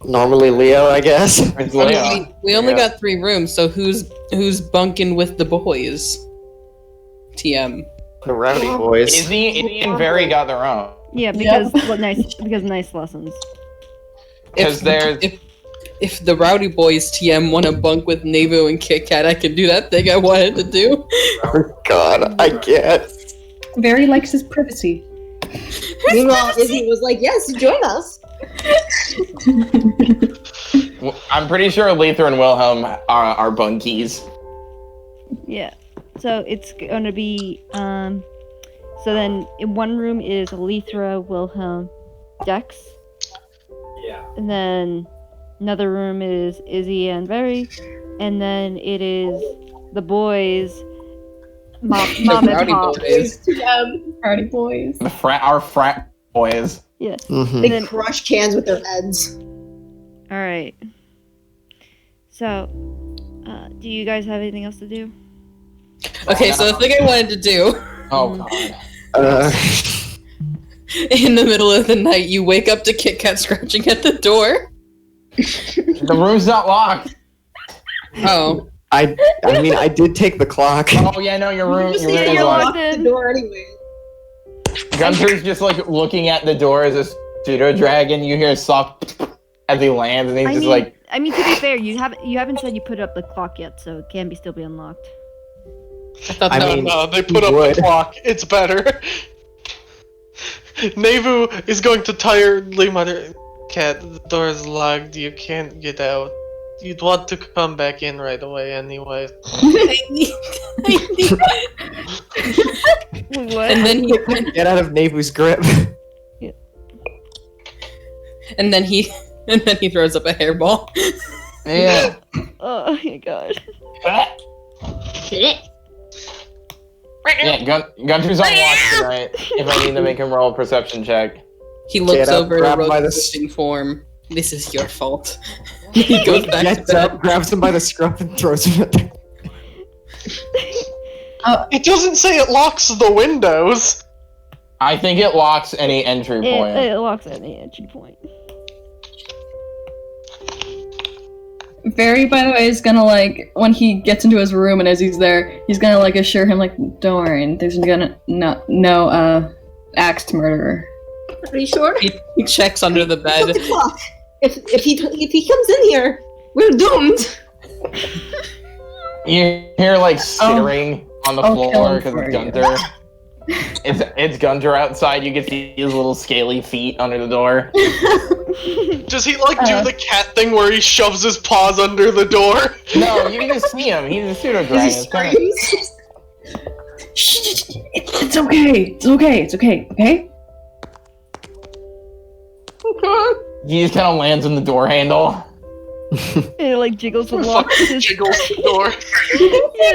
Normally Leo, I guess. It's I Leo. mean, we only got 3 rooms, so who's bunking with the boys? TM. The rowdy boys. Izzy and Barry got their own. Yeah, because nice lessons. Because there's If the rowdy boys TM want to bunk with Nevu and Kit Kat, I can do that thing I wanted to do. Oh God, I can't. Very likes his privacy. Meanwhile, Izzy was like, yes, join us. I'm pretty sure Lether and Wilhelm are bunkies. Yeah. So it's gonna be so then in one room is Alethra, Wilhelm, Dex. Yeah. And then another room is Izzy and Barry. And then it is the boys, Mom and rowdy Pop. boys. Party boys. Our frat boys. Yeah. Mhm. They then- crush cans with their heads. All right. So, do you guys have anything else to do? Okay, so the thing I wanted to do, Oh God. in the middle of the night, you wake up to Kit Kat scratching at the door. The room's not locked. Oh. I mean, I did take the clock. Oh yeah, no, your room is you're locked. locked The door anyway. Gunter's just like looking at the door as a pseudo dragon. You hear a soft as he lands, and he's just like, I mean, to be fair, you haven't said you put up the clock yet, so it can still be unlocked. I thought I that mean, No, they put you up would. the clock. It's better. Nevu is going to tiredly mutter, "Cat, the door is locked. You can't get out. You'd want to come back in right away anyway." What? And then he Get out of Nevu's grip. and then he throws up a hairball. yeah. Oh my god. Yeah, Gunter's on watch tonight. If I need to make him roll a perception check. He looks Get up, over grab at him by the Rose's in form. This is your fault. He goes back to Gets bed. up, grabs him by the scruff, and throws him at the... It doesn't say it locks the windows. I think it locks any entry point. It locks at any entry point. Barry, by the way, is gonna like when he gets into his room and as he's there, he's gonna like assure him like, "Don't worry, there's gonna no axed murderer." Are you sure? He checks under the Pick up bed. the clock. If he comes in here, we're doomed. You hear like skittering on the I'll kill floor him because for it's you. Gunter. It's Gunter outside. You can see his little scaly feet under the door. Does he like do the cat thing where he shoves his paws under the door? No, you can just see him. He's a pseudo dragon. He It's kinda- screams. It's okay. It's okay. Okay. He just kind of lands in the door handle. It like jiggles the Fucking lock. jiggles the door.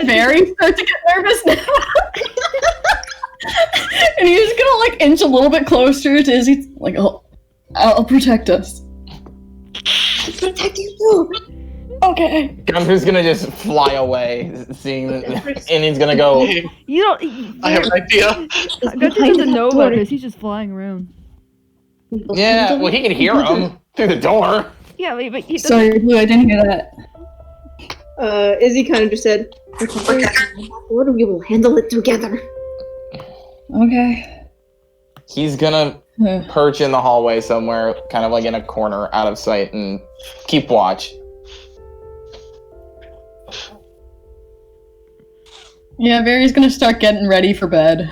Barry starts to get nervous now. And he's gonna like inch a little bit closer to Izzy, like, I'll protect us. Protect you too. Okay. Gunther's gonna just fly away, seeing, and he's gonna go. You don't. I have an idea. Gunther doesn't know about this. He's just flying around. Yeah, well, he can hear him through the door. Yeah, but he doesn't. Sorry, Blue, I didn't hear that. Izzy kind of just said, "What we will handle it together." Okay. He's gonna perch in the hallway somewhere, kind of like in a corner, out of sight, and keep watch. Yeah, Barry's gonna start getting ready for bed.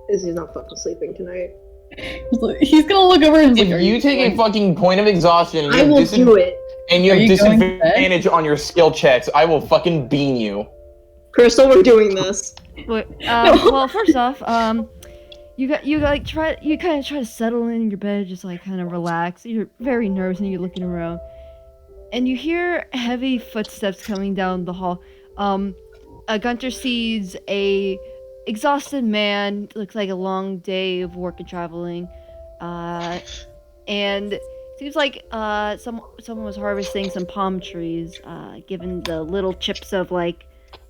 Izzy's not fucking sleeping tonight. He's gonna look over and If you take a fucking point of exhaustion, and I will do it. And you Are have you going to bed? disadvantage on your skill checks, I will fucking bean you. Crystal, we're doing this. Well, first off, you kind of try to settle in your bed, just like kind of relax. You're very nervous and you're looking around, and you hear heavy footsteps coming down the hall. Gunther sees a exhausted man. Looks like a long day of work and traveling, and seems like someone was harvesting some palm trees, given the little chips of like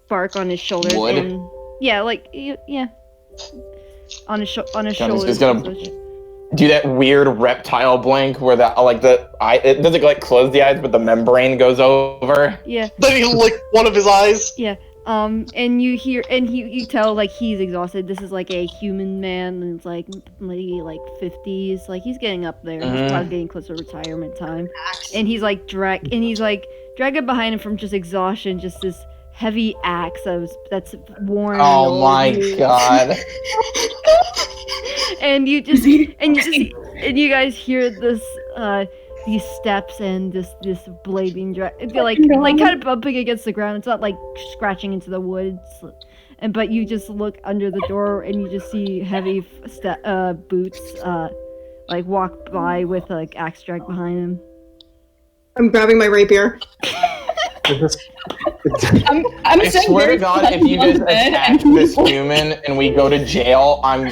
bark on his shoulders. Wood? And yeah, like yeah, on his Gunther's shoulders. just gonna do that weird reptile blink where the eye, it doesn't like close the eyes, but the membrane goes over. Yeah. Then he licked one of his eyes. Yeah. And you hear, and you tell like he's exhausted. This is like a human man, and it's like maybe like 50s. Like he's getting up there. He's probably getting close to retirement time. And he's like dragging behind him from just exhaustion, just this heavy axe that's worn. Oh my god. and you guys hear this these steps and this blading like kind of bumping against the ground. It's not like scratching into the woods, but you just look under the door and you just see heavy boots like walk by with like axe drag behind him. I'm grabbing my rapier. I swear to God, if you just attack this human and we go to jail, I'm.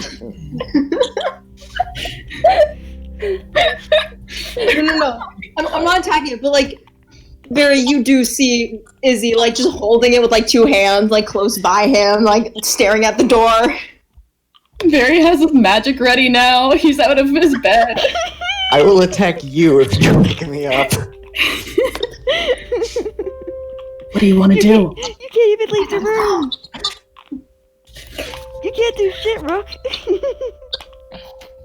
No. I'm not attacking it, but like, Barry, you do see Izzy like just holding it with like two hands, like close by him, like staring at the door. Barry has his magic ready now. He's out of his bed. I will attack you if you wake me up. What do you want to do? You can't even leave the room. You can't do shit, Rook.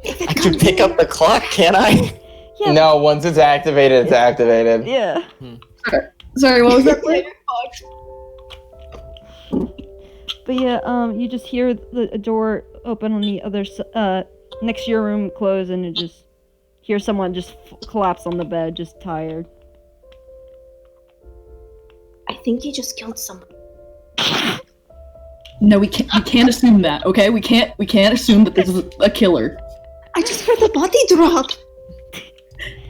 I can pick up the clock, can't I? Yeah. No, once it's activated, it's activated. Yeah. Sorry, what was that? But yeah, you just hear the door open on the other next to your room close, and you just hear someone just collapse on the bed, just tired. I think he just killed someone. No, we can't assume that. Okay, we can't assume that this is a killer. I just heard the body drop.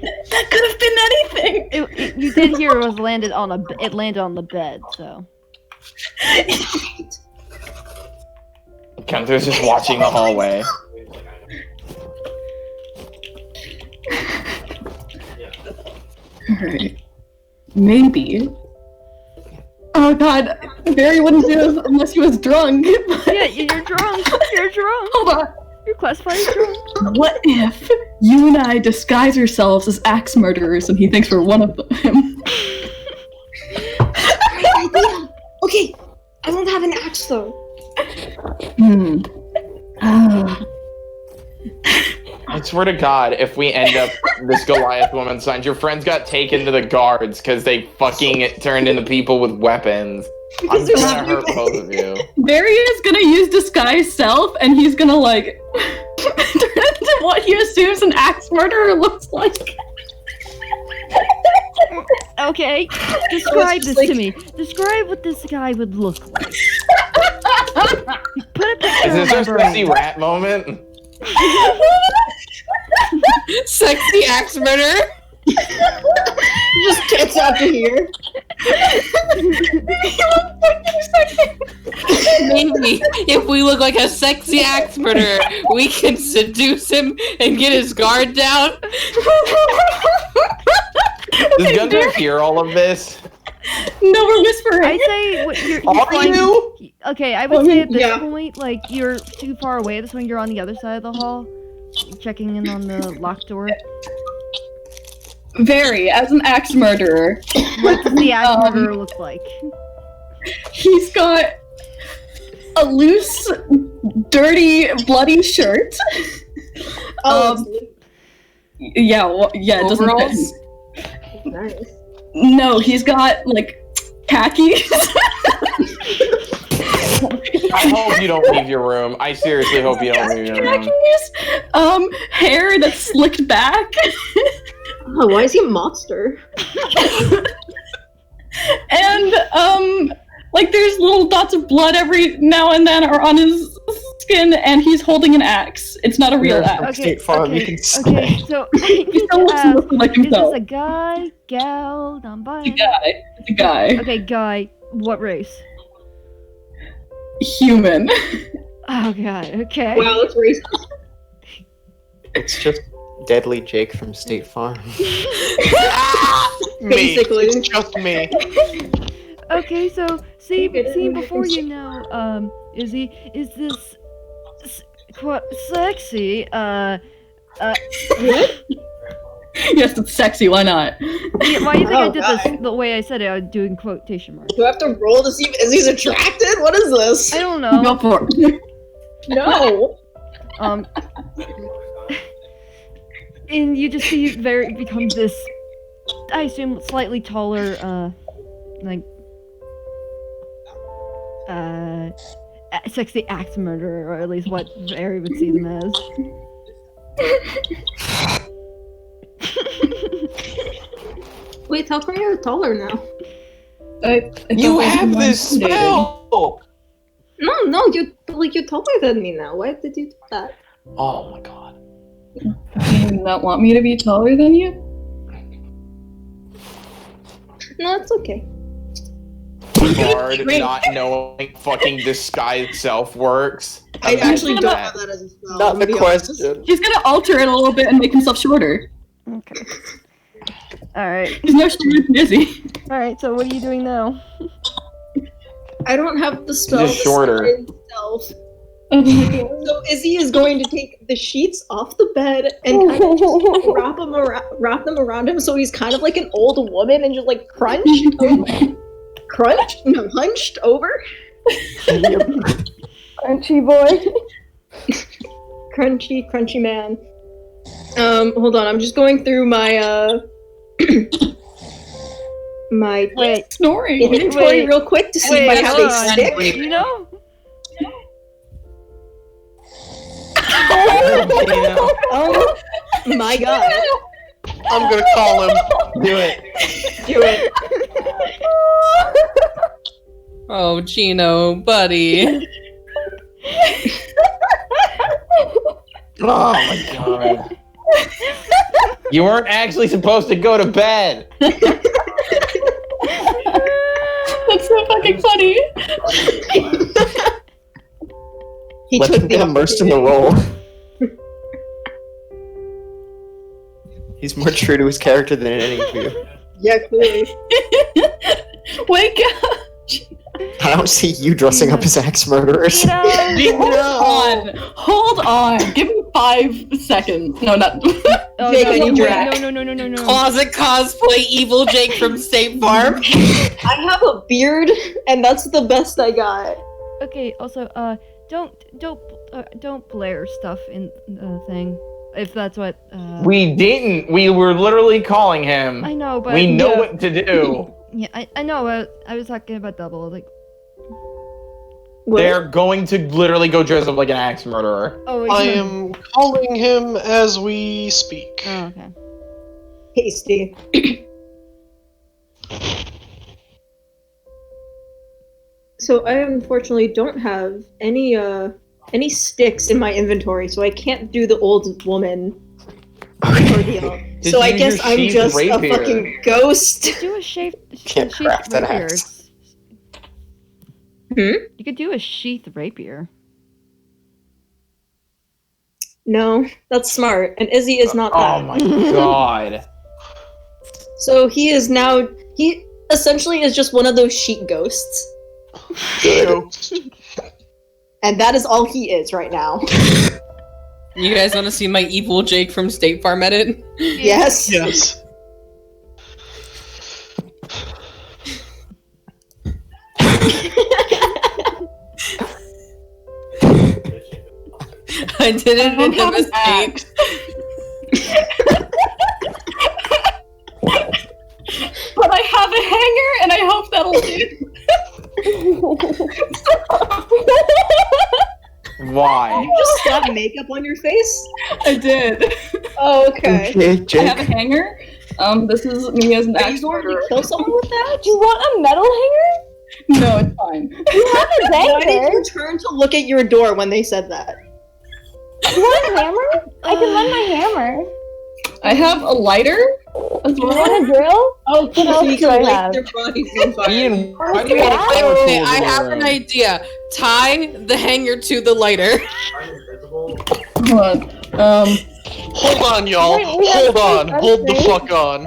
That could have been anything. You did hear it landed on the bed, so. Gunther's just watching the hallway. Alright. Maybe. Oh god, Barry wouldn't do this unless he was drunk. Yeah, you're drunk. You're drunk. Hold on. You're classified as drunk. What if you and I disguise ourselves as axe murderers and he thinks we're one of them? Great idea. Okay, I don't have an axe though. I swear to God, if we end up this Goliath woman signs, your friends got taken to the guards because they fucking turned into people with weapons. I'm gonna hurt both of you. Barry is gonna use disguise self, and he's gonna like turn into what he assumes an axe murderer looks like. Okay, describe this to me. Describe what this guy would look like. Put a picture Is this our sexy rat moment? Sexy axe murderer. Just gets out to here. Maybe if we look like a sexy axe murderer, we can seduce him and get his guard down. Does Gunther hear all of this? No, we're whispering. I say what you're Are flying. you? Okay, I would say at this Yeah. point, like you're too far away. This one, you're on the other side of the hall, checking in on the locked door. Very, as an axe murderer. What does the axe murderer look like? He's got a loose, dirty, bloody shirt. Yeah, it doesn't Overalls? fit. Nice. No, he's got like khakis. I hope you don't leave your room. I seriously hope you don't leave your room. khakis. Hair that's slicked back. Oh, why is he a monster? And like there's little dots of blood every now and then are on his skin, and he's holding an axe. It's not a real axe. Okay, Farm, okay, you can okay, so I He need still to looks ask, nothing like is this himself. a guy, gal, non-binary? It's a guy. Okay, guy. What race? Human. Oh god, okay. Wow, that's racist. It's just Deadly Jake from State Farm. Basically. It's just me. Okay, so see before you know, is this quite sexy? Yes, it's sexy. Why not? Yeah, why do you think I Oh, did God. this the way I said it? I was doing quotation marks. Do I have to roll to see if Izzy's attracted? What is this? I don't know. Go for it. No. And you just see it becomes this, I assume, slightly taller, sexy axe murderer, or at least what Barry would see them as. Wait, how come you're taller now? You have this spell! No, you're taller than me now. Why did you do that? Oh my god. You do not want me to be taller than you? No, it's okay. Bard not knowing fucking disguise self works. I actually don't Imagine have that as a spell. Not I'm the gonna be honest. question. He's gonna alter it a little bit and make himself shorter. Okay. Alright. He's no shorter than Izzy. Alright, so what are you doing now? I don't have the spell. Just shorter. Itself. So Izzy is going to take the sheets off the bed and kind of just wrap them around him, so he's kind of like an old woman and just like hunched over. Crunchy boy. Crunchy man. Hold on, I'm just going through my my Snoring. inventory real quick to see if I have a stick. You know? Oh my god. I'm gonna call him. Do it. Do it. Oh, Gino, buddy. Oh my god. You weren't actually supposed to go to bed. That's so fucking funny. He Let took him the get immersed in the role. He's more true to his character than any of you. Yeah, clearly. Wake up. I don't see you dressing up as axe murderers. Hold on. Give me 5 seconds. No, not. Oh, Jake, I need your no. Closet cosplay evil Jake from State Farm. I have a beard, and that's the best I got. Okay, also, don't blare stuff in the thing. If that's what, We didn't. We were literally calling him. I know, but... We know what to do. Yeah, I know, I was talking about double, like... They're going to literally go dress up like an axe murderer. Oh, I am calling him as we speak. Oh, okay. Hasty. So I unfortunately don't have any sticks in my inventory, so I can't do the old woman ordeal. So I guess I'm just a fucking ghost. Do a sheath Can't craft an rapier. axe. You could do a sheath rapier. No, that's smart. And Izzy is not that. Oh my god. So he essentially is just one of those sheet ghosts. Ghost. And that is all he is right now. You guys want to see my evil Jake from State Farm edit? Yes. Yes. I did it in a mistake. But I have a hanger, and I hope that'll do. Why? You just slap makeup on your face? I did. Oh, okay. Okay, I have a Jake. hanger. This is me as an Are you axe going to murderer. kill someone with that? Do you want a metal hanger? No, it's fine. You have a Why did hanger. you turn to look at your door when they said that? You want a hammer? I can lend my hammer. I have a lighter as You well. want a drill? Oh, What else so you do I can light have? their bodies on fire. Ian, why do you Yeah. have a Okay, clothes I in your have an room? idea. Tie the hanger to the lighter. Hold on. Hold on, y'all. Wait, we have Hold on. to Hold the upgrade. fuck on.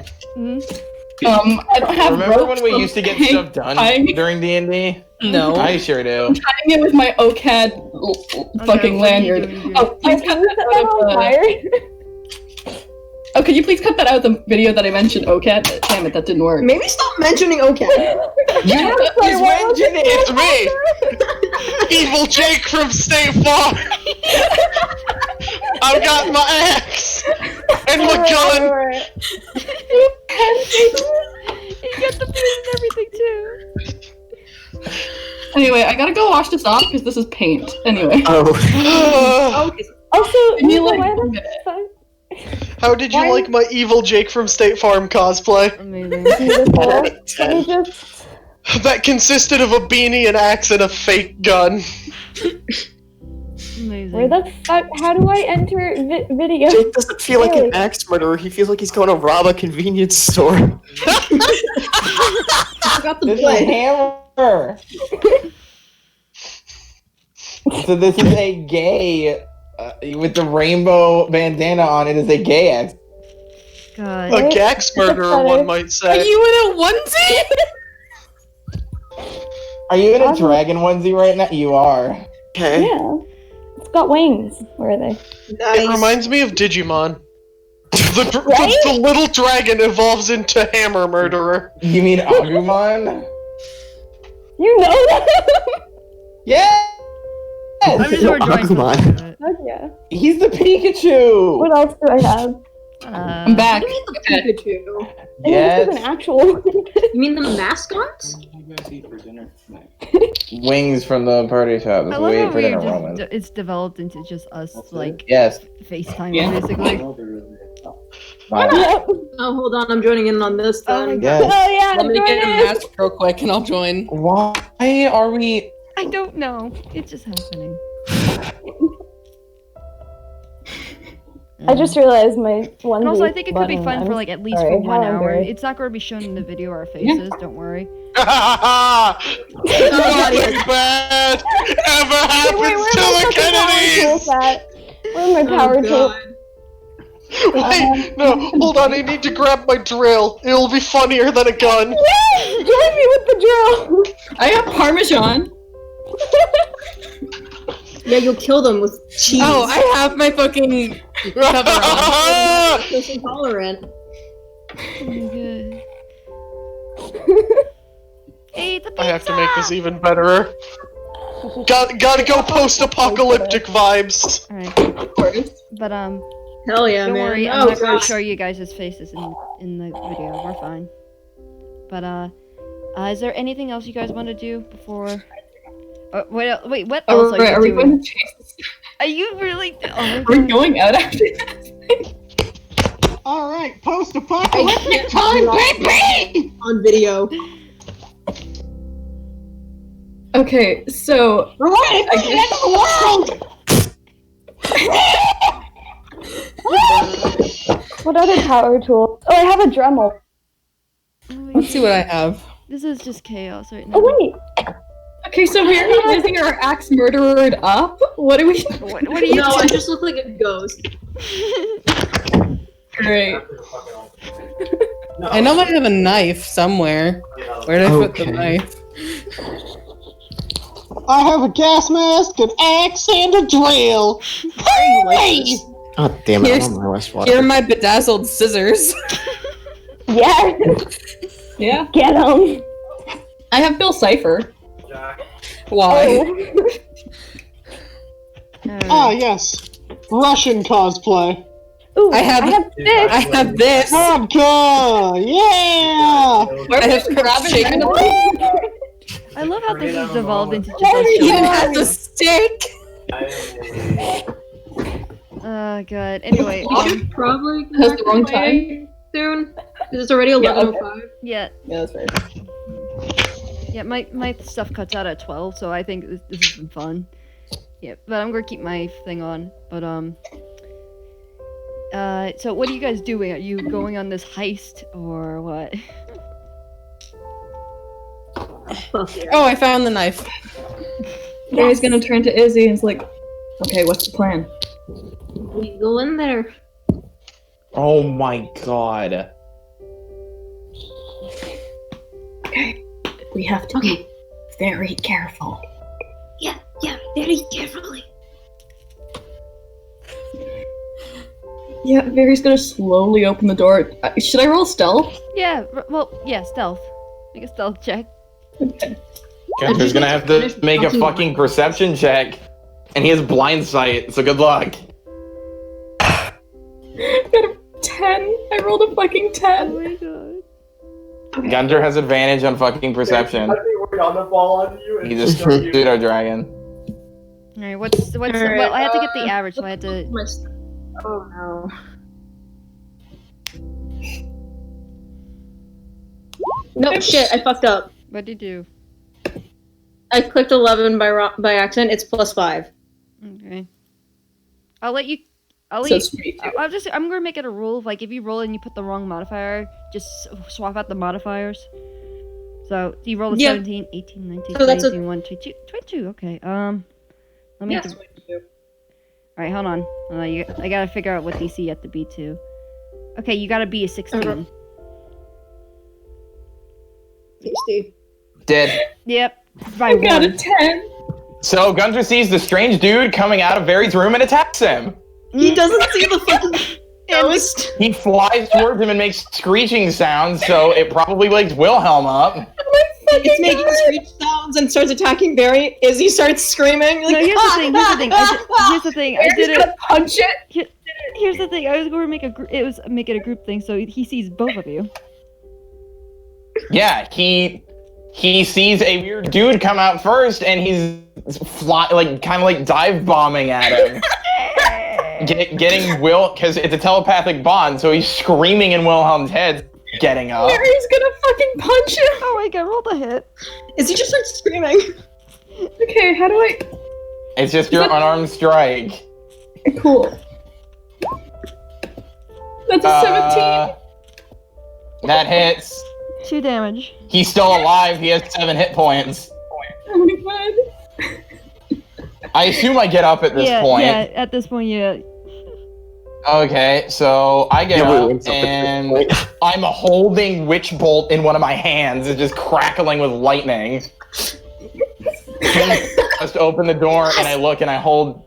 I don't have Remember ropes, when we so used to get I'm stuff done tying- during D&D? No. I sure do. tying it with my OCAD fucking what are you lanyard. doing, Oh, please cut Can you that set that out on of fire? Oh, could you please cut that out of the video that I mentioned OCAD? Damn it, that didn't work. Maybe stop mentioning okay. You just mentioned it! It's me! Evil Jake from State Farm! I've got my axe! And my gun! Alright. You get the food and everything too. Anyway, I gotta go wash this off because this is paint. Anyway. Oh. Okay. Also, Can you, Lisa, like, why the fuck? How did you Why- like my Evil Jake from State Farm cosplay? Amazing. Beautiful. Let me just. That consisted of a beanie, an axe, and a fake gun. Amazing. Where the fuck? How do I enter video? Jake doesn't feel like Really? an axe murderer. He feels like he's going to rob a convenience store. I forgot the This is blood. hammer! So this is a gay, with the rainbow bandana on it is a gay axe. God. A gax murderer, one might Are say. you in a onesie? Are you in a dragon onesie right now? You are. Okay. Yeah. It's got wings. Where are they? It Nice. reminds me of Digimon. The Right? little dragon evolves into Hammer Murderer. You mean Agumon? You know that? Yeah! I'm just No, rejoicing. Agumon. Fuck yeah. He's the Pikachu! What else do I have? I'm back. What do you mean the Pikachu? I mean, this is an actual. You mean the mascot? Wings from the party shop. I Let's love wait how for dinner, Roman. it's developed into just us, like, Yes. FaceTime, Yeah. basically. Fine. Yep. Oh, hold on, I'm joining in on this Oh then. my Yes. Oh yeah. Let me join get a in. mask real quick and I'll join. Why are we... I don't know. It's just happening. I just realized my one. And also, I think it could be fun for like at least for sorry, 1 how hour. embarrassed. It's not going to be shown in the video our faces. Don't worry. Nothing bad ever happens to the Kennedys! Where's my power tool? Wait, no, hold on, I need to grab my drill. It'll be funnier than a gun. Yes! Join me with the drill! I got Parmesan. Yeah, you'll kill them with cheese. Oh, I have my fucking cover on. Lactose intolerant. Oh my god. Hey, the pizza! I have to make this even better. Gotta go post-apocalyptic vibes. Alright. Of course. But, Hell yeah, don't man. worry. I'm Oh, not going gosh. to show you guys' faces in the video. We're fine. But, is there anything else you guys want to do before... wait, what else Alright, are are we you going doing? to chase this? Are you really... Oh my Are we god. going out after this? Alright, post-apocalyptic I time, can't baby! On video. Okay, so Right, it's the end of the world! What other power tool? Oh, I have a Dremel. Let's see what I have. This is just chaos right now. Oh wait. okay, so we're using our axe murdered up. What do we? What are you No, I doing? just look like a ghost. Great. I know I have a knife somewhere. Where did I put the knife? I have a gas mask, an axe, and a drill. Hey! Oh, damn it, I don't know my water. Here are my bedazzled scissors. Yeah. Yeah. Get him. I have Bill Cipher. Why? Ah, yes. Russian cosplay. Ooh, I have this. I have this. Vodka! Yeah! I have chicken. I love how this has devolved into just He us even showing has a stick. Oh god. Anyway, We should probably has the wrong time soon. Because it's already 11:05. yeah, Yeah, that's right. yeah. My stuff cuts out at 12, so I think this has been fun. Yeah, but I'm gonna keep my thing on. But so what are you guys doing? Are you going on this heist or what? Oh, I found the knife. Gary's gonna turn to Izzy and is like, okay, what's the plan? We go in there. Oh my god. Okay, we have to be very careful. Yeah, very carefully. Yeah, Gary's gonna slowly open the door. Should I roll stealth? Yeah. Well, yeah. Stealth. Make a stealth check. Gunter's gonna have to make a fucking perception check. And he has blind sight, so good luck. Got a 10. I rolled a fucking 10. Oh my god. Gunter has advantage on fucking perception. We're gonna fall on you and He's a pseudo dragon. All right. What's Alright, well? I had to get the average, so I had to. Oh no. Nope, shit, I fucked up. What did you I clicked 11 by accident. It's +5. do? Okay. I'll let you. So it's 22. I'm gonna make it a rule of like if you roll and you put the wrong modifier, just swap out the modifiers. So you roll a Yeah. 17, 18, 19, So that's 20, 21, 22, 22. Okay. Let me. Yeah, All right, hold on. I gotta figure out what DC you have to be to. Okay, you gotta be a 16. Tasty. Dead. Yep. By I got a one. 10. So Gunter sees the strange dude coming out of Barry's room and attacks him. He doesn't see the fucking ghost. He flies towards him and makes screeching sounds, so it probably wakes Wilhelm up. It's making screech sounds and starts attacking Barry. Izzy starts screaming. Like, No, here's the thing. Here's the thing. I did Barry's it. gonna punch it. Here's the thing. I was going to make make it a group thing, so he sees both of you. Yeah, he sees a weird dude come out first, and he's kind of dive bombing at him. Getting Will, because it's a telepathic bond, so he's screaming in Wilhelm's head, getting up. Barry's gonna fucking punch him. Oh my god, roll the hit. Izzy just starts screaming. Okay, how do I... It's just your unarmed strike. Cool. That's a 17. That hits. 2 damage. He's still alive. He has 7 hit points. Oh my god. I assume I get up at this point. Yeah, at this point, yeah. Okay, so I get Yeah, up, wait, and I'm holding Witch Bolt in one of my hands. It's just crackling with lightning. Just open the door, and I look, and I hold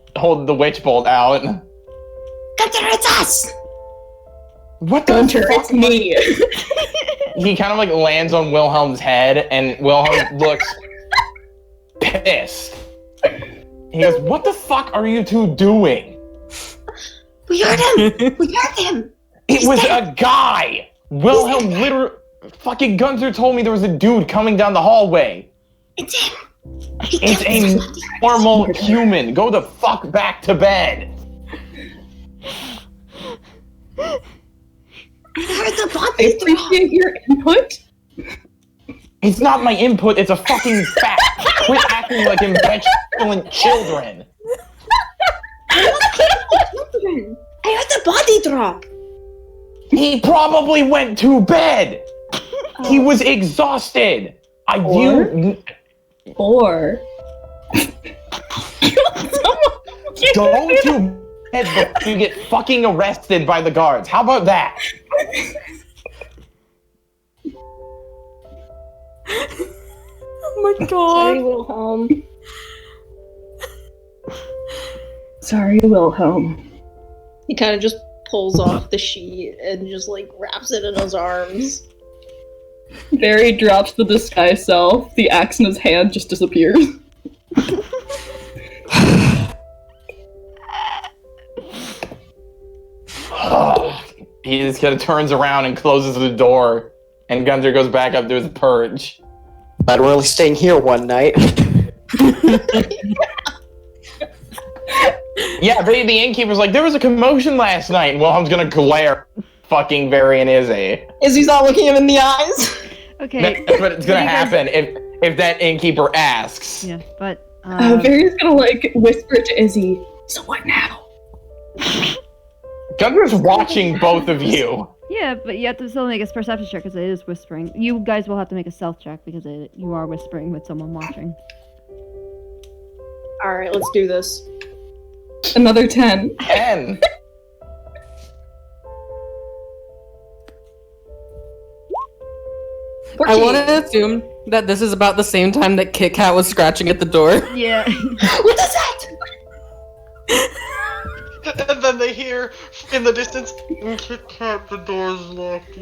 the Witch Bolt out. Gunter, it's us! What the Gunter, fuck? it's me. He kind of lands on Wilhelm's head, and Wilhelm looks pissed. He goes, "What the fuck are you two doing?" We heard him! We heard him! It was a guy! Wilhelm literally... Fucking Gunter told me there was a dude coming down the hallway. It's him! It's a normal human. Go the fuck back to bed. I heard the I body appreciate your input. It's not my input, it's a fucking fact. Quit acting like impetulant children. I heard the body drop! He probably went to bed. He was exhausted. Or... Go to bed before you get fucking arrested by the guards. How about that? Oh my Sorry, god. Wilhelm. Sorry, Wilhelm. He kind of just pulls off the sheet and just like wraps it in his arms. Barry drops the disguise self. The axe in his hand just disappears. He just kind of turns around and closes the door, and Gunter goes back up to his perch. But we're only staying here one night. Yeah, the innkeeper's like, there was a commotion last night, and Wilhelm's gonna glare fucking Barry and Izzy. Izzy's not looking him in the eyes. Okay. That's what it's gonna You guys- happen if that innkeeper asks. Yeah, but Barry's gonna like whisper to Izzy. So what now? Gunter's watching both of you. yeah, but you have to still make a perception check because it is whispering. You guys will have to make a stealth check because you are whispering with someone watching. All right, let's do this. Another 10. 10. I want to assume that this is about the same time that Kit Kat was scratching at the door. Yeah. What is that? And then they hear in the distance, Kit Kat, the door's locked.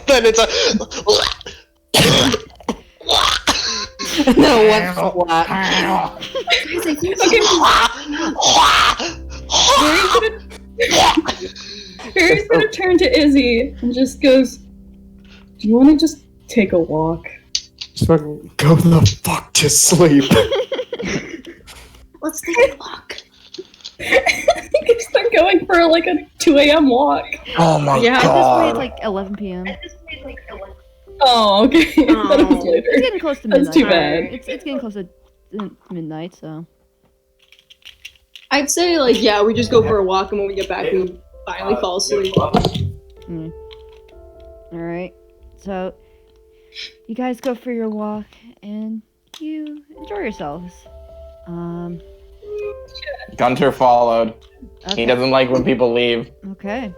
Then it's a. No, what's flat? Barry's gonna turn to Izzy and just goes, do you want to just take a walk? Just fucking go the fuck to sleep. Let's take a walk. Because they're going for like a 2 a.m. walk. Oh my Yeah, at this point god. it's like 11 p.m. Oh, okay. That was later. It's getting close to midnight. That's too bad. It's getting close to midnight, so. I'd say like yeah, we just go for a walk, and when we get back, we finally fall asleep. Alright. So, you guys go for your walk, and you enjoy yourselves. Gunter followed. Okay. He doesn't like when people leave. Okay.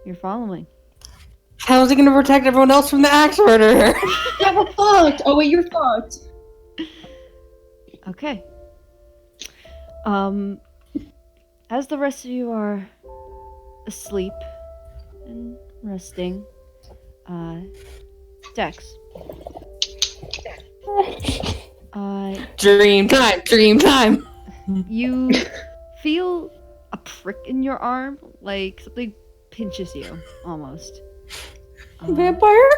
You're following. How's he gonna protect everyone else from the axe murderer? Yeah, we're fucked. Oh wait, you're fucked. Okay. As the rest of you are asleep and resting, Dex. Dream time. You feel a prick in your arm, like something pinches you, almost. Vampire?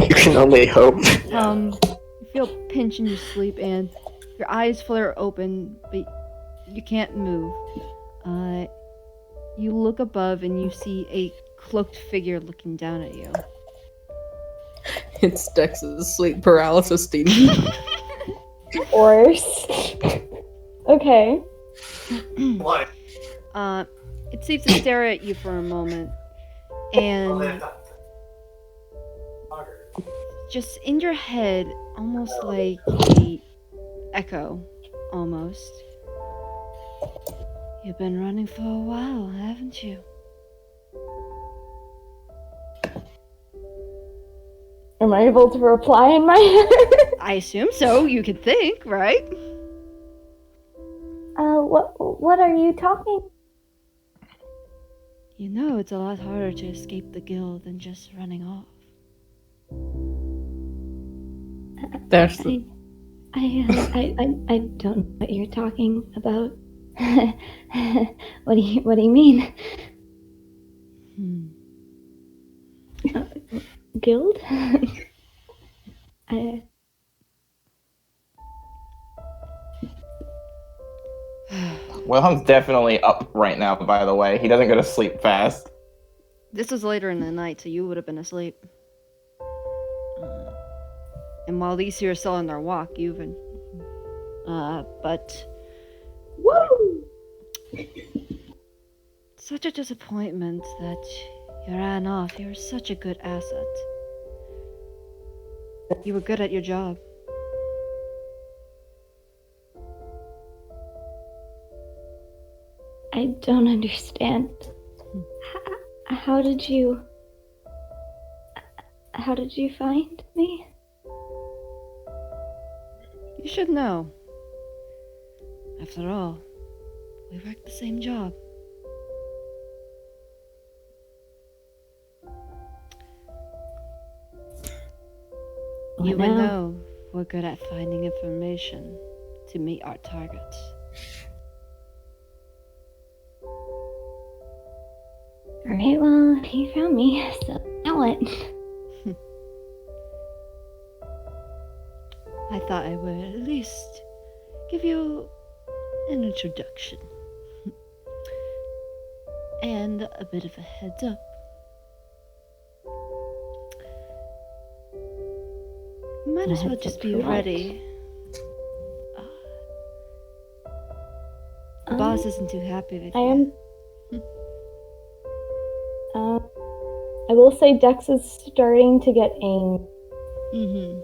You can only hope. You feel a pinch in your sleep, and your eyes flare open, but you can't move. You look above, and you see a cloaked figure looking down at you. It's Dex's sleep paralysis demon. Worse. Okay. It seems to stare at you for a moment, and just in your head, almost like a echo, almost. You've been running for a while, haven't you? Am I able to reply in my head? I assume so. You could think, right? What are you talking? You know, it's a lot harder to escape the guild than just running off. There's the... I don't know what you're talking about. What do you mean? Guild? Wilhelm's definitely up right now, by the way. He doesn't go to sleep fast. This was later in the night, so you would have been asleep. And while these two are still on their walk, you've been... but... Woo! Such a disappointment that you ran off. You were such a good asset. You were good at your job. I don't understand. How did you find me? You should know. After all, we work the same job. You would know we're good at finding information to meet our targets. Alright, well, you found me, so now what? I thought I would at least give you an introduction. And a bit of a heads up. Might as well just be ready. The boss isn't too happy with you. I will say Dex is starting to get angry. Mm-hmm.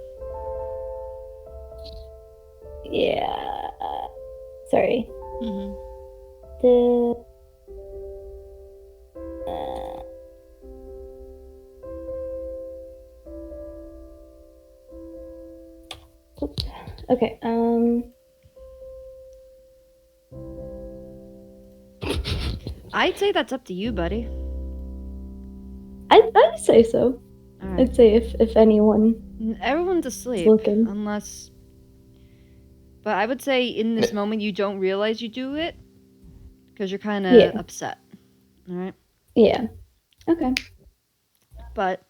Yeah. Sorry. Mm-hmm. Okay, I'd say that's up to you, buddy. I'd say so. Alright. I'd say if anyone. Everyone's asleep, looking. unless. But I would say in this moment you don't realize you do it because you're kind of upset. All right. Yeah. Okay. But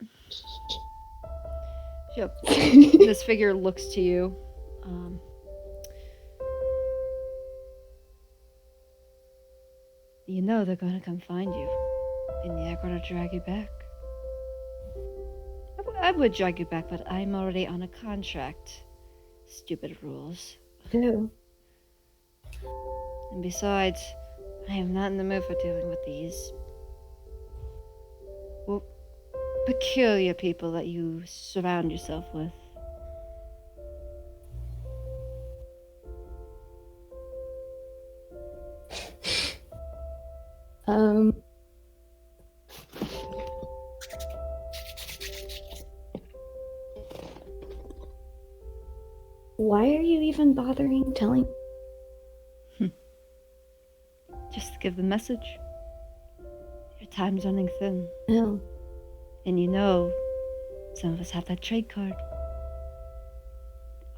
yep, this figure looks to you. You know they're gonna come find you, and they're gonna drag you back. I would drag you back, but I'm already on a contract. Stupid rules. Ew. And besides, I am not in the mood for dealing with these peculiar people that you surround yourself with. Why are you even bothering telling? Just to give the message. Your time's running thin. No. And you know, some of us have that trade card.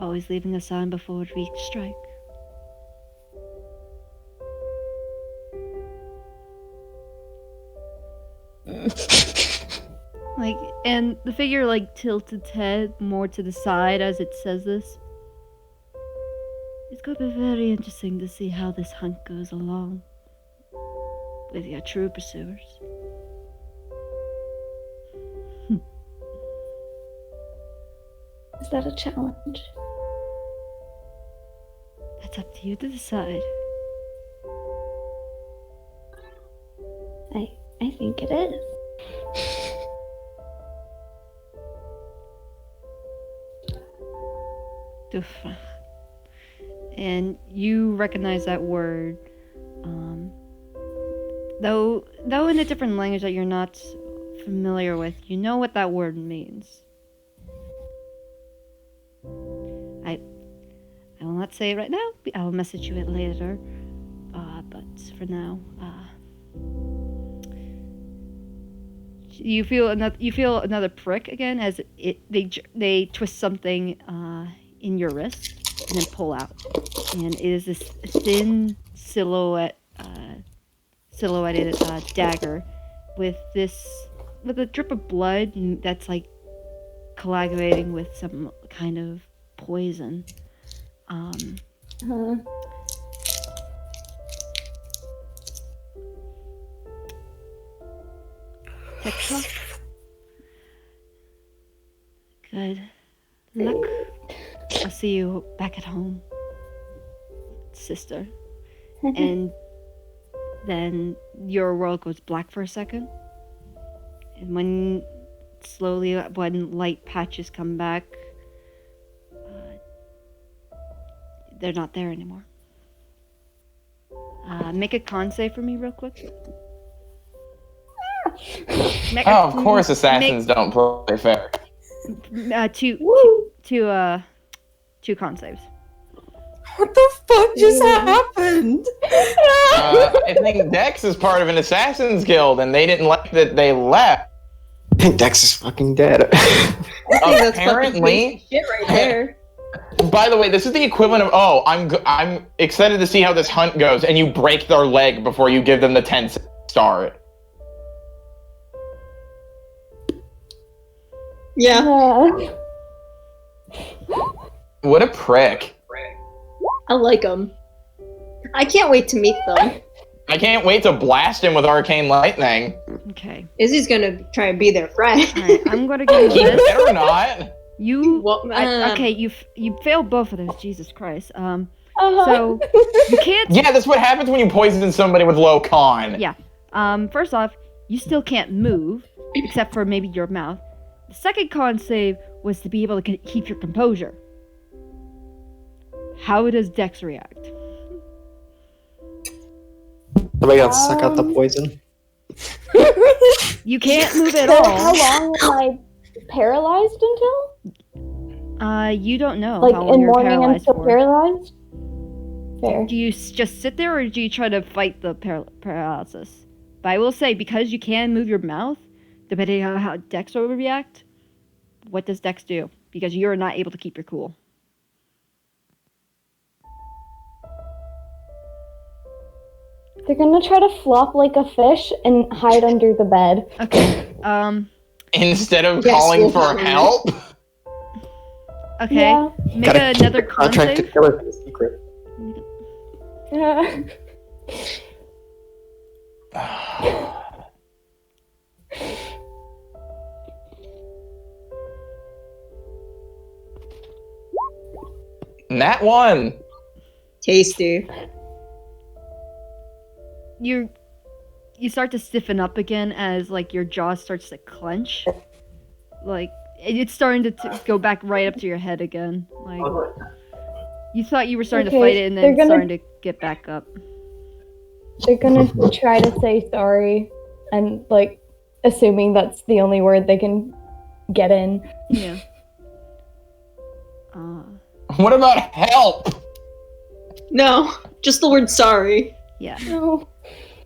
Always leaving us on before we strike. Like, and the figure like tilts its head more to the side as it says this. It's gonna be very interesting to see how this hunt goes along with your true pursuers. Is that a challenge? That's up to you to decide. I think it is. Doof. And you recognize that word, though in a different language that you're not familiar with. You know what that word means. I will not say it right now. I will message you it later. But for now, you feel another prick again as they twist something in your wrist and then pull out, and it is this thin silhouetted dagger with a drip of blood that's like coagulating with some kind of poison. TikTok. Good luck. I'll see you back at home, sister. And then your world goes black for a second. And when light patches come back, they're not there anymore. Make a con save for me real quick. Of course assassins don't play fair. Two con saves. What the fuck just happened? I think Dex is part of an assassin's guild, and they didn't like that they left. I think Dex is fucking dead. Apparently, shit right there. By the way, this is the equivalent of, I'm excited to see how this hunt goes, and you break their leg before you give them the 10 star. Yeah. What a prick. I like them. I can't wait to meet them. I can't wait to blast him with arcane lightning. Okay. Izzy's gonna try and be their friend. Alright, I'm gonna give you He this. better not. Okay, you failed both of those. Jesus Christ. Uh-huh. So you can't. Yeah, that's what happens when you poison somebody with low con. Yeah. First off, you still can't move, except for maybe your mouth. The second con save was to be able to keep your composure. How does Dex react? Somebody got to suck out the poison. You can't move at So all. how long am I paralyzed until? You don't know. Like how long in you're morning I'm paralyzed still for. paralyzed? Fair. Do you just sit there, or do you try to fight the paralysis? But I will say, because you can move your mouth, depending on how Dex will react, what does Dex do? Because you're not able to keep your cool. They're gonna try to flop like a fish and hide under the bed. Okay. Instead of calling for help. Okay. Yeah. Make another con contract to save. kill her for the secret. Nat 1. Tasty. You start to stiffen up again as like your jaw starts to clench. Like it's starting to go back right up to your head again. Like you thought you were starting to fight it, and then it's starting to get back up. They're gonna try to say sorry, and like assuming that's the only word they can get in. Yeah. What about help? No, just the word sorry. Yeah. No.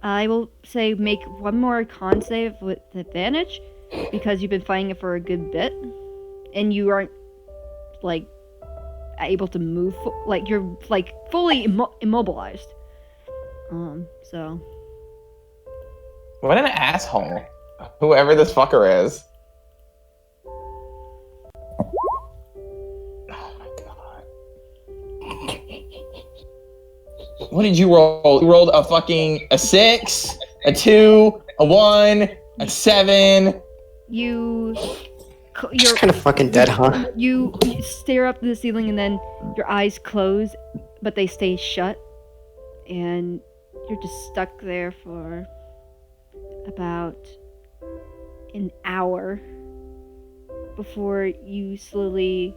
I will say make one more con save with advantage, because you've been fighting it for a good bit, and you aren't like able to move. Like you're like fully immobilized. So. What an asshole. Whoever this fucker is. Oh my god. What did you roll? You rolled a 6, a 2, a 1, a 7. You're kind of fucking dead, huh? You stare up to the ceiling, and then your eyes close, but they stay shut, and you're just stuck there for about an hour before you slowly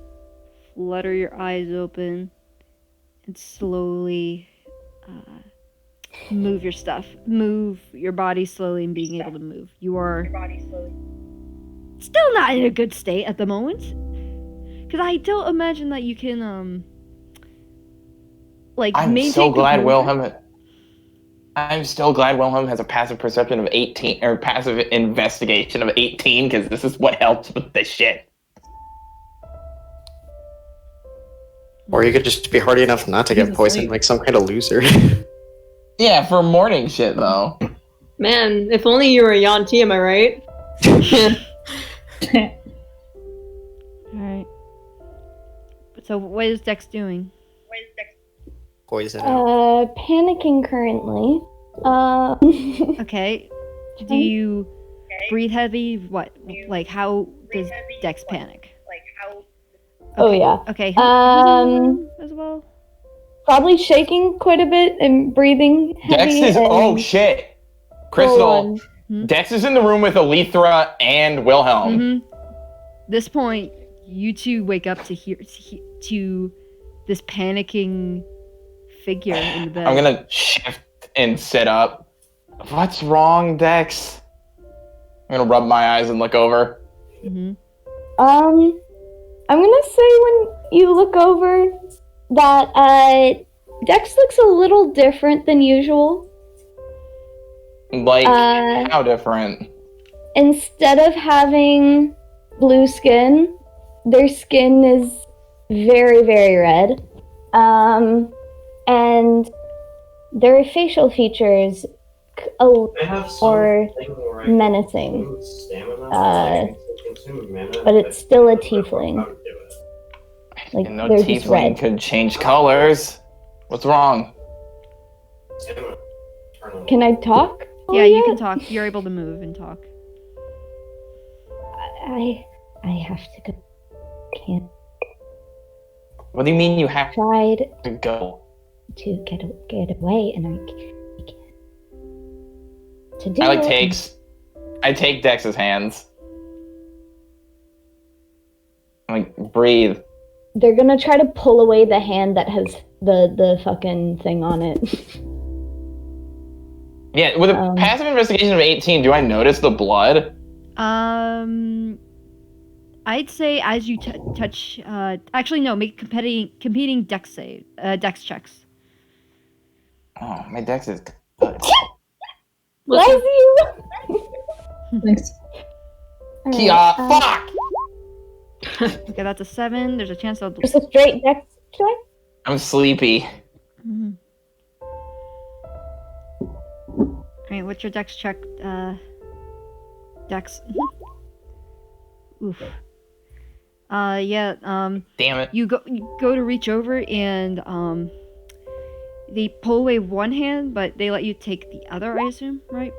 flutter your eyes open and slowly move your stuff. Move your body slowly and being able to move. You are still not in a good state at the moment. Because I don't imagine that you can, like, I'm maintain so glad composure. I'm still glad Wilhelm has a passive perception of 18, or passive investigation of 18, because this is what helps with this shit. Or you could just be hardy enough not to get poisoned like some kind of loser. Yeah, for morning shit, though. Man, if only you were a Yanti, am I right? Alright. So what is Dex doing? Poison. Panicking currently. Okay. Do you breathe heavy? What? Like, how does Dex panic? Oh yeah. Okay. Who's as well? Probably shaking quite a bit and breathing Dex heavy. is. Oh shit! Crystal. Hmm? Dex is in the room with Elithra and Wilhelm. Mm-hmm. This point, you two wake up to to this panicking figure in the bed. I'm gonna shift and sit up. What's wrong, Dex? I'm gonna rub my eyes and look over. Mm-hmm. I'm gonna say when you look over that Dex looks a little different than usual. Like, how different? Instead of having blue skin, their skin is very, very red. And their facial features are menacing. But it's still a tiefling. Like, And no they're just tiefling red. could change colors. What's wrong? Can I talk? Yeah, you can talk. You're able to move and talk. I have to go. Can't. What do you mean you have Tried to go? to get away, and I can't. To do I it. take Dex's hands. I'm like, breathe. They're gonna try to pull away the hand that has the fucking thing on it. Yeah, with a passive investigation of 18, do I notice the blood? I'd say as you touch. Actually, no. Make competing dex checks. Oh, my Dex is good. Bless you. Thanks. Kia, fuck! Okay, that's a 7. There's a chance I'll. Just a straight dex check. I'm sleepy. Mm-hmm. Alright, what's your dex check? Dex. Oof. Yeah. Damn it. You go to reach over and they pull away one hand, but they let you take the other, I assume, right?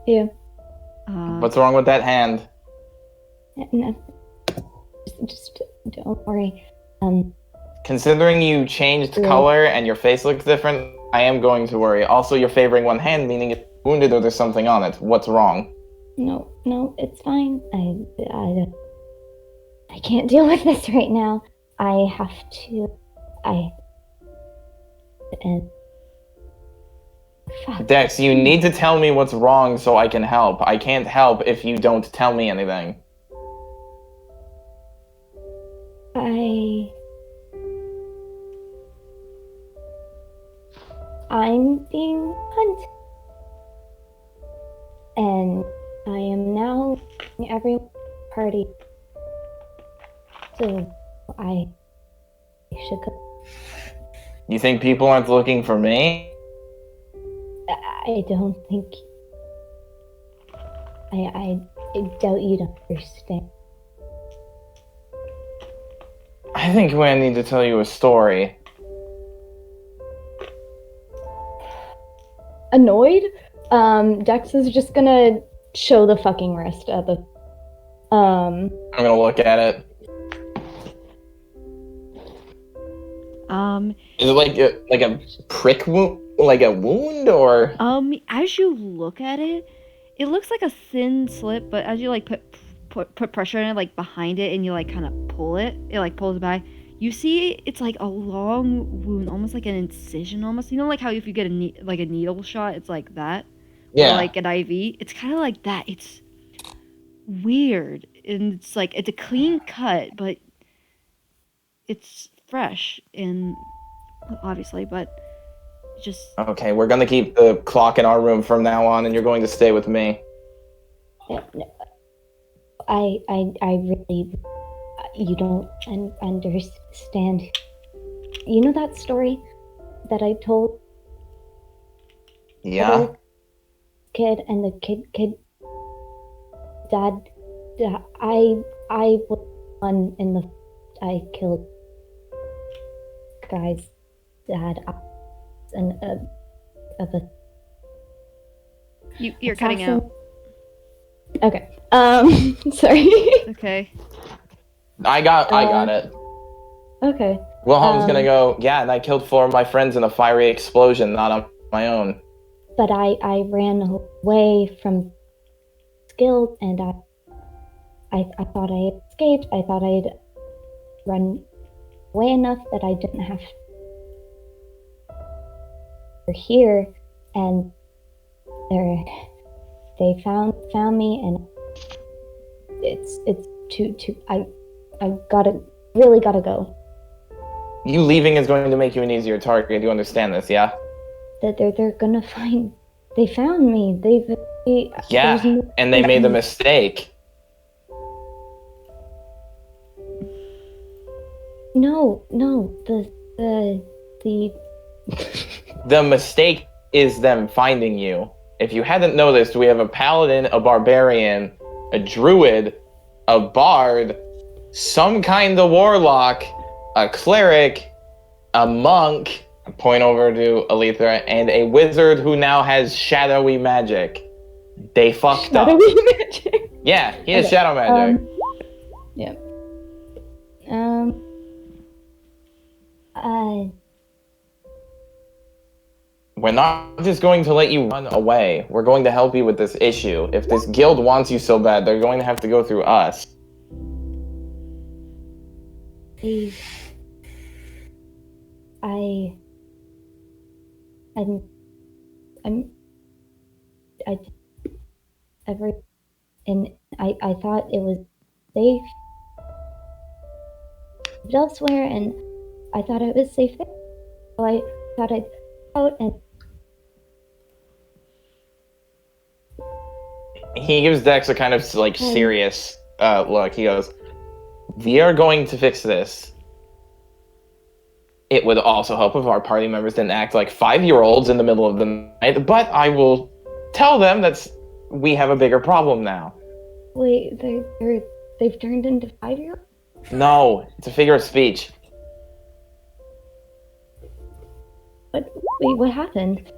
Yeah. What's wrong with that hand? No. Just don't worry. Considering you changed color and your face looks different, I am going to worry. Also, you're favoring one hand, meaning it's wounded or there's something on it. What's wrong? No, it's fine. I can't deal with this right now. I have to. Fuck. Dex, you need to tell me what's wrong so I can help. I can't help if you don't tell me anything. I'm being hunted. And I am now in every party. So I should go. You think people aren't looking for me? I don't think. I doubt you'd understand. I think I need to tell you a story. Annoyed, Dex is just gonna show the fucking wrist at the. I'm gonna look at it. Is it like a prick wound, like a wound, or? As you look at it, it looks like a thin slit, but as you like put pressure on it, like behind it, and you like kind of pull it, like pulls back. You see, it's like a long wound, almost like an incision, almost. You know, like how if you get a needle shot, it's like that, Yeah. or like an IV. It's kind of like that. It's weird, and it's like it's a clean cut, but it's fresh and obviously, but just Okay, we're gonna keep the clock in our room from now on, and you're going to stay with me. I really. You don't understand. You know that story that I told? Yeah. The kid and the kid. Dad, I was one in the. I killed guy's dad and of a. You're cutting out. Okay. Sorry. Okay. I got it. Okay. Wilhelm's gonna go, yeah, and I killed 4 of my friends in a fiery explosion, not on my own. But I ran away from Guild, and I thought I had escaped. I thought I'd run away enough that I didn't have here, and they found me, and it's too. I really gotta go. You leaving is going to make you an easier target. You understand this, yeah? That they're gonna find. They found me. Yeah, and they made the mistake. No, The mistake is them finding you. If you hadn't noticed, we have a paladin, a barbarian, a druid, a bard, some kind of warlock, a cleric, a monk, point over to Alethra, and a wizard who now has shadowy magic. They fucked up. shadowy magic. Yeah, he has shadow magic. Yeah. We're not just going to let you run away. We're going to help you with this issue. If this guild wants you so bad, they're going to have to go through us. Please. I thought it was safe elsewhere, and I thought it was safe there. So I thought I'd out and He gives Dex a kind of like serious look. He goes, "We are going to fix this. It would also help if our party members didn't act like 5-year-olds in the middle of the night, but I will tell them that we have a bigger problem now." Wait, they've turned into 5-year-olds? No, it's a figure of speech. Wait, what happened?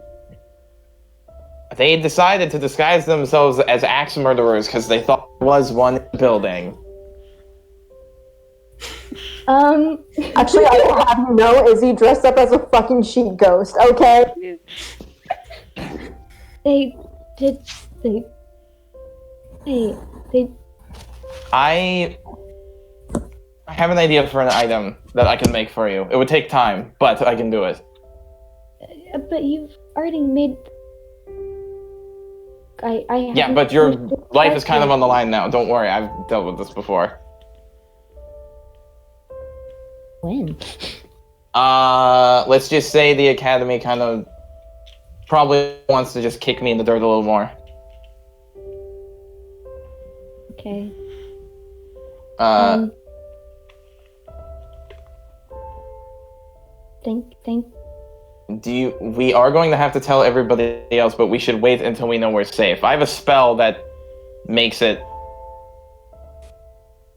They decided to disguise themselves as axe murderers because they thought there was one building. Actually, I will have you know, Izzy dressed up as a fucking sheet ghost, okay? They I have an idea for an item that I can make for you. It would take time, but I can do it. But you've already made. Yeah, but your life is kind of on the line now. Don't worry, I've dealt with this before. When? Let's just say the academy kind of probably wants to just kick me in the dirt a little more. Okay. Think. We are going to have to tell everybody else, but we should wait until we know we're safe. I have a spell that makes it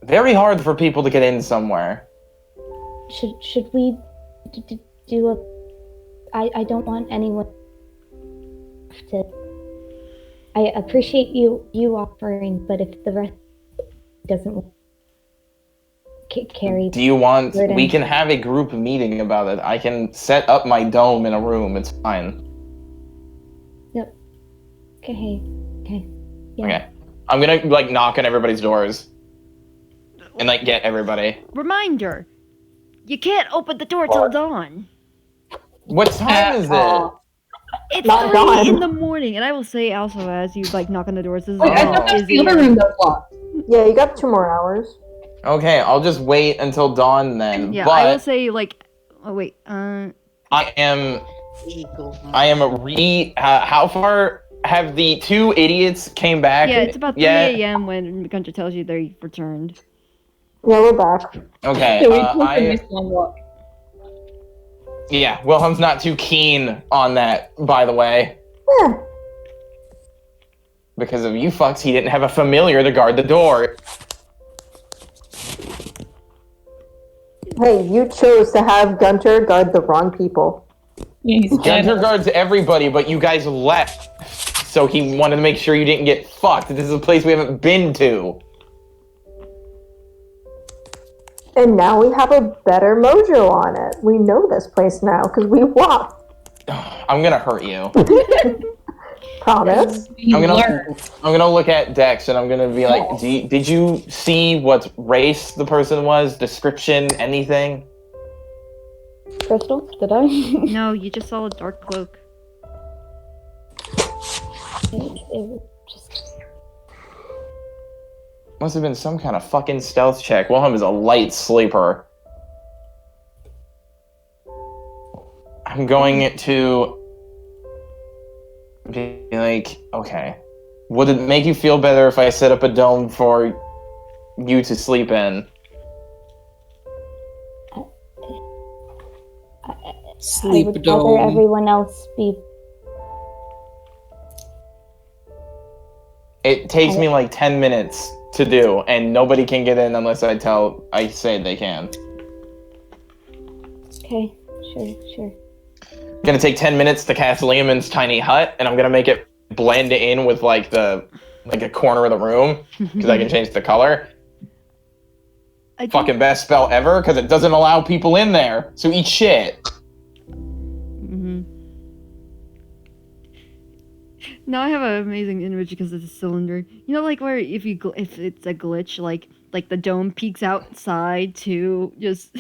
very hard for people to get in somewhere. Should we do a? I don't want anyone to. I appreciate you offering, but if the rest doesn't carry. Do you want? burden. We can have a group meeting about it. I can set up my dome in a room. It's fine. Yep. Okay. Yeah. Okay. I'm gonna like knock on everybody's doors and like get everybody. Reminder: you can't open the door till dawn. What time is it? It's Not 3 dawn. in the morning, and I will say also as you like knock on the doors, this is Wait, I all thought that's the Izzy. other room that's locked. Yeah, you got 2 more hours. Okay, I'll just wait until dawn then. Yeah, but I will say like. Oh wait. I am. How far have the 2 idiots came back? Yeah, it's about 3 yet? a.m. when Gunter tells you they returned. Yeah, we're back. Okay. Yeah, we took a nice long walk. Yeah, Wilhelm's not too keen on that, by the way. Yeah. Because of you fucks, he didn't have a familiar to guard the door. Hey, you chose to have Gunter guard the wrong people. Gunter guards everybody, but you guys left. So he wanted to make sure you didn't get fucked. This is a place we haven't been to. And now we have a better mojo on it. We know this place now because we walked. I'm gonna hurt you. Promise. I'm gonna look at Dex and I'm gonna be like, did you see what race the person was? Description? Anything? Crystal, did I? No, you just saw a dark cloak. It just Must have been some kind of fucking stealth check. Wilhelm is a light sleeper. I'm going to be like, okay. Would it make you feel better if I set up a dome for you to sleep in? Sleep I would dome. rather everyone else be. It takes me like 10 minutes to do, and nobody can get in unless I say they can. Okay, sure. It's gonna take 10 minutes to cast Lehman's tiny hut, and I'm gonna make it blend in with like a corner of the room, because I can change the color. Fucking best spell ever, because it doesn't allow people in there, so eat shit. Now I have an amazing image because it's a cylinder. You know, like where if it's a glitch, like the dome peeks outside to just